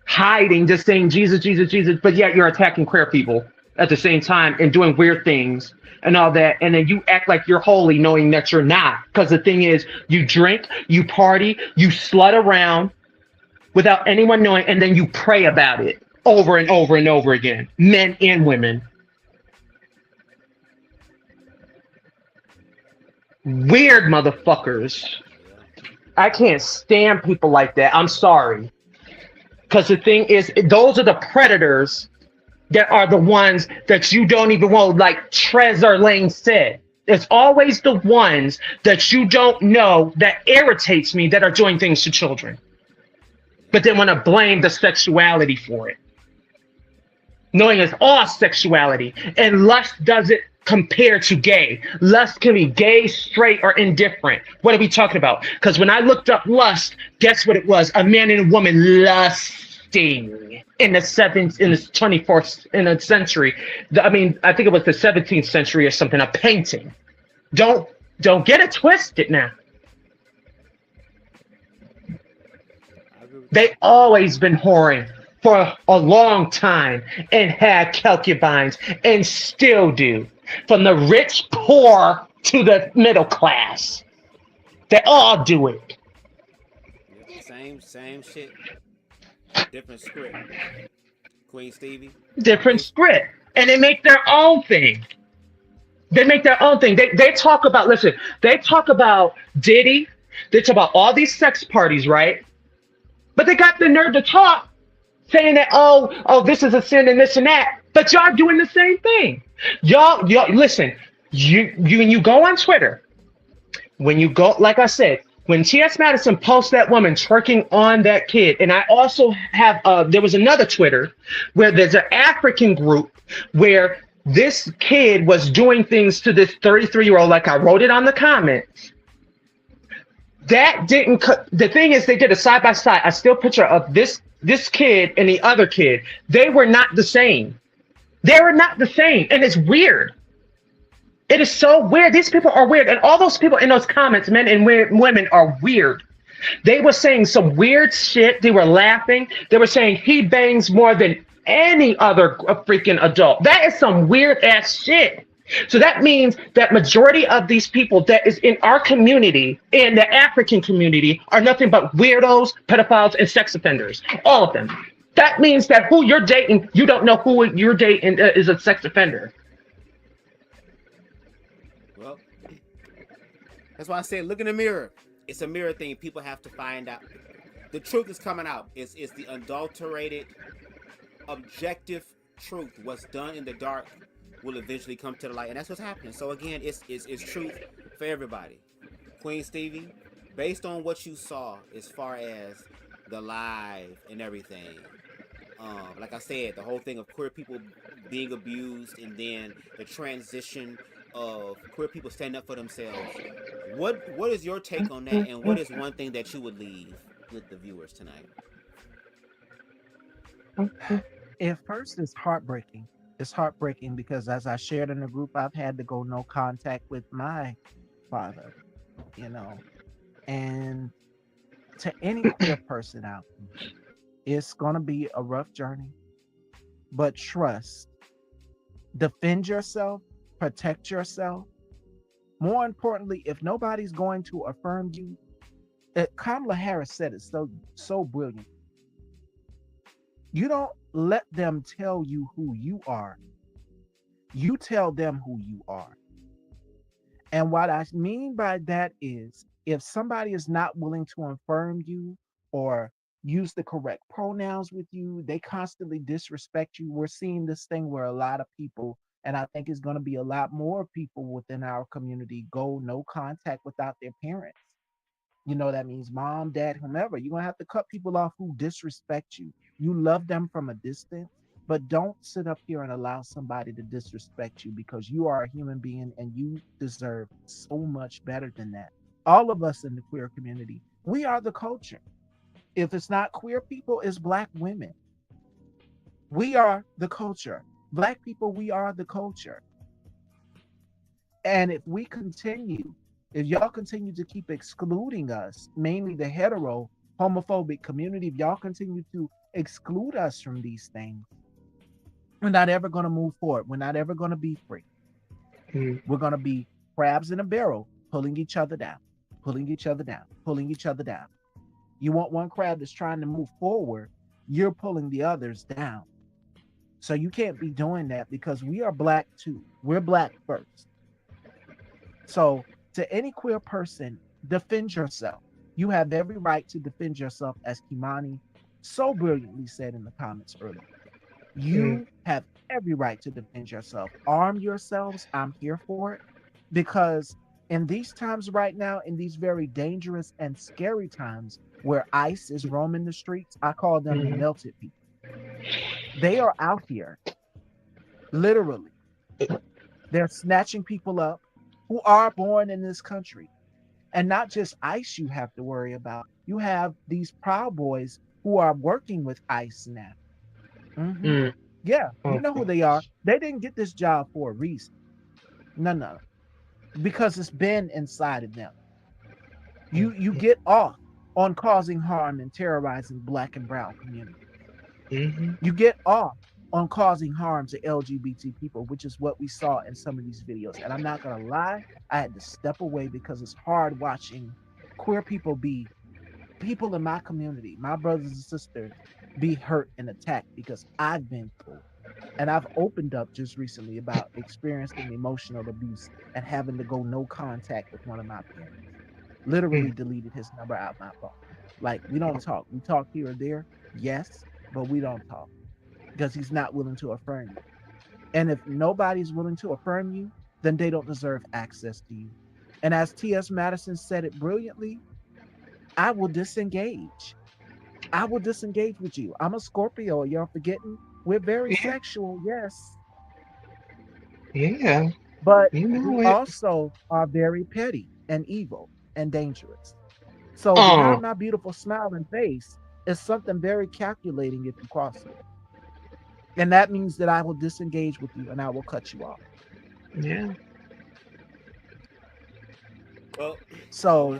hiding, just saying Jesus, Jesus, Jesus, but yet you're attacking queer people at the same time and doing weird things and all that, and then you act like you're holy knowing that you're not. Because the thing is, you drink, you party, you slut around without anyone knowing, and then you pray about it over and over and over again, men and women. Weird motherfuckers. I can't stand people like that. I'm sorry. Because the thing is, those are the predators that are the ones that you don't even want, like Trezor Lane said. It's always the ones that you don't know that irritates me that are doing things to children. But they want to blame the sexuality for it. Knowing it's all sexuality. And lust doesn't compare to gay. Lust can be gay, straight, or indifferent. What are we talking about? Because when I looked up lust, guess what it was? A man and a woman lusting in the 24th century. I think it was the 17th century or something, a painting. Don't get it twisted now. They always been whoring for a long time and had concubines and still do. From the rich, poor to the middle class. They all do it. Same shit. Different script. Queen Stevie. Different script. And they make their own thing. They make their own thing. They talk about, listen, they talk about Diddy. They talk about all these sex parties, right? But they got the nerve to talk, saying that, oh, this is a sin and this and that. But y'all doing the same thing. Y'all, listen, when you go on Twitter, when you go, like I said, when T.S. Madison posts that woman twerking on that kid, and I also have, there was another Twitter where there's an African group where this kid was doing things to this 33-year-old, like I wrote it on the comments. That didn't, the thing is, they did a side-by-side, a still picture of this kid and the other kid. They were not the same. They were not the same, and it's weird. It is so weird. These people are weird, and all those people in those comments, men and women, are weird. They were saying some weird shit. They were laughing. They were saying he bangs more than any other freaking adult. That is some weird ass shit. So that means that majority of these people that is in our community, in the African community, are nothing but weirdos, pedophiles, and sex offenders. All of them. That means that who you're dating, you don't know who you're dating is a sex offender. Well, that's why I said, look in the mirror. It's a mirror thing. People have to find out. The truth is coming out. It's the unadulterated, objective truth. What's done in the dark will eventually come to the light, and that's what's happening. So again, it's truth for everybody. Queen Stevie, based on what you saw as far as the live and everything, like I said, the whole thing of queer people being abused, and then the transition of queer people standing up for themselves. What is your take on that, and what is one thing that you would leave with the viewers tonight? At first, it's heartbreaking. It's heartbreaking because, as I shared in the group, I've had to go no contact with my father, you know, and to any queer person out there, it's going to be a rough journey, but trust, defend yourself, protect yourself. More importantly, if nobody's going to affirm you, Kamala Harris said it so brilliant. You don't let them tell you who you are. You tell them who you are. And what I mean by that is, if somebody is not willing to affirm you or use the correct pronouns with you, they constantly disrespect you. We're seeing this thing where a lot of people, and I think it's going to be a lot more people within our community, go no contact without their parents. You know, that means mom, dad, whomever. You're going to have to cut people off who disrespect you. You love them from a distance, but don't sit up here and allow somebody to disrespect you, because you are a human being and you deserve so much better than that. All of us in the queer community, we are the culture. If it's not queer people, it's Black women. We are the culture. Black people, we are the culture. And if y'all continue to keep excluding us, mainly the hetero homophobic community, if y'all continue to exclude us from these things, we're not ever going to move forward. We're not ever going to be free. We're going to be crabs in a barrel, pulling each other down, pulling each other down, pulling each other down. You want one crab that's trying to move forward, you're pulling the others down. So you can't be doing that, because we are Black too. We're Black first. So to any queer person, defend yourself. You have every right to defend yourself, as Kimani so brilliantly said in the comments earlier. You have every right to defend yourself. Arm yourselves. I'm here for it, because in these times right now, in these very dangerous and scary times where ICE is roaming the streets, I call them the melted people. They are out here, literally. They're snatching people up who are born in this country. And not just ICE you have to worry about. You have these Proud Boys who are working with ICE now. Yeah, you know who they are. They didn't get this job for a reason. No. Because it's been inside of them. You get off on causing harm and terrorizing Black and brown communities. You get off on causing harm to LGBT people, which is what we saw in some of these videos. And I'm not gonna lie, I had to step away because it's hard watching queer people people in my community, my brothers and sisters, be hurt and attacked, because I've been through it. And I've opened up just recently about experiencing emotional abuse and having to go no contact with one of my parents. Literally deleted his number out my phone. Like, we don't talk. We talk here or there, yes, but we don't talk, because he's not willing to affirm you. And if nobody's willing to affirm you, then they don't deserve access to you. And as T.S. Madison said it brilliantly, I will disengage. I will disengage with you. I'm a Scorpio. Y'all forgetting? We're very sexual, yes. Yeah. But You know we it. also are very petty and evil and dangerous. So behind my beautiful smiling face is something very calculating if you cross it. And that means that I will disengage with you and I will cut you off. Yeah. Well, so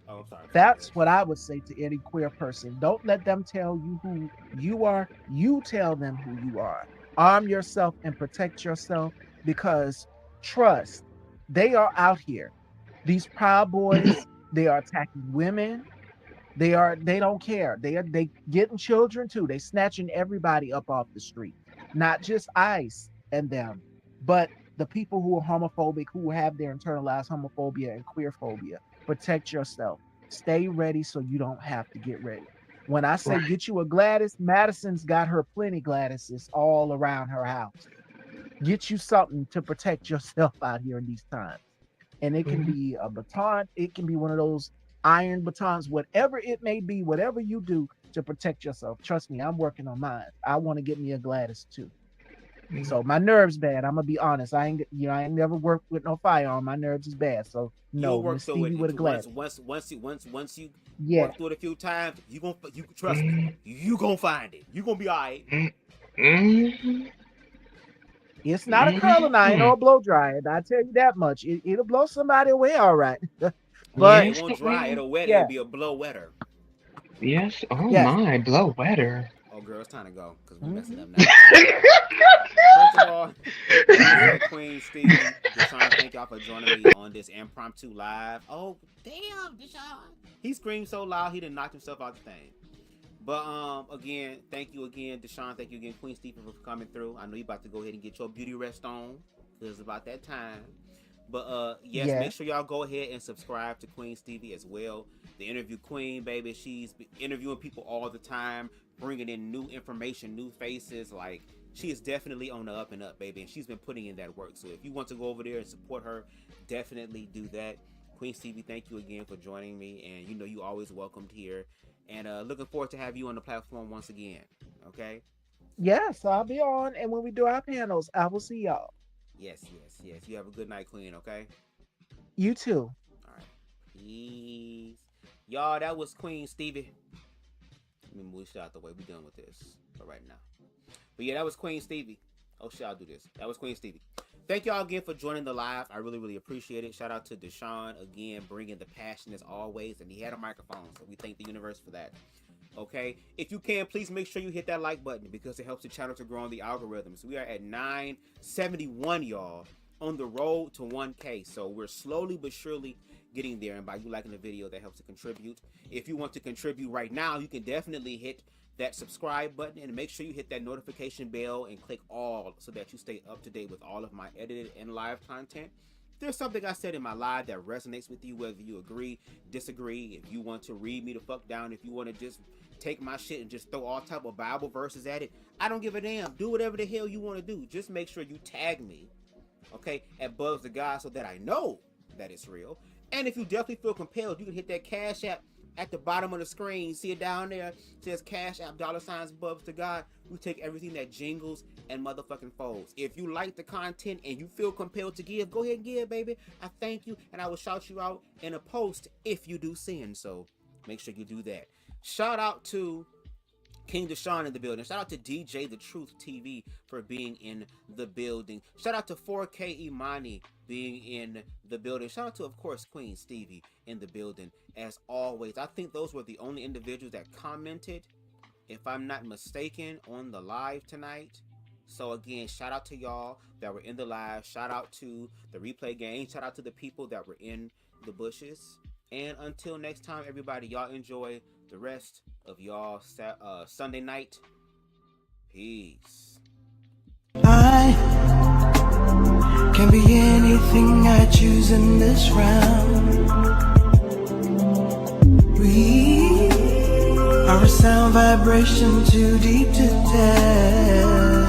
I'm sorry. That's what I would say to any queer person. Don't let them tell you who you are. You tell them who you are. Arm yourself and protect yourself, because trust, they are out here. These Proud Boys, they are attacking women. They don't care. They getting children too. They snatching everybody up off the street. Not just ICE and them, but the people who are homophobic, who have their internalized homophobia and queerphobia. Protect yourself. Stay ready so you don't have to get ready. When I say get you a Gladys, Madison's got her plenty Gladyses all around her house. get you something to protect yourself out here in these times. And it can be a baton, it can be one of those iron batons, whatever it may be, whatever you do to protect yourself. Trust me, I'm working on mine. I want to get me a Gladys too. So my nerves bad. I'm gonna be honest. I ain't never worked with no firearm. My nerves is bad. So no, You'll work Miss through Stevie it with a Gladys. once you Yeah. work through it a few times, you trust me. You gonna find it. You gonna be all right. It's not a curling iron or a blow dryer. I tell you that much. It'll blow somebody away, all right. But it won't dry. It'll wet. yeah. It'll be a blow wetter. Yes. Oh Yes. my, blow wetter. Oh, girl, it's time to go because we're messing up now. First of all, Queen Stevie, Deshaun, thank y'all for joining me on this impromptu live. Oh, damn, Deshaun. He screamed so loud he done knocked himself out the thing. But again, thank you again, Deshaun. Thank you again, Queen Stevie, for coming through. I know you're about to go ahead and get your beauty rest on because it's about that time. But yes, make sure y'all go ahead and subscribe to Queen Stevie as well. The Interview Queen, baby. She's interviewing people all the time, bringing in new information, new faces. Like, she is definitely on the up and up, baby. And she's been putting in that work. So if you want to go over there and support her, definitely do that. Queen Stevie, thank you again for joining me. And you know you always welcomed here. And looking forward to have you on the platform once again. Okay? Yes, I'll be on. And when we do our panels, I will see y'all. Yes. You have a good night, Queen, okay? You too. All right. Peace. Y'all, that was Queen Stevie. Let me move shit out the way. We done with this for right now. But yeah, that was Queen Stevie. Oh shit, I'll do this. That was Queen Stevie. Thank y'all again for joining the live. I really, really appreciate it. Shout out to Deshaun again, bringing the passion as always. And he had a microphone, so we thank the universe for that. Okay, if you can, please make sure you hit that like button because it helps the channel to grow on the algorithms. We are at 971, y'all, on the road to 1K. So we're slowly but surely getting there. And by you liking the video, that helps to contribute. If you want to contribute right now, you can definitely hit that subscribe button and make sure you hit that notification bell and click all so that you stay up to date with all of my edited and live content. If there's something I said in my live that resonates with you, whether you agree, disagree, if you want to read me the fuck down, if you want to just take my shit and just throw all type of Bible verses at it, I don't give a damn. Do whatever the hell you want to do. Just make sure you tag me, okay, at BubzDaGawd so that I know that it's real. And if you definitely feel compelled, you can hit that Cash App at the bottom of the screen. See it down there? It says Cash App $signs BubzDaGawd. We take everything that jingles and motherfucking folds. If you like the content and you feel compelled to give, go ahead and give, baby. I thank you, and I will shout you out in a post if you do sin. So make sure you do that. Shout out to King Deshaun in the building. Shout out to DJ The Truth TV for being in the building. Shout out to 4K Imani being in the building. Shout out to, of course, Queen Stevie in the building. As always, I think those were the only individuals that commented, if I'm not mistaken, on the live tonight. So again, shout out to y'all that were in the live. Shout out to the replay game. Shout out to the people that were in the bushes. And until next time, everybody, y'all enjoy the rest of y'all Sunday night. Peace. I can be anything I choose in this round. We are a sound vibration too deep to tell.